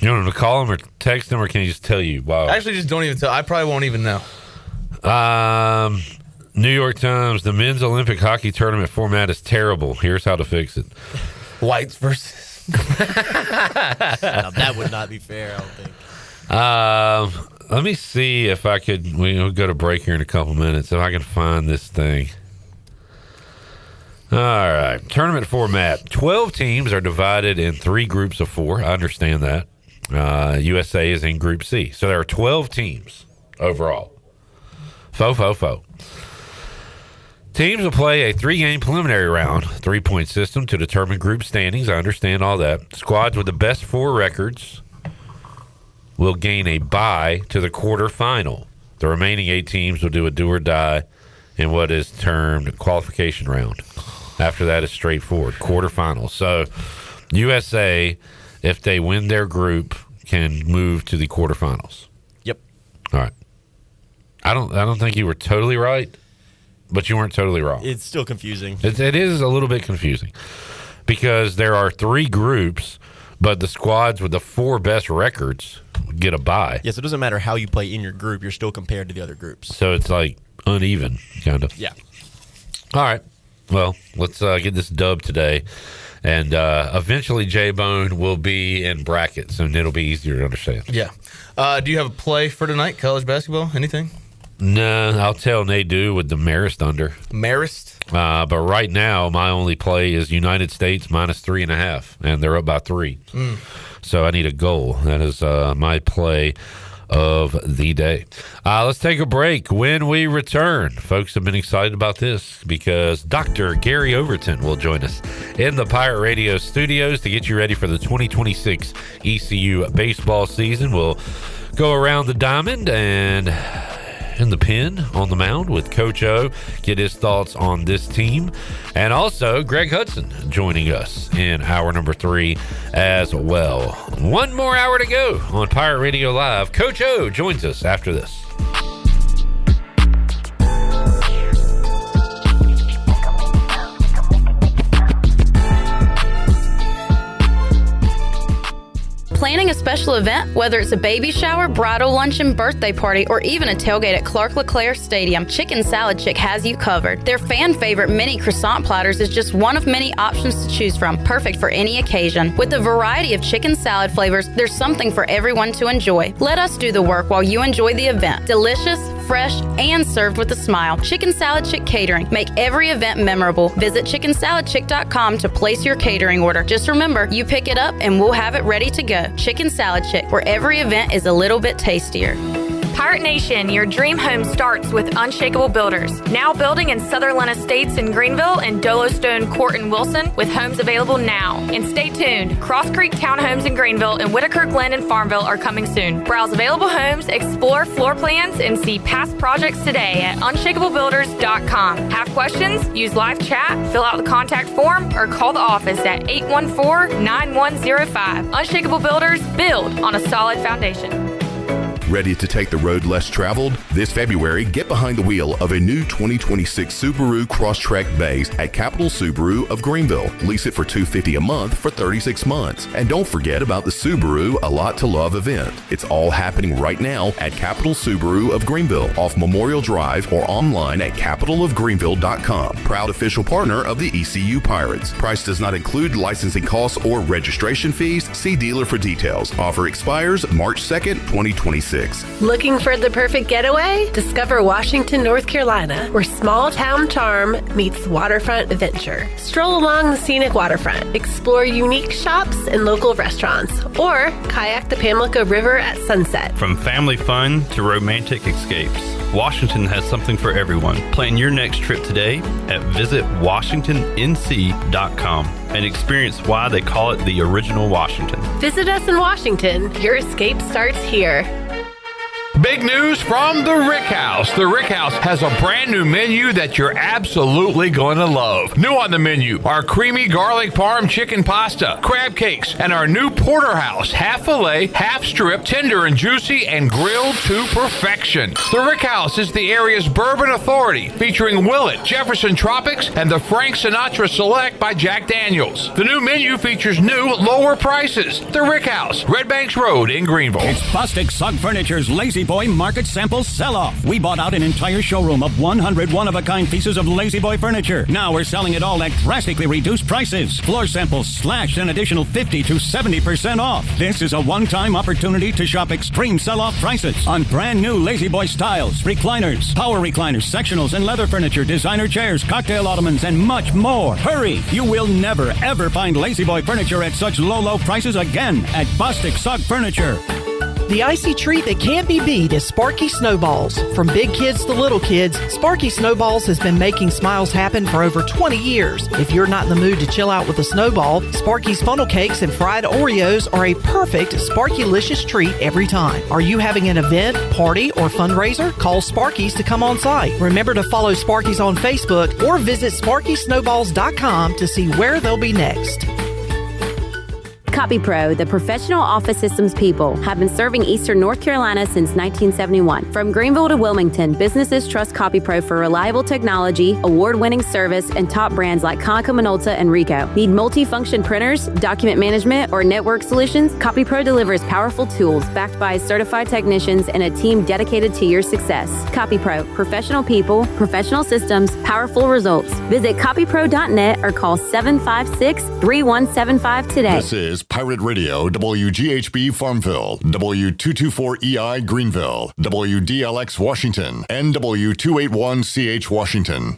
You want them to call them or text them, or can he just tell you? Wow. Actually, just don't even tell. I probably won't even know. New York Times, the men's Olympic hockey tournament format is terrible. Here's how to fix it. Whites versus. Now, that would not be fair, I don't think. Let me see if I could. We'll go to break here in a couple minutes. If I can find this thing. All right. Tournament format. 12 teams are divided in 3 groups of 4. I understand that. USA is in Group C. So there are 12 teams overall. Faux. Teams will play a 3-game preliminary round, 3-point system to determine group standings. I understand all that. Squads with the best 4 records will gain a bye to the quarterfinal. The remaining 8 teams will do a do or die in what is termed qualification round. After that is straightforward, quarterfinals. So USA, if they win their group, can move to the quarterfinals. Yep. All right. I don't think you were totally right, but you weren't totally wrong. It's still confusing. It is a little bit confusing because there are 3 groups But the squads with the 4 best records get a bye. Yes, it doesn't matter how you play in your group. You're still compared to the other groups. So it's like uneven, kind of. Yeah. All right. Well, let's get this dub today. And eventually J-Bone will be in brackets, and it'll be easier to understand. Yeah. Do you have a play for tonight, college basketball? Anything? No, I'll tell Nadu with the Marist under. Marist? But right now, my only play is United States minus 3.5, and they're up by 3. So I need a goal. That is my play of the day. Let's take a break. When we return, folks have been excited about this because Dr. Gary Overton will join us in the Pirate Radio studios to get you ready for the 2026 ECU baseball season. We'll go around the diamond and in the pen on the mound with Coach O, get his thoughts on this team. And also Greg Hudson joining us in hour number 3 as well. One more hour to go on Pirate Radio Live. Coach O joins us after this. Planning a special event, whether it's a baby shower, bridal luncheon, birthday party, or even a tailgate at Clark LeClaire Stadium, Chicken Salad Chick has you covered. Their fan favorite mini croissant platters is just one of many options to choose from, perfect for any occasion. With a variety of chicken salad flavors, there's something for everyone to enjoy. Let us do the work while you enjoy the event. Delicious, fresh, and served with a smile. Chicken Salad Chick Catering. Make every event memorable. Visit chickensaladchick.com to place your catering order. Just remember, you pick it up and we'll have it ready to go. Chicken Salad Chick, where every event is a little bit tastier. Pirate Nation, your dream home starts with Unshakable Builders. Now building in Sutherland Estates in Greenville and Dolostone Court in Wilson with homes available now. And stay tuned, Cross Creek Townhomes in Greenville and Whitaker Glen in Farmville are coming soon. Browse available homes, explore floor plans, and see past projects today at unshakablebuilders.com. Have questions? Use live chat, fill out the contact form, or call the office at 814-9105. Unshakable Builders, build on a solid foundation. Ready to take the road less traveled? This February, get behind the wheel of a new 2026 Subaru Crosstrek base at Capital Subaru of Greenville. Lease it for $250 a month for 36 months. And don't forget about the Subaru A Lot to Love event. It's all happening right now at Capital Subaru of Greenville off Memorial Drive or online at capitalofgreenville.com. Proud official partner of the ECU Pirates. Price does not include licensing costs or registration fees. See dealer for details. Offer expires March 2nd, 2026. Looking for the perfect getaway? Discover Washington, North Carolina, where small town charm meets waterfront adventure. Stroll along the scenic waterfront, explore unique shops and local restaurants, or kayak the Pamlico River at sunset. From family fun to romantic escapes, Washington has something for everyone. Plan your next trip today at visitwashingtonnc.com and experience why they call it the original Washington. Visit us in Washington. Your escape starts here. Big news from the Rick House. The Rick House has a brand new menu that you're absolutely going to love. New on the menu are creamy garlic parm chicken pasta, crab cakes, and our new porterhouse, half filet, half strip, tender and juicy, and grilled to perfection. The Rick House is the area's bourbon authority, featuring Willet, Jefferson Tropics, and the Frank Sinatra Select by Jack Daniels. The new menu features new, lower prices. The Rick House, Red Banks Road in Greenville. It's Bostic Sug Furniture's Lazy Boy Market Sample Sell-Off. We bought out an entire showroom of 100 one-of-a-kind pieces of Lazy Boy furniture. Now we're selling it all at drastically reduced prices. Floor samples slashed an additional 50 to 70% off. This is a one-time opportunity to shop extreme sell-off prices on brand new Lazy Boy styles, recliners, power recliners, sectionals, and leather furniture, designer chairs, cocktail ottomans, and much more. Hurry! You will never, ever find Lazy Boy furniture at such low prices again at Bostic Sug Furniture. The icy treat that can't be beat is Sparky Snowballs. From big kids to little kids, Sparky Snowballs has been making smiles happen for over 20 years. If you're not in the mood to chill out with a snowball, Sparky's funnel cakes and fried Oreos are a perfect Sparky-licious treat every time. Are you having an event, party, or fundraiser? Call Sparky's to come on site. Remember to follow Sparky's on Facebook or visit SparkySnowballs.com to see where they'll be next. CopyPro, the professional office systems people, have been serving Eastern North Carolina since 1971. From Greenville to Wilmington, businesses trust CopyPro for reliable technology, award-winning service, and top brands like Konica Minolta and Ricoh. Need multi-function printers, document management, or network solutions? CopyPro delivers powerful tools backed by certified technicians and a team dedicated to your success. CopyPro, professional people, professional systems, powerful results. Visit copypro.net or call 756-3175 today. This is Pirate Radio, WGHB Farmville, W224EI Greenville, WDLX Washington, and W281CH Washington.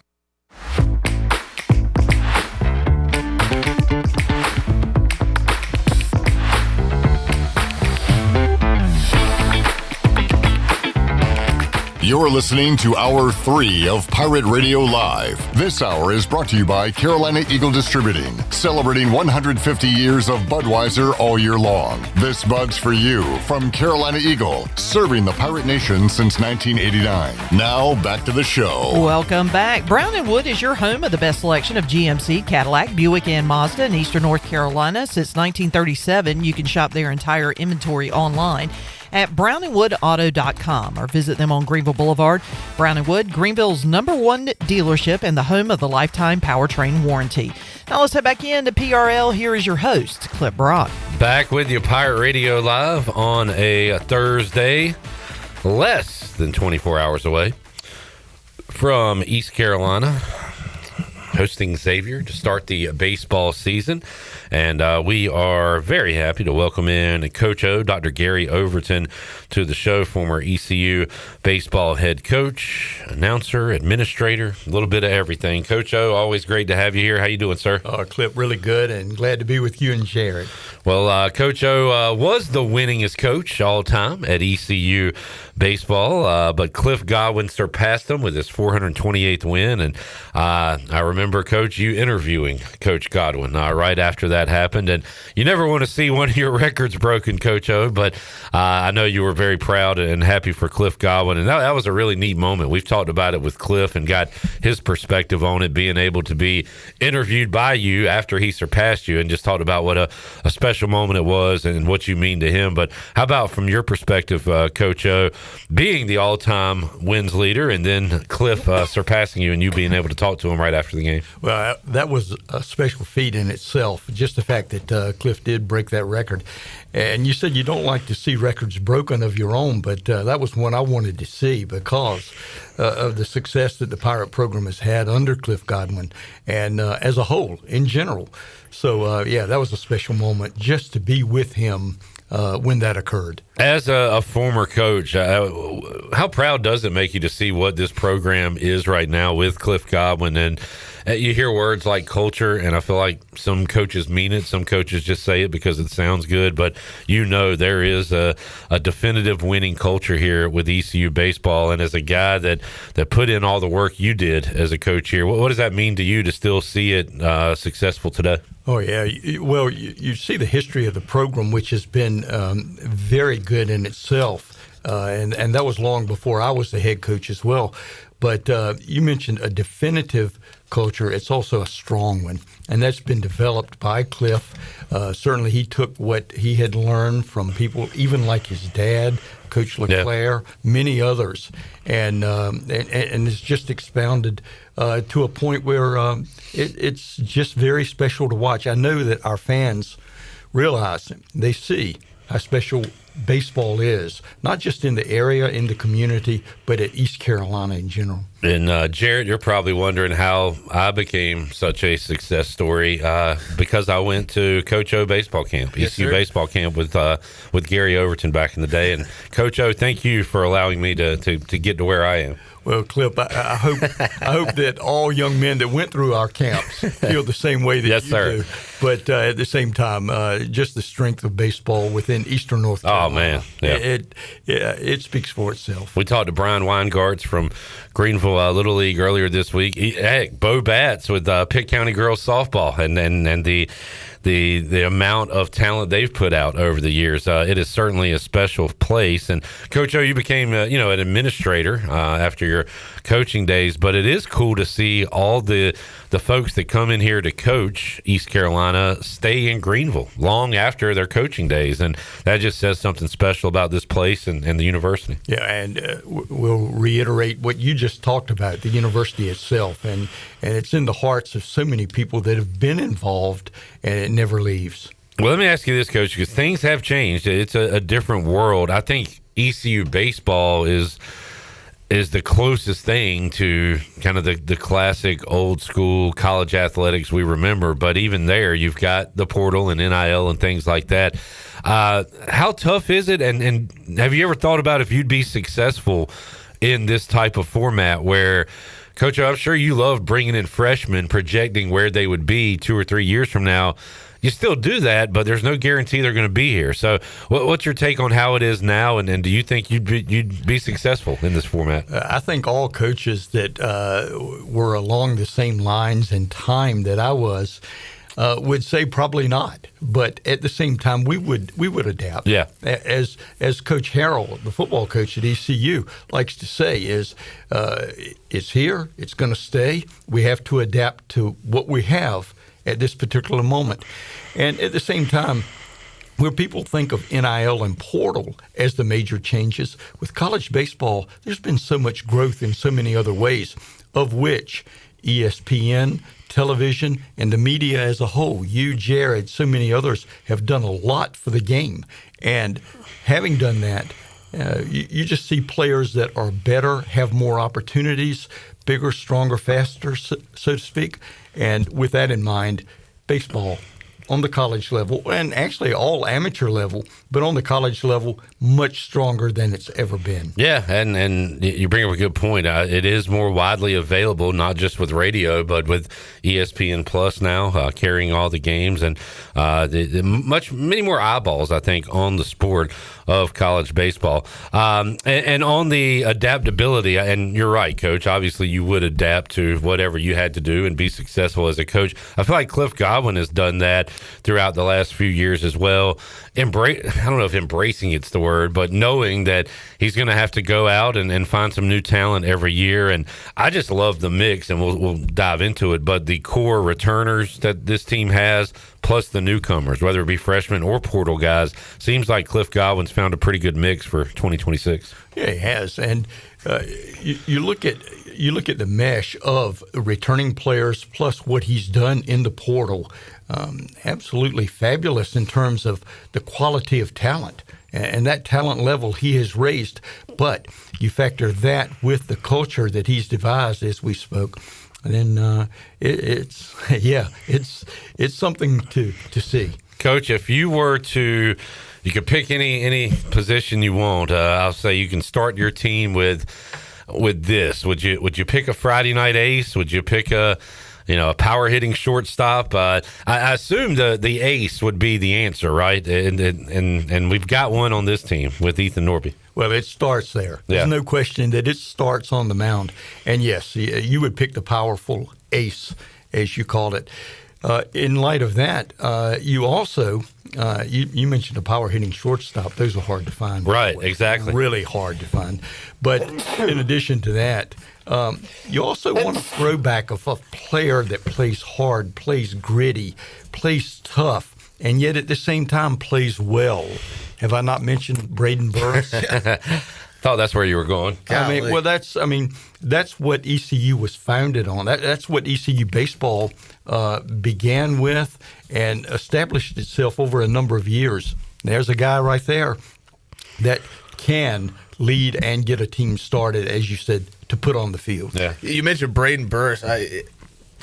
You're listening to Hour 3 of Pirate Radio Live. This hour is brought to you by Carolina Eagle Distributing, celebrating 150 years of Budweiser all year long. This Bud's for you from Carolina Eagle, serving the Pirate Nation since 1989. Now, back to the show. Welcome back. Brown & Wood is your home of the best selection of GMC, Cadillac, Buick, and Mazda in Eastern North Carolina. Since 1937, you can shop their entire inventory online at brownandwoodauto.com or visit them on Greenville Boulevard. Brown & Wood, Greenville's #1 dealership and the home of the lifetime powertrain warranty. Now let's head back into PRL. Here is your host, Clip Brock. Back with you, Pirate Radio Live on a Thursday, less than 24 hours away from East Carolina, hosting Xavier to start the baseball season. And we are very happy to welcome in Coach O, Dr. Gary Overton, to the show, former ECU baseball head coach, announcer, administrator, a little bit of everything. Coach O, always great to have you here. How you doing, sir? Clip, really good, and glad to be with you and Jared. Well, Coach O was the winningest coach all time at ECU baseball, but Cliff Godwin surpassed him with his 428th win. And I remember, Coach, you interviewing Coach Godwin right after that happened. And you never want to see one of your records broken, Coach O, but I know you were very proud and happy for Cliff Godwin. And that was a really neat moment. We've talked about it with Cliff and got his perspective on it, being able to be interviewed by you after he surpassed you, and just talked about what a special moment it was and what you mean to him. But how about from your perspective, Coach O, being the all-time wins leader and then Cliff surpassing you and you being able to talk to him right after the game? Well, that was a special feat in itself, just the fact that Cliff did break that record. And you said you don't like to see records broken of your own, but that was one I wanted to see because of the success that the Pirate program has had under Cliff Godwin and as a whole, in general. So, that was a special moment just to be with him when that occurred. As a former coach, how proud does it make you to see what this program is right now with Cliff Godwin? And you hear words like culture, and I feel like some coaches mean it. Some coaches just say it because it sounds good. But there is a definitive winning culture here with ECU baseball. And as a guy that put in all the work you did as a coach here, what does that mean to you to still see it successful today? Oh, yeah. Well, you see the history of the program, which has been very good in itself. And that was long before I was the head coach as well. But you mentioned a definitive culture. It's also a strong one. And that's been developed by Cliff. Certainly he took what he had learned from people, even like his dad, Coach LeClaire, many others, and it's just expounded to a point where it's just very special to watch. I know that our fans realize, they see how special baseball is, not just in the area, in the community, but at East Carolina in general. And Jared, you're probably wondering how I became such a success story because I went to Coach O baseball camp, ECU baseball camp with Gary Overton back in the day. And Coach O, thank you for allowing me to get to where I am. Well, Clip, I hope that all young men that went through our camps feel the same way that you do. But at the same time, just the strength of baseball within Eastern North Carolina. Oh, man. Yeah. It speaks for itself. We talked to Brian Weingartz from Greenville Little League earlier this week. Bo Batts with Pitt County Girls Softball and the the amount of talent they've put out over the years. It is certainly a special place. And Coach O, you became an administrator after your coaching days, but it is cool to see all the folks that come in here to coach East Carolina stay in Greenville long after their coaching days, and that just says something special about this place and the university. Yeah, and we'll reiterate what you just talked about, the university itself, and it's in the hearts of so many people that have been involved, and it never leaves. Well, let me ask you this, Coach, because things have changed. It's a different world. I think ECU baseball is the closest thing to kind of the classic old school college athletics we remember. But even there, you've got the portal and NIL and things like that. How tough is it? And have you ever thought about if you'd be successful in this type of format where, Coach, I'm sure you love bringing in freshmen, projecting where they would be 2 or 3 years from now. You still do that, but there's no guarantee they're going to be here. So what's your take on how it is now, and do you think you'd be successful in this format? I think all coaches that were along the same lines and time that I was would say probably not. But at the same time, we would adapt. Yeah. As Coach Harrell, the football coach at ECU, likes to say, is it's here, it's going to stay. We have to adapt to what we have at this particular moment. And at the same time, where people think of NIL and portal as the major changes, with college baseball, there's been so much growth in so many other ways, of which ESPN, television, and the media as a whole, you, Jared, so many others, have done a lot for the game. And having done that, you just see players that are better, have more opportunities, bigger, stronger, faster, so to speak. And with that in mind, baseball on the college level, and actually all amateur level, but on the college level, much stronger than it's ever been. Yeah, and you bring up a good point. It is more widely available, not just with radio, but with ESPN Plus now carrying all the games, and many more eyeballs, I think, on the sport of college baseball. And on the adaptability, and you're right, Coach, obviously you would adapt to whatever you had to do and be successful as a coach. I feel like Cliff Godwin has done that throughout the last few years as well. I don't know if embracing it's the word, but knowing that he's going to have to go out and find some new talent every year. And I just love the mix, and we'll dive into it, but the core returners that this team has, plus the newcomers, whether it be freshmen or portal guys, seems like Cliff Godwin's found a pretty good mix for 2026. Yeah, he has. And you look at the mesh of returning players plus what he's done in the portal. Absolutely fabulous in terms of the quality of talent. And that talent level he has raised. But you factor that with the culture that he's devised as we spoke, and then it's something to see. Coach, if you were to, you could pick any position you want. I'll say you can start your team with this. Would you pick a Friday night ace? Would you pick a power hitting shortstop? I assume the ace would be the answer, right? And we've got one on this team with Ethan Norby. Well, it starts there. There's no question that it starts on the mound. And yes, you would pick the powerful ace, as you called it. In light of that, you also you mentioned a power hitting shortstop. Those are hard to find. Right, exactly. Really hard to find. But in addition to that, you also want a throwback of a player that plays hard, plays gritty, plays tough, and yet at the same time plays well. Have I not mentioned Braden Burris? Thought that's where you were going. That's what ECU was founded on. That's what ECU baseball began with and established itself over a number of years. There's a guy right there that can lead and get a team started, as you said, to put on the field. Yeah. You mentioned Braden Burris. It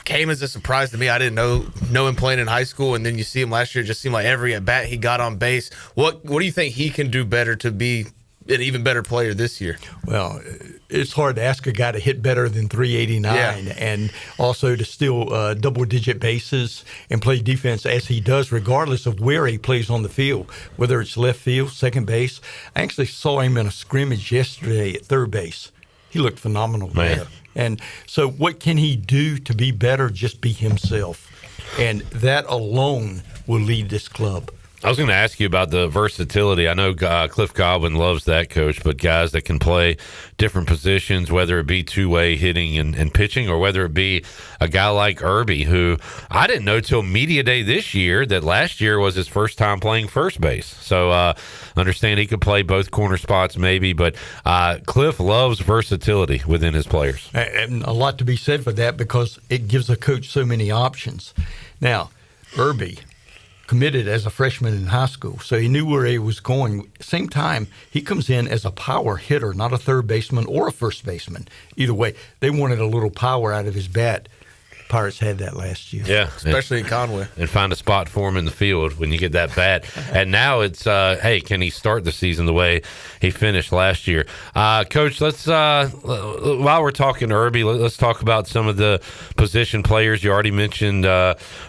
came as a surprise to me. I didn't know him playing in high school, and then you see him last year. It just seemed like every at bat he got on base. What do you think he can do better to be an even better player this year? Well, it's hard to ask a guy to hit better than 389 and also to steal double-digit bases and play defense as he does, regardless of where he plays on the field, whether it's left field, second base. I actually saw him in a scrimmage yesterday at third base. He looked phenomenal there. And so what can he do to be better? Just be himself. And that alone will lead this club. I was going to ask you about the versatility. I know Cliff Godwin loves that, Coach, but guys that can play different positions, whether it be two-way hitting and pitching, or whether it be a guy like Irby, who I didn't know till media day this year that last year was his first time playing first base. So understand he could play both corner spots maybe, but Cliff loves versatility within his players. And a lot to be said for that, because it gives a coach so many options. Now, Irby committed as a freshman in high school, so he knew where he was going. Same time, he comes in as a power hitter, not a third baseman or a first baseman. Either way, they wanted a little power out of his bat. Pirates had that last year. Yeah. Especially in Conway. And find a spot for him in the field when you get that bat. And now it's, hey, can he start the season the way he finished last year? Coach, let's, while we're talking Irby, let's talk about some of the position players. You already mentioned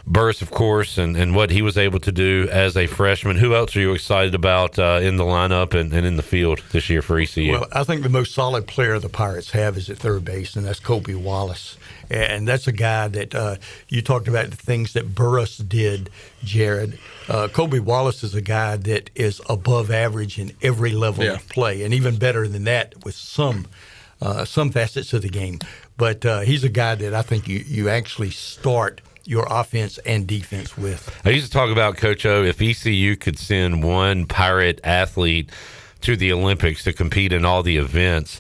Burris, of course, and what he was able to do as a freshman. Who else are you excited about in the lineup and in the field this year for ECU? Well, I think the most solid player the Pirates have is at third base, and that's Kobe Wallace. And that's a guy that you talked about the things that Burris did, Jared. Kobe Wallace is a guy that is above average in every level of play, and even better than that with some facets of the game. But he's a guy that I think you actually start your offense and defense with. I used to talk about, Coach O, if ECU could send one Pirate athlete to the Olympics to compete in all the events,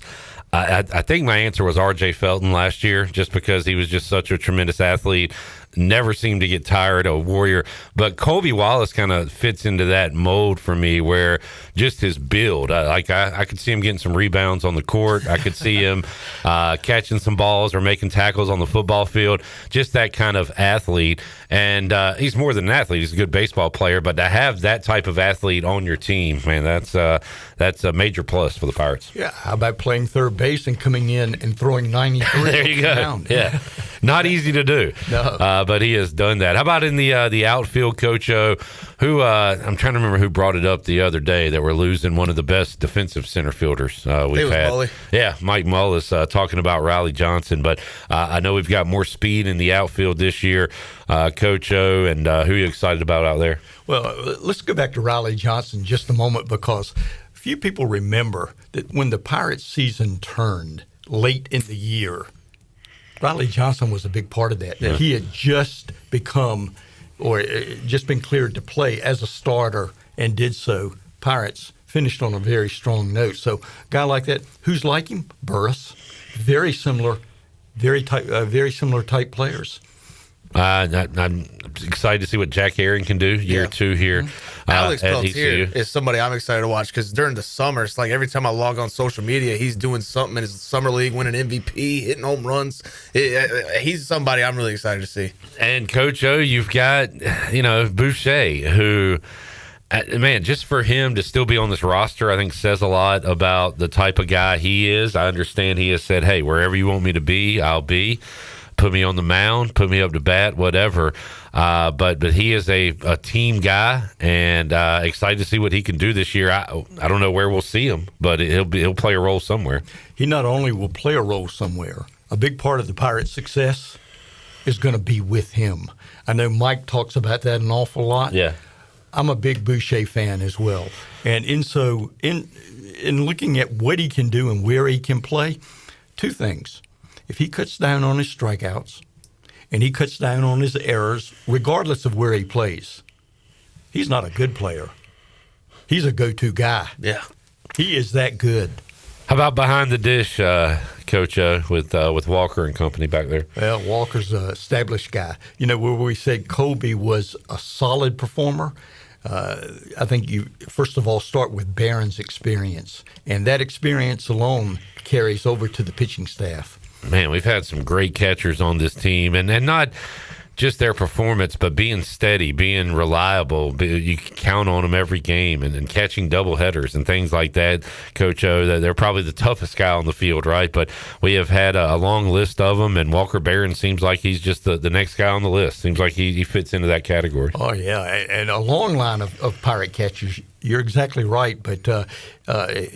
I think my answer was R.J. Felton last year, just because he was just such a tremendous athlete, never seemed to get tired, a warrior. But Kobe Wallace kind of fits into that mold for me, where just his build, I could see him getting some rebounds on the court. I could see him catching some balls or making tackles on the football field, just that kind of athlete. And he's more than an athlete. He's a good baseball player. But to have that type of athlete on your team, man, that's a major plus for the Pirates. Yeah, how about playing third base and coming in and throwing 93 there you go. Down? Yeah, not easy to do. No. But he has done that. How about in the outfield, Coach O? Who I'm trying to remember who brought it up the other day that we're losing one of the best defensive center fielders we've had. Mully. Yeah, Mike Mullis talking about Riley Johnson. But I know we've got more speed in the outfield this year, Coach O. And who are you excited about out there? Well, let's go back to Riley Johnson just a moment, because few people remember that when the Pirates season turned late in the year, Riley Johnson was a big part of that. Yeah. He had just become, or just been cleared to play as a starter, and did so. Pirates finished on a very strong note. So, a guy like that, who's like him? Burris. Very similar, very similar type players. I'm excited to see what Jack Aaron can do year two here. Alex at Peltier ECU. is somebody I'm excited to watch, because during the summer, it's like every time I log on social media, he's doing something in his summer league, winning MVP, hitting home runs. He's somebody I'm really excited to see. And Coach O, you've got, Boucher, who, man, just for him to still be on this roster, I think says a lot about the type of guy he is. I understand he has said, hey, wherever you want me to be, I'll be. Put me on the mound, put me up to bat, whatever. But he is a team guy, and excited to see what he can do this year. I don't know where we'll see him, but he'll play a role somewhere. He not only will play a role somewhere, a big part of the Pirates' success is going to be with him. I know Mike talks about that an awful lot. Yeah. I'm a big Boucher fan as well. And in looking at what he can do and where he can play, two things. If he cuts down on his strikeouts and he cuts down on his errors, regardless of where he plays, he's not a good player. He's a go-to guy. Yeah. He is that good. How about behind the dish, Coach, with Walker and company back there? Well, Walker's an established guy. Where we said Kobe was a solid performer, I think you, first of all, start with Barron's experience. And that experience alone carries over to the pitching staff. Man, we've had some great catchers on this team, and not just their performance, but being steady, being reliable. You can count on them every game, and catching double headers and things like that. Coach O, they're probably the toughest guy on the field, right? But we have had a long list of them, and Walker Barron seems like he's just the next guy on the list. Seems like he fits into that category. Oh, yeah, and a long line of Pirate catchers. You're exactly right, but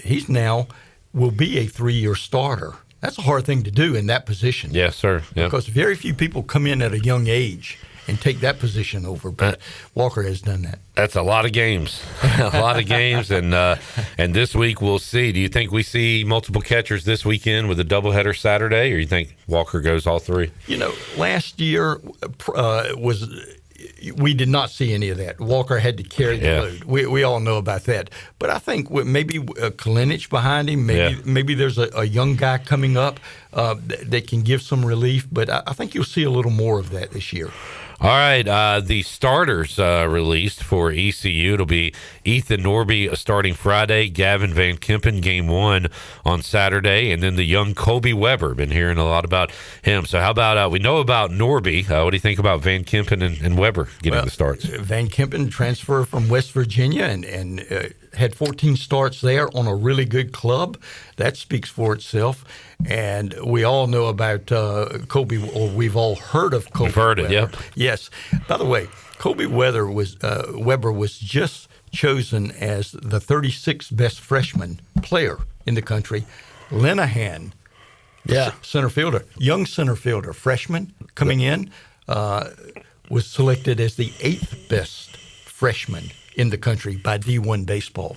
he's now will be a 3-year starter. That's a hard thing to do in that position. Yes, sir. Yep. Because very few people come in at a young age and take that position over. But Walker has done that. That's a lot of games, and this week we'll see. Do you think we see multiple catchers this weekend with a doubleheader Saturday, or you think Walker goes all three? Last year we did not see any of that. Walker had to carry the load. We all know about that. But I think maybe Kalinich behind him, maybe there's a young guy coming up that can give some relief. But I think you'll see a little more of that this year. All right, the starters released for ECU. It'll be Ethan Norby starting Friday, Gavin Van Kempen game 1 on Saturday, and then the young Colby Weber. Been hearing a lot about him. So how about we know about Norby. What do you think about Van Kempen and Weber getting the starts? Van Kempen transferred from West Virginia and had 14 starts there on a really good club. That speaks for itself. And we all know about Colby, or we've all heard of Colby. We've heard Weber. it, yep. Yes. By the way, Colby Weber was just chosen as the 36th best freshman player in the country. Linehan, center fielder, young center fielder, freshman coming in, was selected as the 8th best freshman in the country by D1 Baseball.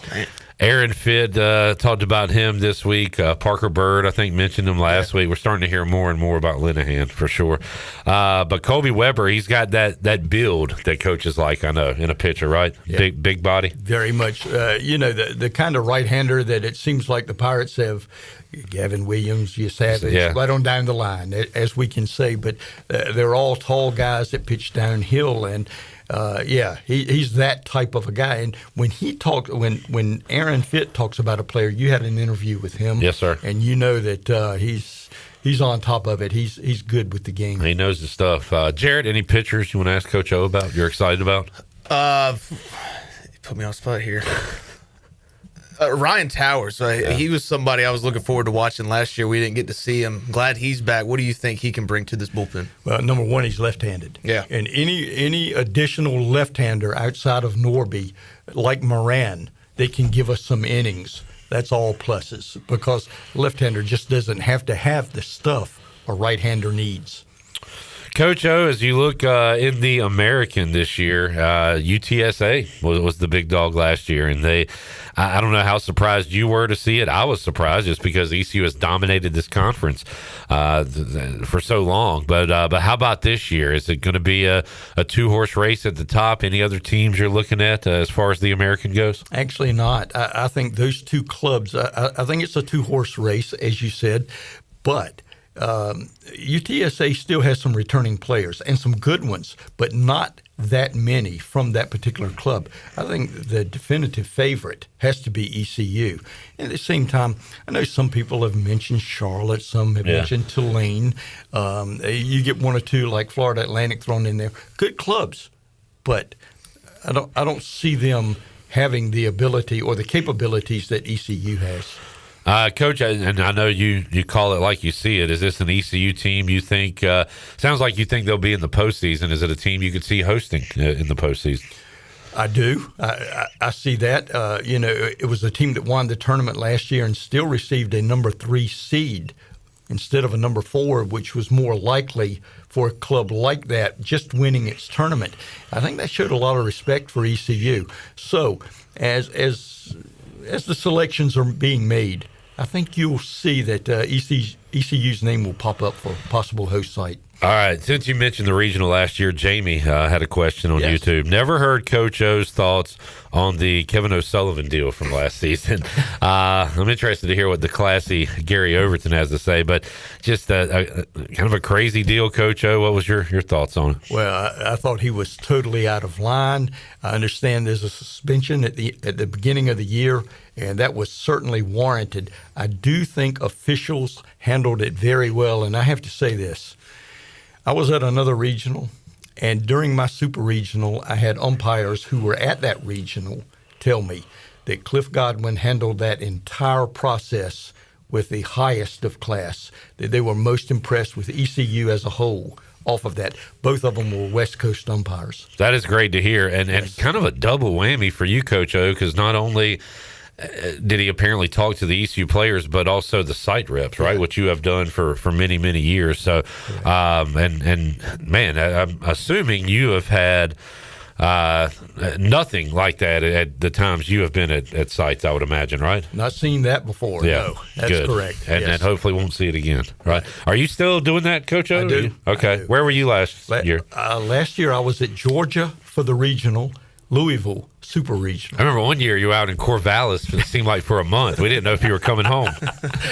Aaron Fitt talked about him this week. Parker Bird, I think, mentioned him last week. We're starting to hear more and more about Linehan for sure. But Colby Weber, he's got that build that coaches like, I know, in a pitcher, right? Yeah. Big body. Very much. The kind of right-hander that it seems like the Pirates have. Gavin Williams, Savage, right on down the line, as we can say. But they're all tall guys that pitch downhill, and he's that type of a guy. And when he talks, when Aaron Fitt talks about a player, you had an interview with him. Yes, sir. And you know that he's on top of it. He's good with the game. He knows the stuff. Jared, any pitchers you want to ask Coach O about? You're excited about? Put me on the spot here. Ryan Towers, he was somebody I was looking forward to watching last year. We didn't get to see him. Glad he's back. What do you think he can bring to this bullpen? Well, number one, he's left-handed. Yeah. And any additional left-hander outside of Norby, like Moran, they can give us some innings. That's all pluses, because left-hander just doesn't have to have the stuff a right-hander needs. Coach O, as you look in the American this year, UTSA was the big dog last year, and I don't know how surprised you were to see it. I was surprised just because ECU has dominated this conference for so long. But how about this year? Is it going to be a two-horse race at the top? Any other teams you're looking at as far as the American goes? Actually not. I think those two clubs, I think it's a two-horse race, as you said, but UTSA still has some returning players and some good ones, but not that many from that particular club. I think the definitive favorite has to be ECU. And at the same time, I know some people have mentioned Charlotte, some have mentioned Tulane. You get one or two like Florida Atlantic thrown in there. Good clubs, but I don't see them having the ability or the capabilities that ECU has. Coach, and I know you call it like you see it. Is this an ECU team you think sounds like you think they'll be in the postseason? Is it a team you could see hosting in the postseason? I do. I see that. It was a team that won the tournament last year and still received a number 3 seed instead of a number 4, which was more likely for a club like that just winning its tournament. I think that showed a lot of respect for ECU. So as the selections are being made, I think you'll see that ECU's name will pop up for possible host site. All right. Since you mentioned the regional last year, Jamie had a question on YouTube. Never heard Coach O's thoughts on the Kevin O'Sullivan deal from last season. I'm interested to hear what the classy Gary Overton has to say, but just kind of a crazy deal, Coach O. What was your thoughts on it? Well, I thought he was totally out of line. I understand there's a suspension at the beginning of the year, and that was certainly warranted. I do think officials handled it very well, and I have to say this. I was at another regional, and during my super regional, I had umpires who were at that regional tell me that Cliff Godwin handled that entire process with the highest of class, that they were most impressed with ECU as a whole off of that. Both of them were West Coast umpires. That is great to hear, and kind of a double whammy for you, Coach O, because not only did he apparently talk to the ECU players, but also the site reps, right? Which you have done for many, many years. So, and man, I'm assuming you have had nothing like that at the times you have been at sites, I would imagine, right? Not seen that before. Yeah, no, that's good. correct. And yes. hopefully won't see it again, right? Are you still doing that, Coach O? I do. Okay. I do. Where were you last year? Last year I was at Georgia for the regional, Louisville super regional. I remember one year you were out in Corvallis. It seemed like for a month. We didn't know if you were coming home.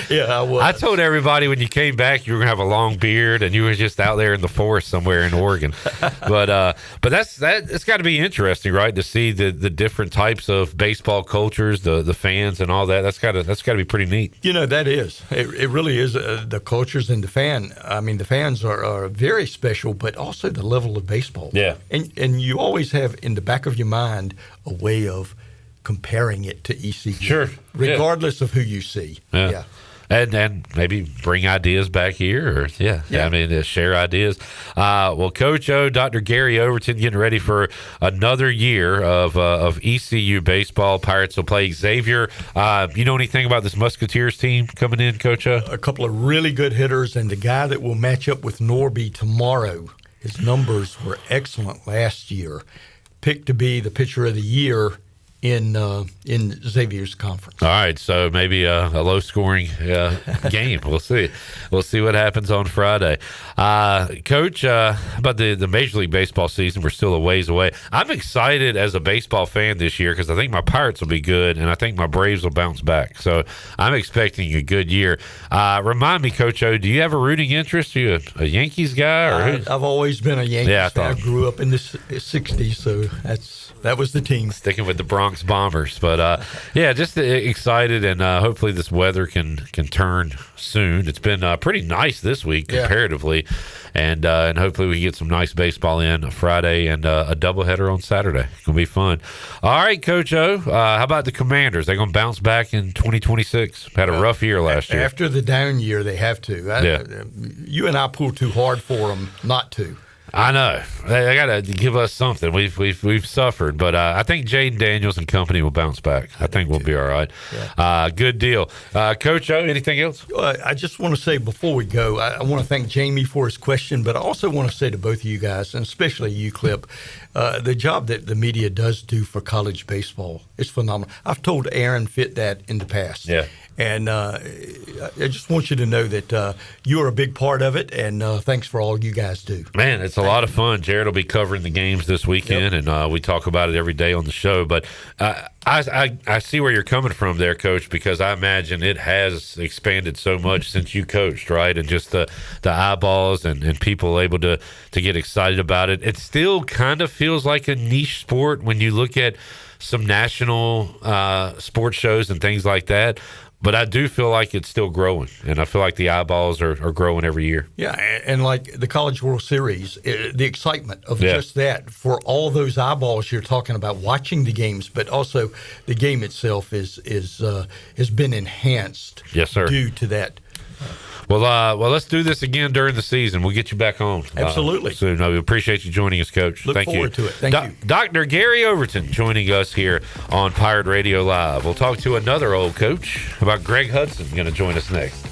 Yeah, I was. I told everybody when you came back you were gonna have a long beard and you were just out there in the forest somewhere in Oregon. But that's it's got to be interesting, right? To see the different types of baseball cultures, the fans and all that. That's got to be pretty neat. You know, that is. It really is the cultures and the fan. I mean, the fans are very special, but also the level of baseball. Yeah. And you always have in the back of your mind a way of comparing it to ECU. Sure. Regardless of who you see. Yeah. And maybe bring ideas back here, or I mean, share ideas. Well, Coach O, Dr. Gary Overton, getting ready for another year of ECU baseball. Pirates will play Xavier. You know anything about this Musketeers team coming in, Coach O? A couple of really good hitters, and the guy that will match up with Norby tomorrow, his numbers were excellent last year. Picked to be the pitcher of the year in Xavier's conference. All right, so maybe a low-scoring game. We'll see. We'll see what happens on Friday. Coach, about the Major League Baseball season, we're still a ways away. I'm excited as a baseball fan this year because I think my Pirates will be good, and I think my Braves will bounce back. So I'm expecting a good year. Remind me, Coach O, do you have a rooting interest? Are you a Yankees guy? Or I've always been a Yankees fan. I grew up in the 60s, so that was the team. Sticking with the Bronx Bombers. But, just excited, and hopefully this weather can turn soon. It's been pretty nice this week comparatively, and hopefully we get some nice baseball in Friday and a doubleheader on Saturday. It's going to be fun. All right, Coach O, how about the Commanders? They're going to bounce back in 2026. Had a rough year last year. After the down year, they have to. You and I pulled too hard for them not to. I know. They got to give us something. We've suffered, but I think Jaden Daniels and company will bounce back. I think we'll be all right. Yeah. Good deal. Coach O, anything else? I just want to say before we go, I want to thank Jamie for his question, but I also want to say to both of you guys, and especially you, Clip, the job that the media does do for college baseball is phenomenal. I've told Aaron Fitt that in the past. Yeah. And I just want you to know that you're a big part of it, and thanks for all you guys do. Man, it's a lot of fun. Jared will be covering the games this weekend, and we talk about it every day on the show. But I see where you're coming from there, Coach, because I imagine it has expanded so much since you coached, right? And just the eyeballs and people able to get excited about it. It still kind of feels like a niche sport when you look at some national sports shows and things like that. But I do feel like it's still growing, and I feel like the eyeballs are growing every year. Yeah, and like the College World Series, the excitement of just that, for all those eyeballs you're talking about watching the games, but also the game itself has been enhanced. Yes, sir. Due to that. Well, let's do this again during the season. We'll get you back on. Absolutely. Soon. We appreciate you joining us, Coach. Look forward to it. Thank you. Dr. Gary Overton joining us here on Pirate Radio Live. We'll talk to another old coach about Greg Hudson going to join us next. Do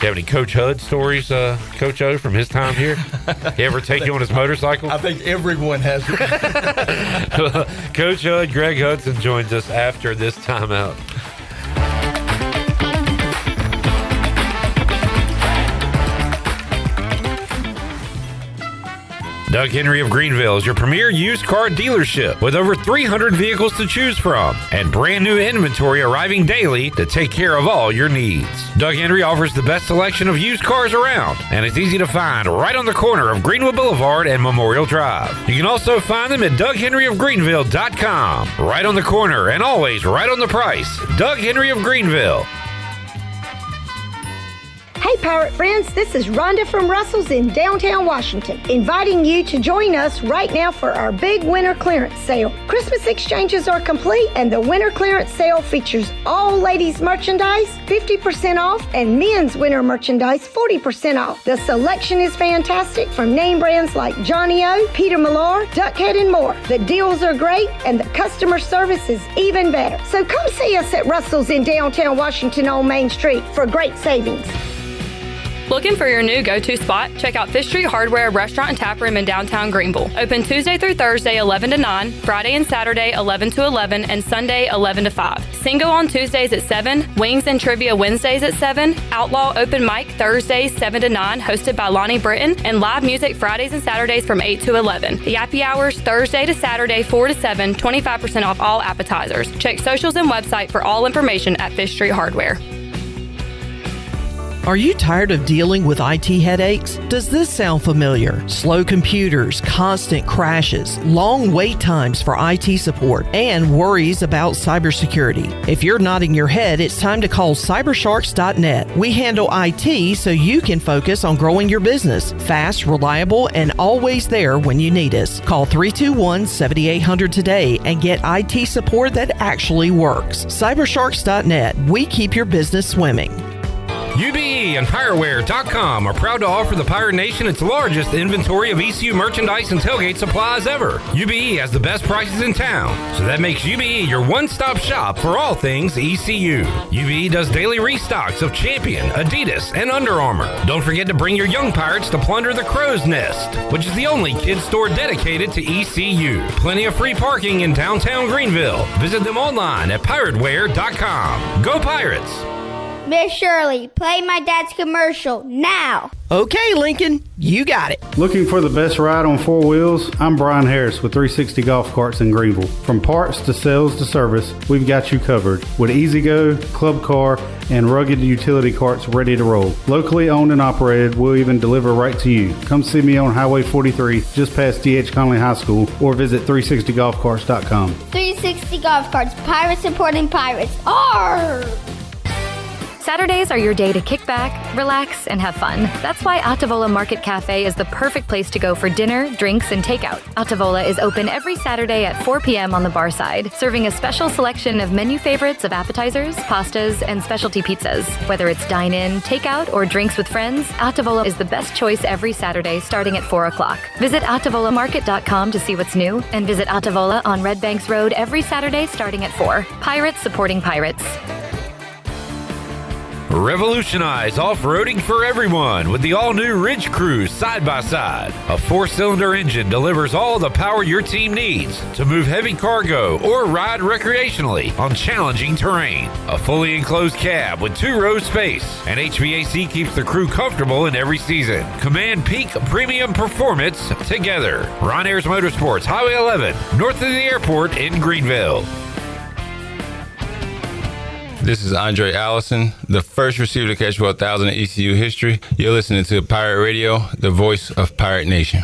you have any Coach Hud stories, Coach O, from his time here? He ever take you on his motorcycle? I think everyone has. Coach Hud, Greg Hudson joins us after this timeout. Doug Henry of Greenville is your premier used car dealership with over 300 vehicles to choose from and brand new inventory arriving daily to take care of all your needs. Doug Henry offers the best selection of used cars around, and it's easy to find right on the corner of Greenwood Boulevard and Memorial Drive. You can also find them at DougHenryofGreenville.com. Right on the corner and always right on the price. Doug Henry of Greenville. Hey Hey, Pirate friends, this is Rhonda from Russell's in downtown Washington, inviting you to join us right now for our big winter clearance sale. Christmas exchanges are complete, and the winter clearance sale features all ladies' merchandise, 50% off, and men's winter merchandise, 40% off. The selection is fantastic from name brands like Johnny O, Peter Millar, Duckhead, and more. The deals are great, and the customer service is even better. So come see us at Russell's in downtown Washington on Main Street for great savings. Looking for your new go-to spot? Check out Fish Street Hardware Restaurant and Tap Room in downtown Greenville. Open Tuesday through Thursday 11 to 9, Friday and Saturday 11 to 11, and Sunday 11 to 5. Singo on Tuesdays at 7, Wings and Trivia Wednesdays at 7, Outlaw Open Mic Thursdays 7 to 9, hosted by Lonnie Britton, and live music Fridays and Saturdays from 8 to 11. The Happy Hours Thursday to Saturday 4 to 7, 25% off all appetizers. Check socials and website for all information at Fish Street Hardware. Are you tired of dealing with IT headaches? Does this sound familiar? Slow computers, constant crashes, long wait times for IT support, and worries about cybersecurity. If you're nodding your head, it's time to call cybersharks.net. We handle IT so you can focus on growing your business. Fast, reliable, and always there when you need us. Call 321-7800 today and get IT support that actually works. Cybersharks.net. We keep your business swimming. UBE and PirateWare.com are proud to offer the Pirate Nation its largest inventory of ECU merchandise and tailgate supplies ever. UBE has the best prices in town, so that makes UBE your one-stop shop for all things ECU. UBE does daily restocks of Champion, Adidas, and Under Armour. Don't forget to bring your young Pirates to plunder the Crow's Nest, which is the only kids store dedicated to ECU. Plenty of free parking in downtown Greenville. Visit them online at PirateWare.com. Go Pirates! Miss Shirley, play my dad's commercial now. Okay, Lincoln, you got it. Looking for the best ride on four wheels? I'm Brian Harris with 360 Golf Carts in Greenville. From parts to sales to service, we've got you covered with E-Z-Go, Club Car, and rugged utility carts ready to roll. Locally owned and operated, we'll even deliver right to you. Come see me on Highway 43, just past D.H. Conley High School, or visit 360golfcarts.com. 360 Golf Carts, pirates supporting pirates. Arr! Saturdays are your day to kick back, relax, and have fun. That's why Altavola Market Cafe is the perfect place to go for dinner, drinks, and takeout. Altavola is open every Saturday at 4 p.m. on the bar side, serving a special selection of menu favorites of appetizers, pastas, and specialty pizzas. Whether it's dine-in, takeout, or drinks with friends, Altavola is the best choice every Saturday starting at 4 o'clock. Visit AltavolaMarket.com to see what's new, and visit Altavola on Red Banks Road every Saturday starting at 4. Pirates supporting pirates. Revolutionize off-roading for everyone with the all-new Ridge Cruise side-by-side. A 4-cylinder engine delivers all the power your team needs to move heavy cargo or ride recreationally on challenging terrain. A fully enclosed cab with 2-row space, and HVAC keeps the crew comfortable in every season. Command peak premium performance together. Ryanair's Motorsports, Highway 11, north of the airport in Greenville. This is Andre Allison, the first receiver to catch 1,000 in ECU history. You're listening to Pirate Radio, the voice of Pirate Nation.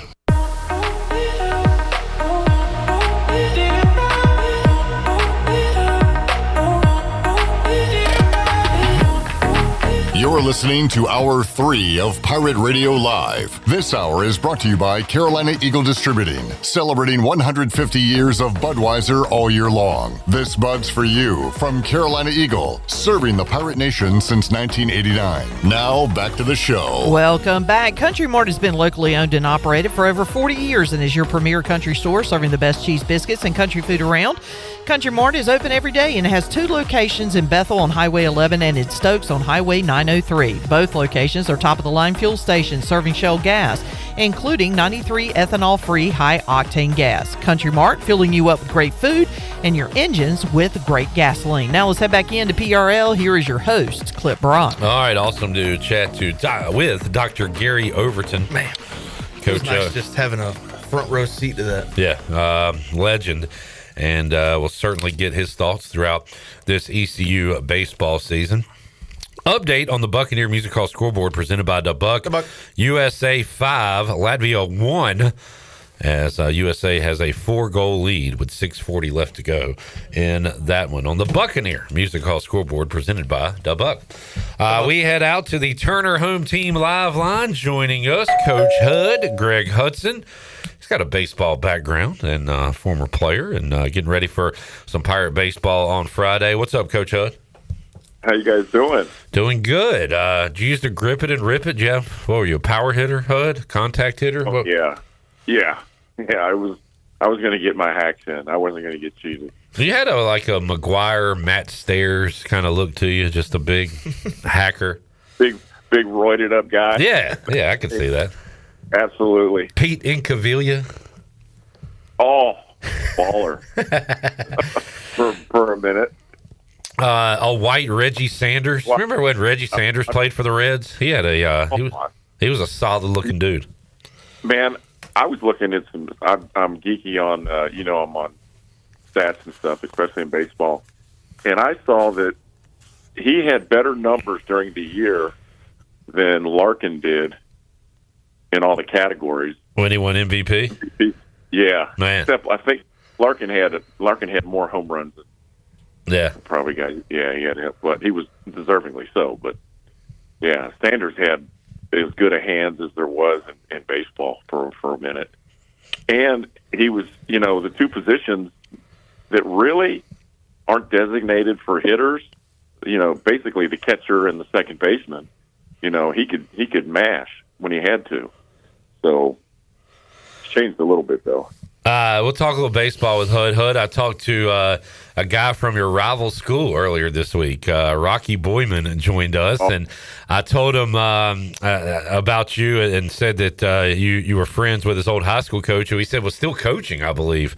You're listening to Hour 3 of Pirate Radio Live. This hour is brought to you by Carolina Eagle Distributing, celebrating 150 years of Budweiser all year long. This Bud's for you from Carolina Eagle, serving the Pirate Nation since 1989. Now, back to the show. Welcome back. Country Mart has been locally owned and operated for over 40 years and is your premier country store serving the best cheese biscuits and country food around. Country Mart is open every day and has 2 locations in Bethel on Highway 11 and in Stokes on Highway 903. Both locations are top-of-the-line fuel stations serving Shell gas, including 93 ethanol-free high-octane gas. Country Mart filling you up with great food and your engines with great gasoline. Now let's head back into PRL. Here is your host, Clip Braun. All right, awesome to chat with Dr. Gary Overton. Man, Coach, it was nice just having a front row seat to that. Yeah, legend. And we'll certainly get his thoughts throughout this ECU baseball season. Update on the Buccaneer Music Hall scoreboard presented by the Buck. USA 5, Latvia 1. as USA has a 4-goal lead with 6:40 left to go in that one. On the Buccaneer Music Hall scoreboard presented by Da Buck. We head out to the Turner Home Team live line. Joining us, Coach Hud, Greg Hudson. He's got a baseball background and former player, and getting ready for some Pirate baseball on Friday. What's up, Coach Hud? How you guys doing? Doing good. Did you used to grip it and rip it, Jeff? What were you, a power hitter, Hud? Contact hitter? Oh, yeah. I was going to get my hacks in. I wasn't going to get cheated. You had a McGuire, Matt Stairs kind of look to you, just a big hacker. Big roided up guy. Yeah, I can see that. Absolutely. Pete Incaviglia. Oh, baller. for a minute. A white Reggie Sanders. Remember when Reggie Sanders played for the Reds? He had he was a solid looking dude. Man, I was looking at some. I'm geeky on I'm on stats and stuff, especially in baseball, and I saw that he had better numbers during the year than Larkin did in all the categories. When he won MVP. Yeah, man. Except I think Larkin had more home runs. Yeah, probably got. Yeah, he had, but he was deservingly so. But yeah, Sanders had as good a hands as there was in baseball for a minute, and he was, the two positions that really aren't designated for hitters. Basically the catcher and the second baseman. He could mash when he had to. So it's changed a little bit though. We'll talk a little baseball with Hud. Hud, I talked to a guy from your rival school earlier this week. Rocky Boyman joined us, and I told him about you and said that you were friends with his old high school coach, who he said was still coaching, I believe.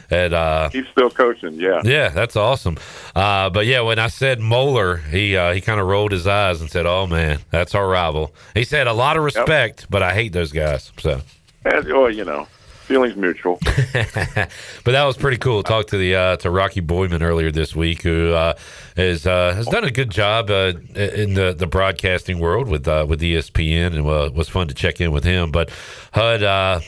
He's still coaching, yeah. Yeah, that's awesome. But yeah, when I said Moeller, he kind of rolled his eyes and said, "Oh man, that's our rival." He said, "A lot of respect, but I hate those guys." So, feelings mutual. But that was pretty cool. Talked to Rocky Boyman earlier this week, who has done a good job in the broadcasting world with ESPN, and was fun to check in with him. But Hud,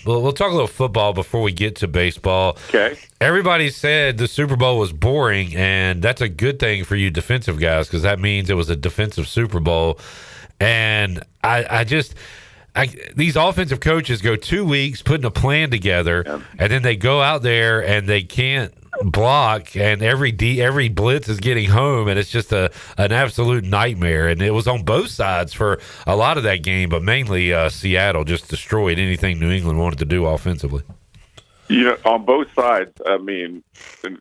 we'll talk a little football before we get to baseball. Okay. Everybody said the Super Bowl was boring, and that's a good thing for you defensive guys, because that means it was a defensive Super Bowl. And these offensive coaches go 2 weeks putting a plan together, and then they go out there and they can't block, and every blitz is getting home, and it's just an absolute nightmare. And it was on both sides for a lot of that game, but mainly Seattle just destroyed anything New England wanted to do offensively. On both sides, I mean,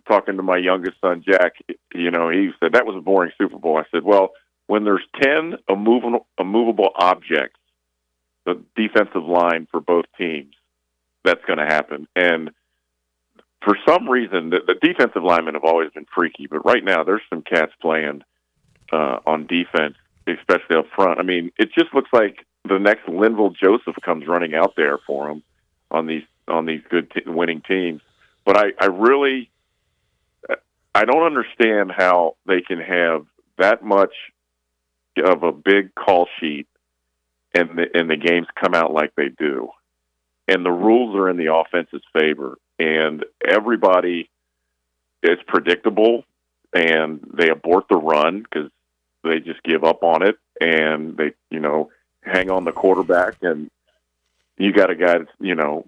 talking to my youngest son, Jack, he said that was a boring Super Bowl. I said, well, when there's 10 immovable objects, the defensive line for both teams, that's going to happen. And for some reason, the defensive linemen have always been freaky, but right now there's some cats playing on defense, especially up front. I mean, it just looks like the next Linville Joseph comes running out there for them on these good winning teams. But I really don't understand how they can have that much of a big call sheet and the games come out like they do. And the rules are in the offense's favor. And everybody is predictable, and they abort the run because they just give up on it, and they, hang on the quarterback. And you got a guy that's,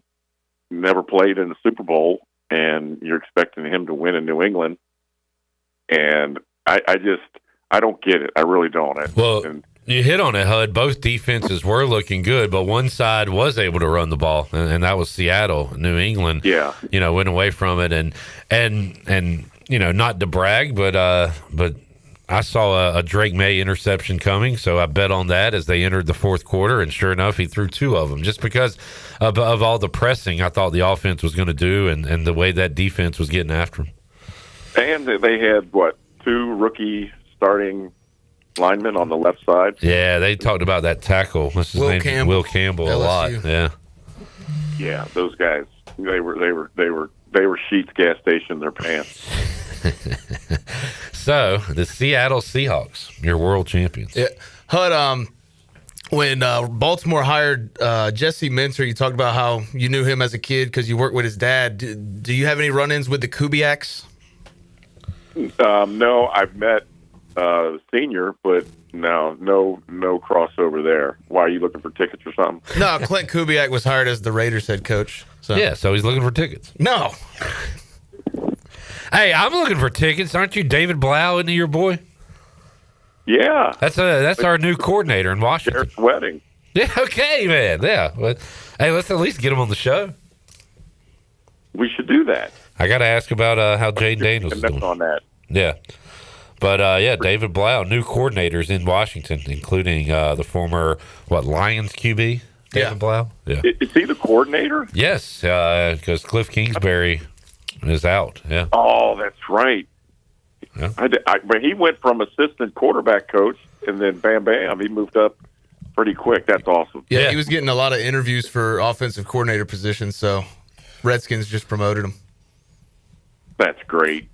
never played in the Super Bowl, and you're expecting him to win in New England. And I don't get it. I really don't. You hit on it, Hud. Both defenses were looking good, but one side was able to run the ball, and that was Seattle. New England, went away from it, and not to brag, but I saw a Drake May interception coming, so I bet on that as they entered the fourth quarter, and sure enough, he threw two of them just because of all the pressing I thought the offense was going to do, and the way that defense was getting after him. And they had, two rookie starting linemen on the left side. Yeah, they talked about that tackle. What's his name? Will Campbell a lot. Yeah, those guys. They were Sheets gas station in their pants. So the Seattle Seahawks, your world champions. Yeah. Hud, When Baltimore hired Jesse Minter, you talked about how you knew him as a kid because you worked with his dad. Do you have any run-ins with the Kubiaks? No, I've met Senior, but no crossover there. Why, are you looking for tickets or something? No, Clint Kubiak was hired as the Raiders head coach. So. Yeah, so he's looking for tickets. No. Hey, I'm looking for tickets. Aren't you David Blau, isn't he your boy? Yeah. That's our new coordinator in Washington. Eric's wedding. Yeah, okay, man. Yeah. But, hey, let's at least get him on the show. We should do that. I got to ask about how Jane Daniels is doing. On that. Yeah. But, David Blau, new coordinators in Washington, including the former, Lions QB? David Blau? Yeah. Is he the coordinator? Yes, because Cliff Kingsbury is out. Yeah. Oh, that's right. Yeah. But he went from assistant quarterback coach, and then bam, he moved up pretty quick. That's awesome. Yeah, he was getting a lot of interviews for offensive coordinator positions, so Redskins just promoted him. That's great.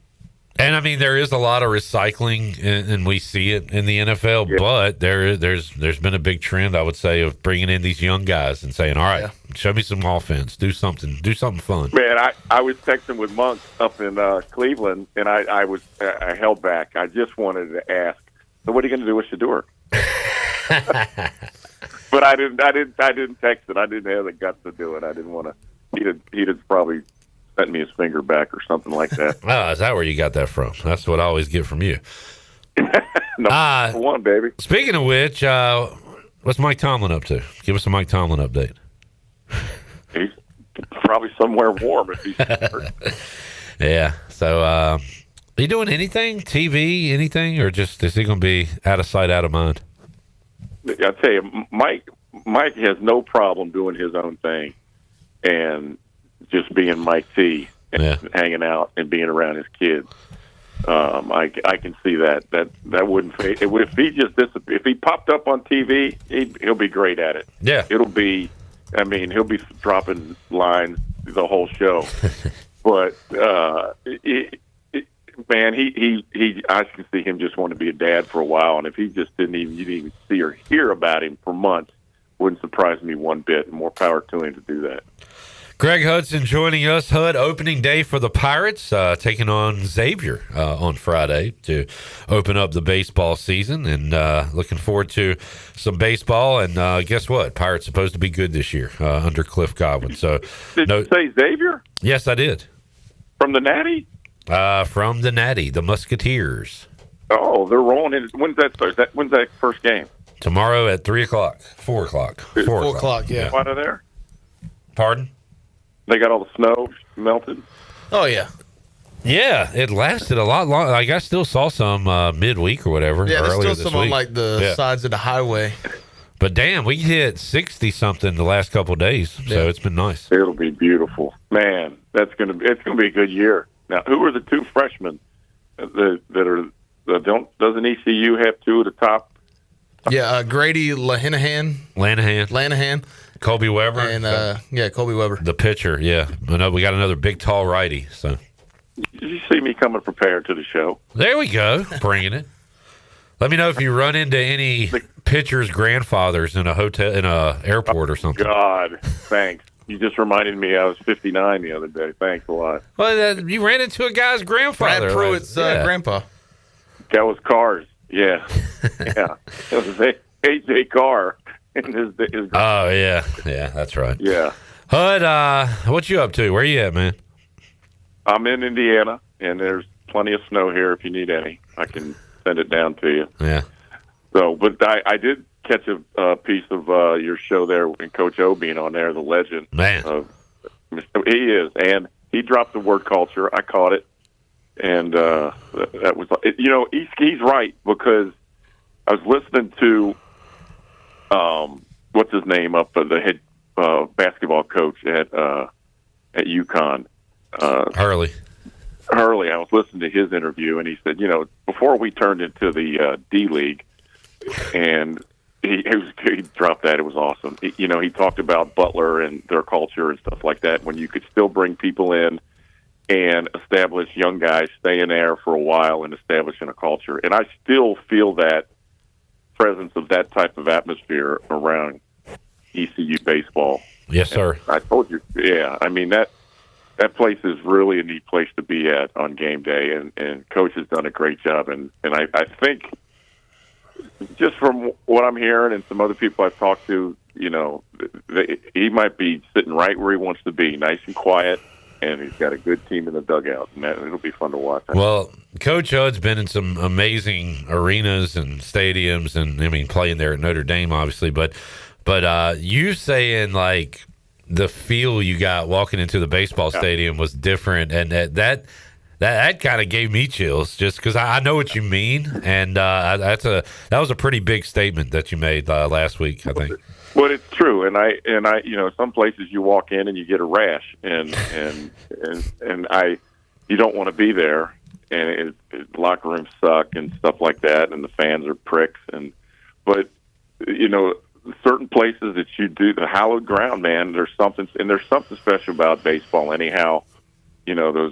And I mean, there is a lot of recycling, and we see it in the NFL. Yeah. But there's been a big trend, I would say, of bringing in these young guys and saying, "All right, show me some offense, do something fun." Man, I was texting with Monk up in Cleveland, and I held back. I just wanted to ask, so what are you going to do with Shador? But I didn't text it. I didn't have the guts to do it. I didn't want to. He'd probably sent me his finger back or something like that. Oh, is that where you got that from? That's what I always get from you. No, one, baby. Speaking of which, what's Mike Tomlin up to? Give us a Mike Tomlin update. He's probably somewhere warm if he's Yeah. So, are you doing anything? TV, anything? Or just is he going to be out of sight, out of mind? I tell you, Mike has no problem doing his own thing and just being Mike T and hanging out and being around his kids. I can see that wouldn't fade. If he just if he popped up on TV, he'll be great at it. Yeah, he'll be dropping lines the whole show. But man, I can see him just want to be a dad for a while, and if he just you didn't even see or hear about him for months, wouldn't surprise me one bit. More power to him to do that. Greg Hudson joining us. Hud, opening day for the Pirates, taking on Xavier on Friday to open up the baseball season, and looking forward to some baseball. And guess what? Pirates supposed to be good this year under Cliff Godwin. So, did you say Xavier? Yes, I did. From the Natty? From the Natty, the Musketeers. Oh, they're rolling in. When's that first game? Tomorrow at 3 o'clock, 4 o'clock. 4 o'clock, yeah. What are there? Pardon? They got all the snow melted? Oh, yeah. Yeah, it lasted a lot longer. Like, I still saw some midweek or whatever. Yeah, there's earlier still some on like the sides of the highway. But damn, we hit 60-something the last couple of days, so it's been nice. It'll be beautiful. Man, it's gonna be a good year. Now, who are the two freshmen doesn't ECU have two of the top? Yeah, Grady Lanahan. Colby Weber. And, Colby Weber. The pitcher, yeah. I know we got another big, tall righty. So, did you see me coming prepared to the show? There we go, bringing it. Let me know if you run into any pitchers' grandfathers in a hotel, in a airport or something. God, thanks. You just reminded me I was 59 the other day. Thanks a lot. Well, you ran into a guy's grandfather. Brad Pruitt's grandpa. That was Cars. Yeah. Yeah. It was AJ Carr. Oh, yeah. Yeah, that's right. Yeah. Hud, what you up to? Where you at, man? I'm in Indiana, and there's plenty of snow here if you need any. I can send it down to you. Yeah. So, but I did catch a piece of your show there, and Coach O being on there, the legend. Man. He is, and he dropped the word culture. I caught it, and that was, he's right, because I was listening to what's his name up, the head basketball coach at UConn. Hurley. I was listening to his interview, and he said, before we turned into the D League, and he dropped that. It was awesome. He talked about Butler and their culture and stuff like that, when you could still bring people in and establish young guys staying there for a while and establishing a culture. And I still feel that presence of that type of atmosphere around ECU baseball. Yes, sir. And I told you, yeah. I mean, that place is really a neat place to be at on game day, and Coach has done a great job. And I think, just from what I'm hearing and some other people I've talked to, you know, he might be sitting right where he wants to be, nice and quiet, and he's got a good team in the dugout, and it'll be fun to watch. Well, Coach Hudd's been in some amazing arenas and stadiums, and I mean, playing there at Notre Dame, obviously, but you saying like the feel you got walking into the baseball stadium was different, and that kind of gave me chills, just because I know what you mean, and that was a pretty big statement that you made last week, I think. Well, it's true, and I, you know, some places you walk in and you get a rash, and you don't want to be there, and locker rooms suck and stuff like that, and the fans are pricks, but you know, certain places that you do, the hallowed ground, man, there's something special about baseball. Anyhow, you know,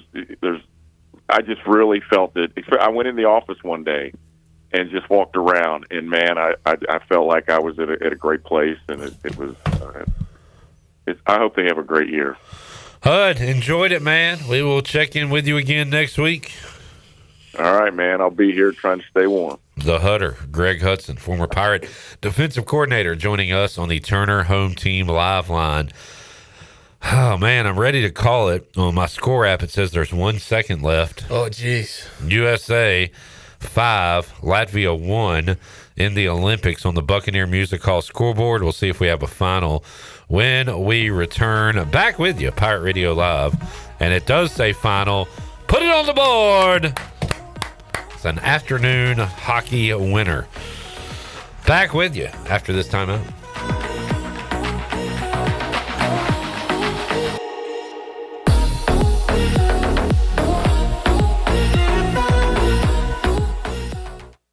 I just really felt it. I went in the office one day and just walked around, and man, I felt like I was at a great place, and it was. I hope they have a great year. Hud, enjoyed it, man. We will check in with you again next week. All right, man. I'll be here trying to stay warm. The Hudder, Greg Hudson, former Pirate defensive coordinator, joining us on the Turner Home Team Live Line. Oh, man, I'm ready to call it. On my score app, it says there's 1 second left. Oh, jeez. USA 5, Latvia 1 in the Olympics on the Buccaneer Music Hall scoreboard. We'll see if we have a final when we return. Back with you, Pirate Radio Live. And it does say final. Put it on the board. It's an afternoon hockey winner. Back with you after this timeout.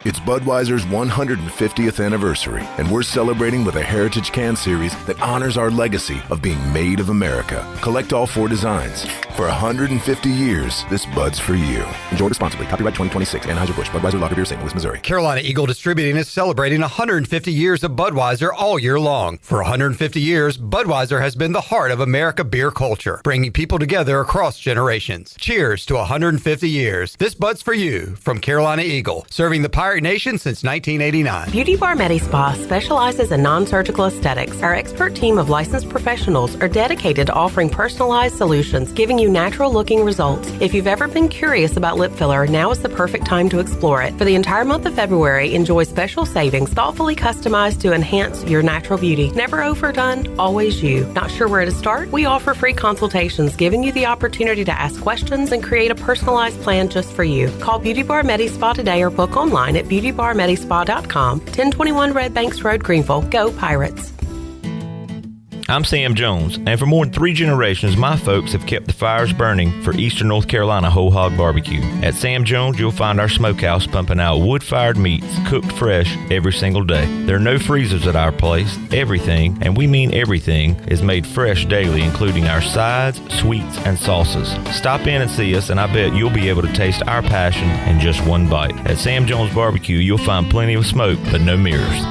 It's Budweiser's 150th anniversary, and we're celebrating with a Heritage Can Series that honors our legacy of being made of America. Collect all 4 designs. For 150 years, this Bud's for you. Enjoy responsibly. Copyright 2026. Anheuser-Busch. Budweiser Lager Beer, St. Louis, Missouri. Carolina Eagle Distributing is celebrating 150 years of Budweiser all year long. For 150 years, Budweiser has been the heart of America beer culture, bringing people together across generations. Cheers to 150 years. This Bud's for you from Carolina Eagle, serving the Pirate Nation since 1989. Beauty Bar Medi-Spa specializes in non-surgical aesthetics. Our expert team of licensed professionals are dedicated to offering personalized solutions, giving you natural-looking results. If you've ever been curious about lip filler, now is the perfect time to explore it. For the entire month of February, enjoy special savings thoughtfully customized to enhance your natural beauty. Never overdone, always you. Not sure where to start? We offer free consultations, giving you the opportunity to ask questions and create a personalized plan just for you. Call Beauty Bar Medi-Spa today or book online at beautybarmedispa.com, 1021 Red Banks Road, Greenville. Go Pirates. I'm Sam Jones, and for more than 3 generations, my folks have kept the fires burning for Eastern North Carolina Whole Hog Barbecue. At Sam Jones, you'll find our smokehouse pumping out wood-fired meats cooked fresh every single day. There are no freezers at our place. Everything, and we mean everything, is made fresh daily, including our sides, sweets, and sauces. Stop in and see us, and I bet you'll be able to taste our passion in just one bite. At Sam Jones Barbecue, you'll find plenty of smoke, but no mirrors.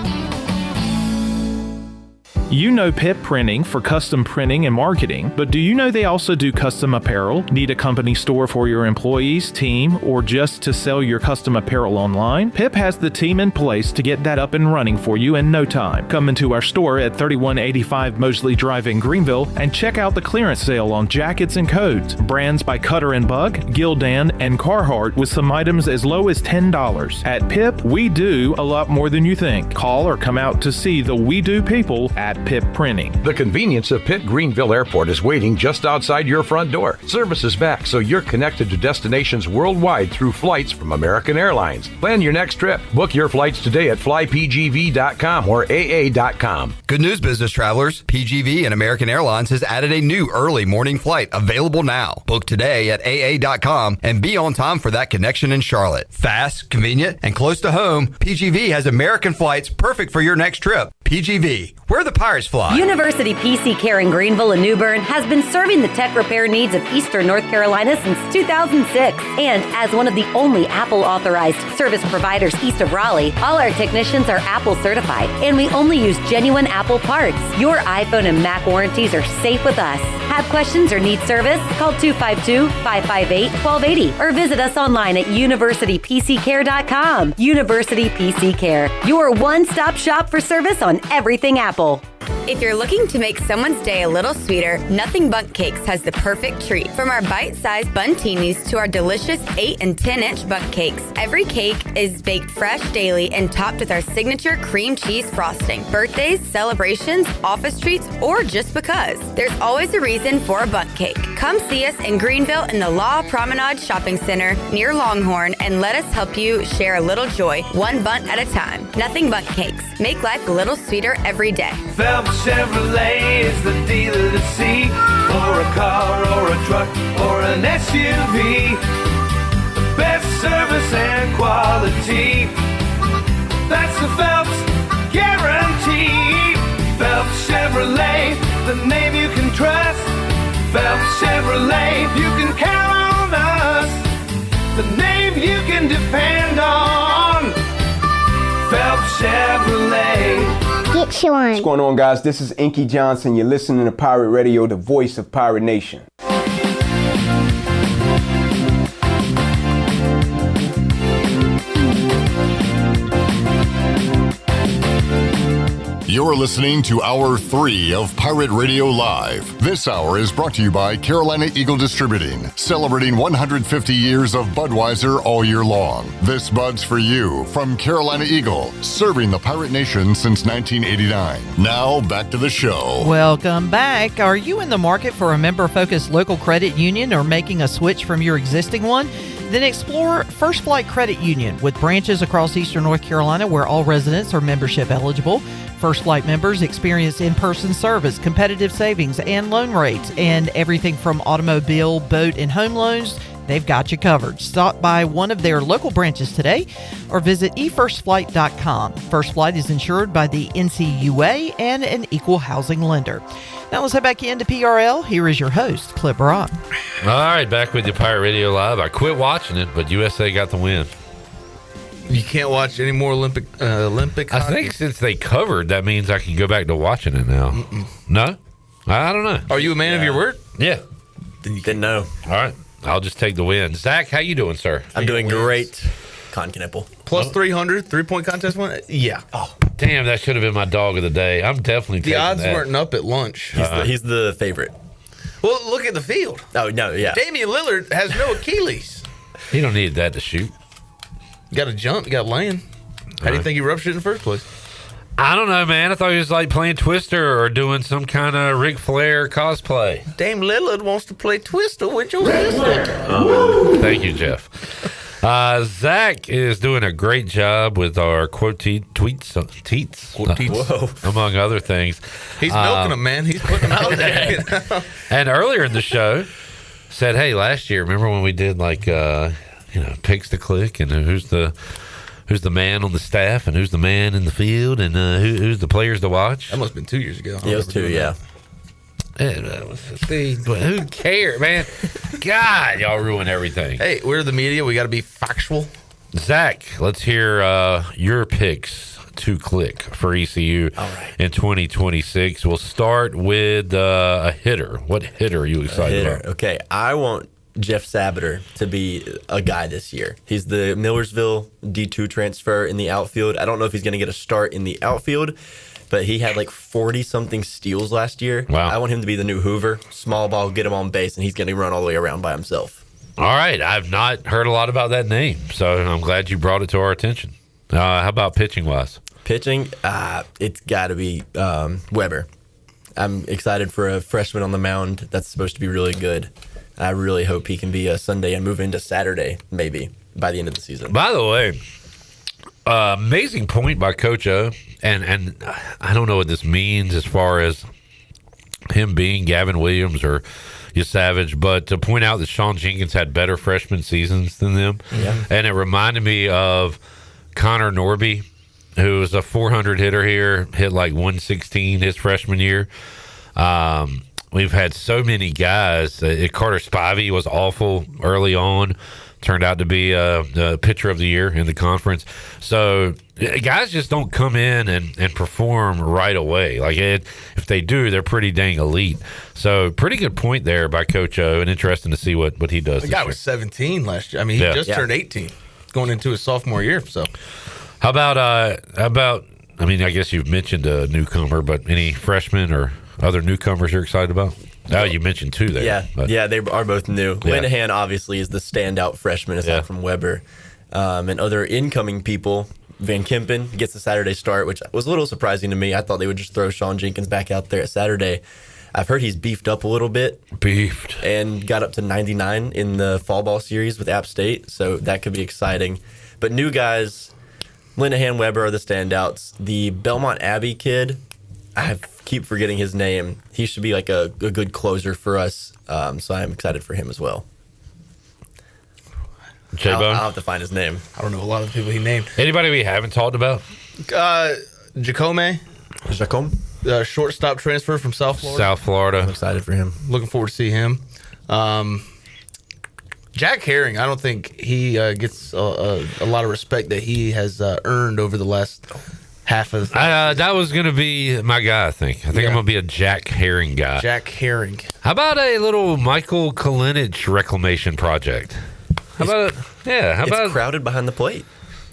You know Pip Printing for custom printing and marketing, but do you know they also do custom apparel? Need a company store for your employees, team, or just to sell your custom apparel online? Pip has the team in place to get that up and running for you in no time. Come into our store at 3185 Mosley Drive in Greenville and check out the clearance sale on jackets and coats. Brands by Cutter & Buck, Gildan, and Carhartt with some items as low as $10. At Pip, we do a lot more than you think. Call or come out to see the We Do people at Pip Printing. The convenience of Pitt Greenville Airport is waiting just outside your front door. Service is back, so you're connected to destinations worldwide through flights from American Airlines. Plan your next trip. Book your flights today at flypgv.com or aa.com. Good news, business travelers. PGV and American Airlines has added a new early morning flight available now. Book today at aa.com and be on time for that connection in Charlotte. Fast, convenient, and close to home, PGV has American flights perfect for your next trip. PGV, where the Pirates tires fly. University PC Care in Greenville and New Bern has been serving the tech repair needs of Eastern North Carolina since 2006. And as one of the only Apple authorized service providers east of Raleigh, all our technicians are Apple certified, and we only use genuine Apple parts. Your iPhone and Mac warranties are safe with us. Have questions or need service? Call 252-558-1280 or visit us online at universitypccare.com. University PC Care, your one-stop shop for service on everything Apple. If you're looking to make someone's day a little sweeter, Nothing Bundt Cakes has the perfect treat. From our bite-sized buntinis to our delicious 8 and 10-inch bundt cakes, every cake is baked fresh daily and topped with our signature cream cheese frosting. Birthdays, celebrations, office treats, or just because. There's always a reason for a bundt cake. Come see us in Greenville in the Law Promenade Shopping Center near Longhorn and let us help you share a little joy, one bundt at a time. Nothing Bundt Cakes. Make life a little sweeter every day. Phelps Chevrolet is the dealer to see for a car or a truck or an SUV. The best service and quality. That's the Phelps guarantee. Phelps Chevrolet, the name you can trust. Phelps Chevrolet, you can count on us. The name you can depend on. Phelps Chevrolet. Get you one. What's going on, guys? This is Inky Johnson. You're listening to Pirate Radio, the voice of Pirate Nation. You're listening to Hour 3 of Pirate Radio Live. This hour is brought to you by Carolina Eagle Distributing, celebrating 150 years of Budweiser all year long. This Bud's for you from Carolina Eagle, serving the Pirate Nation since 1989. Now, back to the show. Welcome back. Are you in the market for a member-focused local credit union or making a switch from your existing one? Then explore First Flight Credit Union with branches across Eastern North Carolina where all residents are membership eligible. First Flight members experience in-person service, competitive savings, and loan rates, and everything from automobile, boat, and home loans. They've got you covered. Stop by one of their local branches today or visit efirstflight.com. First Flight is insured by the NCUA and an equal housing lender. Now let's head back into PRL. Here is your host, Clip Rock. All right, back with you, Pirate Radio Live. I quit watching it, but USA got the win. You can't watch any more Olympic hockey? I think since they covered, that means I can go back to watching it now. No? I don't know. Are you a man of your word? Yeah. Didn't know. All right. I'll just take the win. Zach, how you doing, sir? I'm doing great. Con Knipple. Plus 300, 3-point contest one? Yeah. Oh, damn, that should have been my dog of the day. I'm definitely taking the odds that. weren't up at lunch. He's the favorite. Well, look at the field. Oh, no, yeah. Damian Lillard has no Achilles. He don't need that to shoot. You got to jump. You got to land. How do you think he ruptured it in the first place? I don't know, man. I thought he was like playing Twister or doing some kind of Ric Flair cosplay. Dame Lillard wants to play Twister with your sister. Thank you, Jeff. Zach is doing a great job with our tweets, among other things. He's milking them, man. He's putting them out there. And earlier in the show, said, hey, last year, remember when we did like, picks to click and who's the man on the staff and who's the man in the field and who's the players to watch? That must have been 2 years ago. Yeah, it was 2, yeah. Who cares, man? God, y'all ruin everything. Hey, we're the media. We got to be factual. Zach, let's hear your picks to click for ECU in 2026. We'll start with a hitter. What hitter are you excited about? Okay, I want Jeff Sabater to be a guy this year. He's the Millersville D2 transfer in the outfield. I don't know if he's going to get a start in the outfield, but he had like 40-something steals last year. Wow. I want him to be the new Hoover. Small ball, get him on base, and he's going to run all the way around by himself. All right. I've not heard a lot about that name, so I'm glad you brought it to our attention. How about pitching-wise? Pitching, it's got to be Weber. I'm excited for a freshman on the mound that's supposed to be really good. I really hope he can be a Sunday and move into Saturday, maybe, by the end of the season. By the way, amazing point by Coach O, and I don't know what this means as far as him being Gavin Williams or Savage, but to point out that Sean Jenkins had better freshman seasons than them. Yeah. And it reminded me of Connor Norby who was a 400 hitter here, hit like 116 his freshman year. We've had so many guys. Carter Spivey was awful early on. Turned out to be the pitcher of the year in the conference. So guys just don't come in and perform right away. Like if they do, they're pretty dang elite. So pretty good point there by Coach O, and interesting to see what he does. The guy was 17 last year. I mean, he just turned 18 going into his sophomore year. So how about I mean, I guess you've mentioned a newcomer, but any freshmen or other newcomers you're excited about? Oh, you mentioned two there. Yeah, they are both new. Yeah. Linehan obviously is the standout freshman aside from Weber. And other incoming people, Van Kempen gets the Saturday start, which was a little surprising to me. I thought they would just throw Sean Jenkins back out there at Saturday. I've heard he's beefed up a little bit. And got up to 99 in the fall ball series with App State, so that could be exciting. But new guys, Linehan, Weber are the standouts. The Belmont Abbey kid, I keep forgetting his name. He should be like a good closer for us, so I'm excited for him as well. J-Bone? I'll have to find his name. I don't know a lot of the people he named. Anybody we haven't talked about? Jacome. Shortstop transfer from South Florida. I'm excited for him. Looking forward to see him. Jack Herring, I don't think he gets a lot of respect that he has earned over the last half of the that was going to be my guy, I think. I'm going to be a Jack Herring guy. Jack Herring. How about a little Michael Kalinich reclamation project? How about it? Yeah, how about it's crowded behind the plate.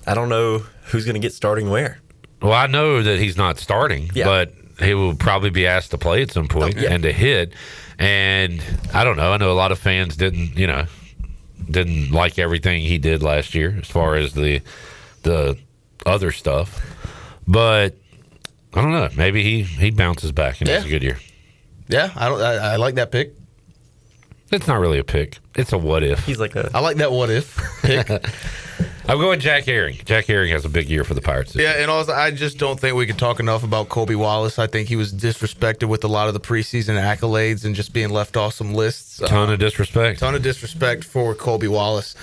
I don't know who's going to get starting where. Well, I know that he's not starting, but he will probably be asked to play at some point and to hit. And I don't know. I know a lot of fans didn't like everything he did last year as far as the other stuff. But I don't know. Maybe he bounces back and has a good year. Yeah, I like that pick. It's not really a pick. It's a what if. I like that what if pick. I'm going Jack Herring. Jack Herring has a big year for the Pirates. Yeah, and also I just don't think we could talk enough about Colby Wallace. I think he was disrespected with a lot of the preseason accolades and just being left off some lists. Ton of disrespect for Colby Wallace.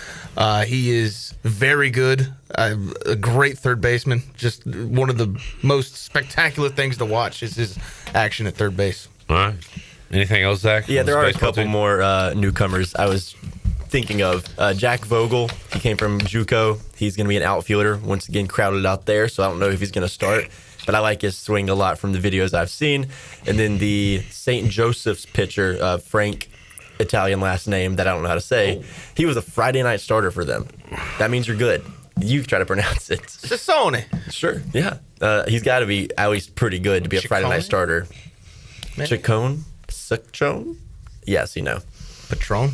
He is very good, a great third baseman. Just one of the most spectacular things to watch is his action at third base. All right. Anything else, Zach? Yeah, there are a couple more newcomers I was thinking of. Jack Vogel, he came from JUCO. He's going to be an outfielder, once again crowded out there, so I don't know if he's going to start. But I like his swing a lot from the videos I've seen. And then the St. Joseph's pitcher, Frank, Italian last name that I don't know how to say, he was a Friday night starter for them. That means you're good. You try to pronounce it. Sassone. Sure, yeah. He's got to be at least pretty good to be a Friday night starter. Chacon? Succhone? Yes, Patron.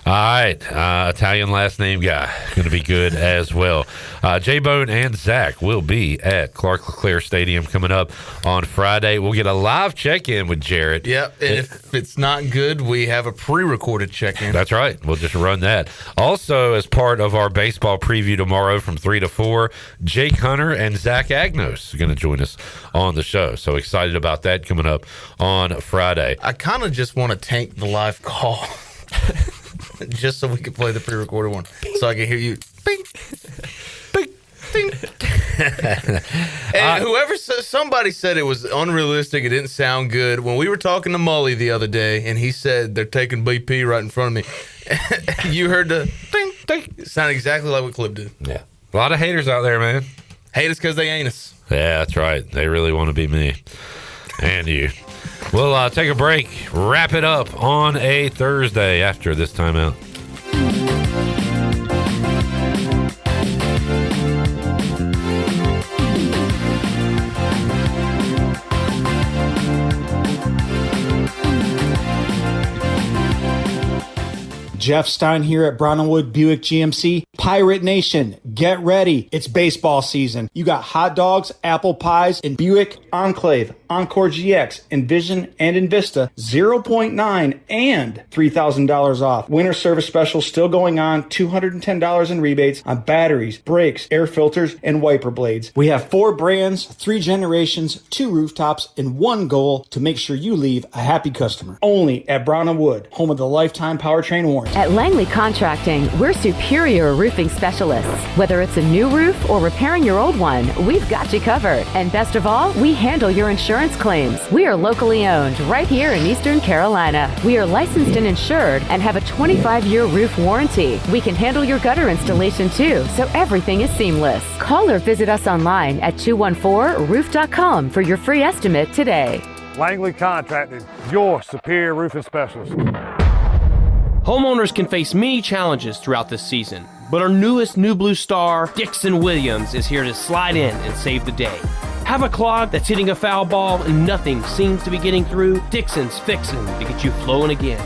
All right, Italian last name guy, going to be good as well. J-Bone and Zach will be at Clark LeClaire Stadium coming up on Friday. We'll get a live check-in with Jarrett. Yep, and if it's not good, we have a pre-recorded check-in. That's right. We'll just run that. Also, as part of our baseball preview tomorrow from 3 to 4, Jake Hunter and Zach Agnos are going to join us on the show. So excited about that coming up on Friday. I kind of just want to tank the live call. Just so we can play the pre-recorded one, so I can hear you. Bing, bing, bing. And somebody said it was unrealistic. It didn't sound good. When we were talking to Mully the other day, and he said they're taking BP right in front of me, you heard the ding, ding. It sounded exactly like what Clip did. Yeah, a lot of haters out there, man. Hate us because they ain't us. Yeah, that's right. They really want to be me and you. We'll take a break, wrap it up on a Thursday after this timeout. Jeff Stein here at Brownwood Buick GMC. Pirate Nation, get ready. It's baseball season. You got hot dogs, apple pies, and Buick Enclave Encore GX, Envision, and Invista, 0.9 and $3,000 off. Winter service specials still going on, $210 in rebates on batteries, brakes, air filters, and wiper blades. We have 4 brands, 3 generations, 2 rooftops, and 1 goal to make sure you leave a happy customer. Only at Brown & Wood, home of the lifetime powertrain warranty. At Langley Contracting, we're superior roofing specialists. Whether it's a new roof or repairing your old one, we've got you covered. And best of all, we handle your insurance claims. We are locally owned right here in Eastern Carolina. We are licensed and insured and have a 25-year roof warranty. We can handle your gutter installation too, so everything is seamless. Call or visit us online at 214roof.com for your free estimate today. Langley Contracting, your superior roofing specialist. Homeowners can face many challenges throughout this season, but our newest New Blue star, Dixon Williams, is here to slide in and save the day. Have a clog that's hitting a foul ball and nothing seems to be getting through? Dixon's fixing to get you flowing again.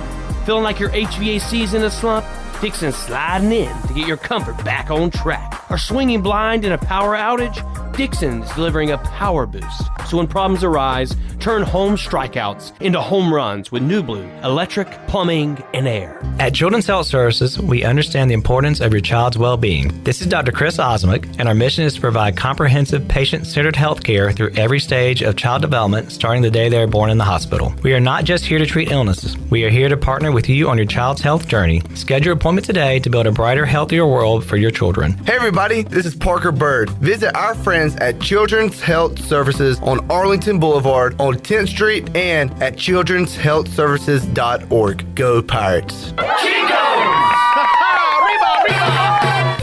Feeling like your HVAC's in a slump? Dixon's sliding in to get your comfort back on track. Are swinging blind in a power outage? Dixon is delivering a power boost. So when problems arise, turn home strikeouts into home runs with New Blue, electric, plumbing, and air. At Children's Health Services, we understand the importance of your child's well-being. This is Dr. Chris Osmick, and our mission is to provide comprehensive, patient-centered health care through every stage of child development, starting the day they are born in the hospital. We are not just here to treat illnesses. We are here to partner with you on your child's health journey. Schedule your appointment today to build a brighter, healthier world for your children. Hey everybody, this is Parker Bird. Visit our friends at Children's Health Services on Arlington Boulevard on 10th Street and at childrenshealthservices.org. Go Pirates.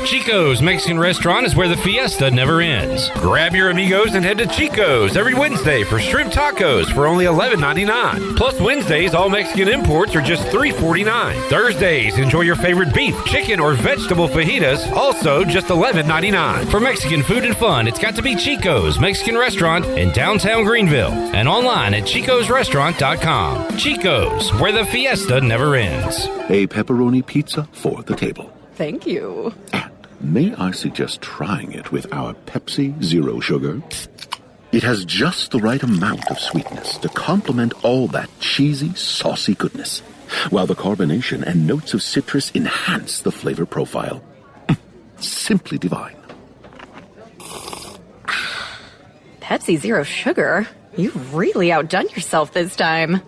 Chico's Mexican Restaurant is where the fiesta never ends. Grab your amigos and head to Chico's every Wednesday for shrimp tacos for only $11.99. Plus Wednesdays, all Mexican imports are just $3.49. Thursdays, enjoy your favorite beef, chicken, or vegetable fajitas, also just $11.99. For Mexican food and fun, it's got to be Chico's Mexican Restaurant in downtown Greenville and online at chicosrestaurant.com. Chico's, where the fiesta never ends. A pepperoni pizza for the table. Thank you. May I suggest trying it with our Pepsi Zero Sugar? It has just the right amount of sweetness to complement all that cheesy, saucy goodness, while the carbonation and notes of citrus enhance the flavor profile. Simply divine. Pepsi Zero Sugar? You've really outdone yourself this time.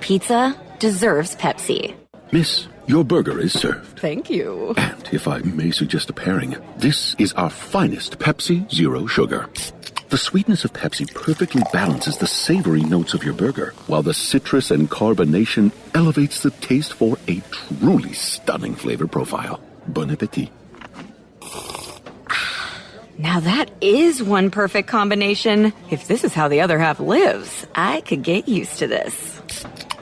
Pizza deserves Pepsi. Miss, your burger is served. Thank you. And if I may suggest a pairing, this is our finest Pepsi Zero Sugar. The sweetness of Pepsi perfectly balances the savory notes of your burger, while the citrus and carbonation elevates the taste for a truly stunning flavor profile. Bon appetit. Now that is one perfect combination. If this is how the other half lives, I could get used to this.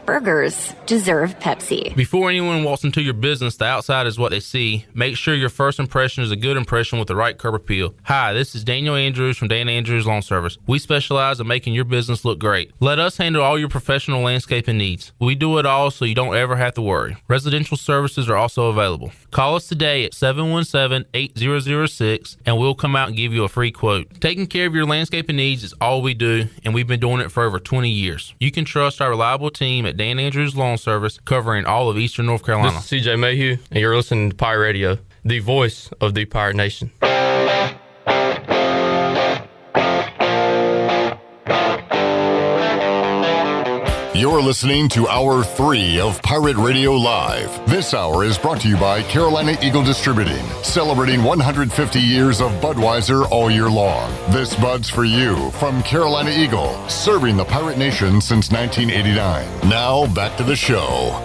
Burgers deserve Pepsi. Before anyone walks into your business, the outside is what they see. Make sure your first impression is a good impression with the right curb appeal. Hi, this is Daniel Andrews from Dan Andrews Lawn Service. We specialize in making your business look great. Let us handle all your professional landscaping needs. We do it all so you don't ever have to worry. Residential services are also available. Call us today at 717-8006 and we'll come out and give you a free quote. Taking care of your landscaping needs is all we do, and we've been doing it for over 20 years. You can trust our reliable team at Dan Andrews Lawn Service, covering all of Eastern North Carolina. This is CJ Mayhew, and you're listening to Pirate Radio, the voice of the Pirate Nation. You're listening to Hour 3 of Pirate Radio Live. This hour is brought to you by Carolina Eagle Distributing, celebrating 150 years of Budweiser all year long. This Bud's for you from Carolina Eagle, serving the Pirate Nation since 1989. Now, back to the show.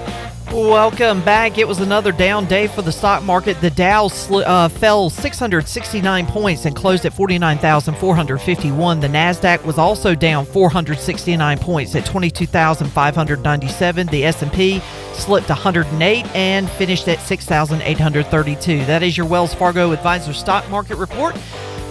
Welcome back. It was another down day for the stock market. The Dow fell 669 points and closed at 49,451. The NASDAQ was also down 469 points at 22,597. The S&P slipped 108 and finished at 6,832. That is your Wells Fargo Advisors Stock Market Report.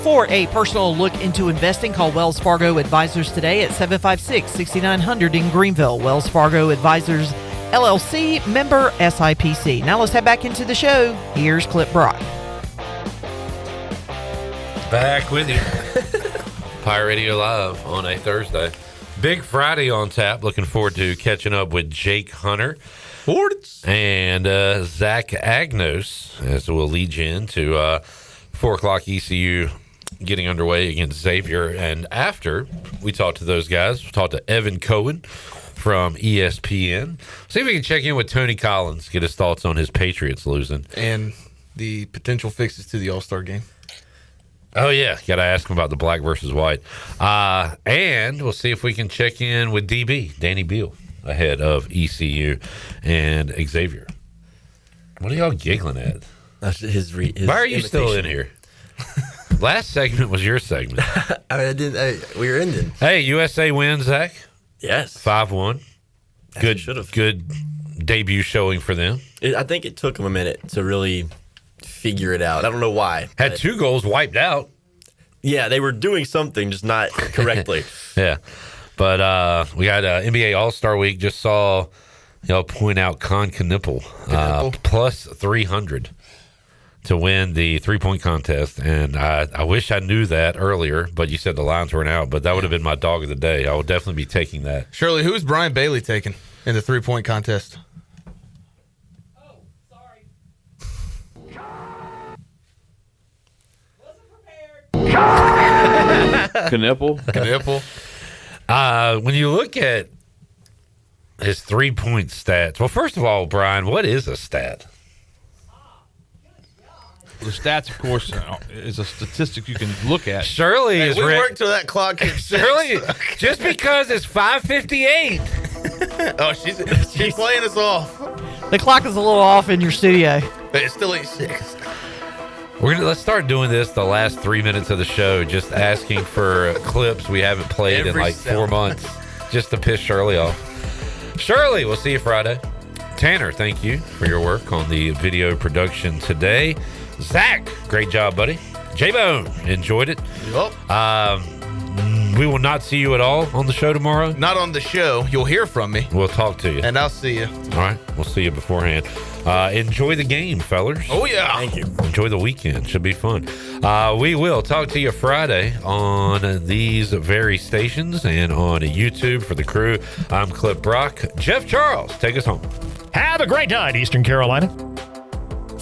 For a personal look into investing, call Wells Fargo Advisors today at 756-6900 in Greenville. Wells Fargo Advisors LLC, member SIPC. Now let's head back into the show. Here's Clip Brock. Back with you. Pirate Radio Live on a Thursday. Big Friday on tap. Looking forward to catching up with Jake Hunter and Zach Agnos, as we'll lead you into 4 o'clock ECU getting underway against Xavier. And after we talk to those guys, we talk to Evan Cohen from ESPN. See if we can check in with Tony Collins, get his thoughts on his Patriots losing. And the potential fixes to the All-Star game. Oh, yeah. Got to ask him about the black versus white. And we'll see if we can check in with DB, Danny Beal, ahead of ECU and Xavier. What are y'all giggling at? That's his Why are you still in here? Last segment was your segment. We were ending. Hey, USA wins, Zach. Yes. 5-1. Good debut showing for them. I think it took them a minute to really figure it out. I don't know why. Had 2 goals wiped out. Yeah, they were doing something, just not correctly. Yeah. But we got NBA All-Star Week. Just saw point out Con Knipple plus 300 to win the three-point contest. And I wish I knew that earlier, but you said the lines weren't out. But that would have been my dog of the day. I would definitely be taking that. Shirley, who's Brian Bailey taking in the three-point contest? Knipple. When you look at his three-point stats, well, first of all, Brian, what is a stat? The stats, of course, is a statistic you can look at. Shirley is we worked till that clock hit Shirley, just because it's 5:58. Oh, she's playing us off. The clock is a little off in your studio. But it's still 8:06. Let's start doing this the last 3 minutes of the show, just asking for clips we haven't played in like 4 months, just to piss Shirley off. Shirley, we'll see you Friday. Tanner, thank you for your work on the video production today. Zach, great job, buddy. J-Bone, enjoyed it. Yep. We will not see you at all on the show tomorrow. Not on the show. You'll hear from me. We'll talk to you. And I'll see you. All right. We'll see you beforehand. Enjoy the game, fellers. Oh, yeah. Thank you. Enjoy the weekend. Should be fun. We will talk to you Friday on these very stations and on YouTube. For the crew, I'm Clip Brock. Jeff Charles, take us home. Have a great night, Eastern Carolina.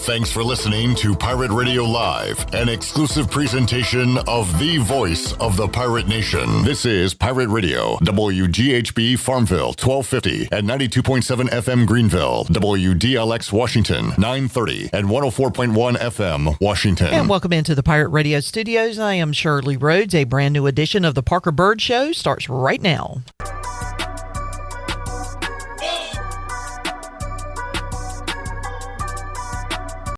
Thanks for listening to Pirate Radio Live, an exclusive presentation of the voice of the Pirate Nation. This is Pirate Radio, WGHB Farmville, 1250 and 92.7 FM Greenville, WDLX Washington, 930 and 104.1 FM Washington. And welcome into the Pirate Radio studios. I am Shirley Rhodes. A brand new edition of the Parker Bird Show starts right now.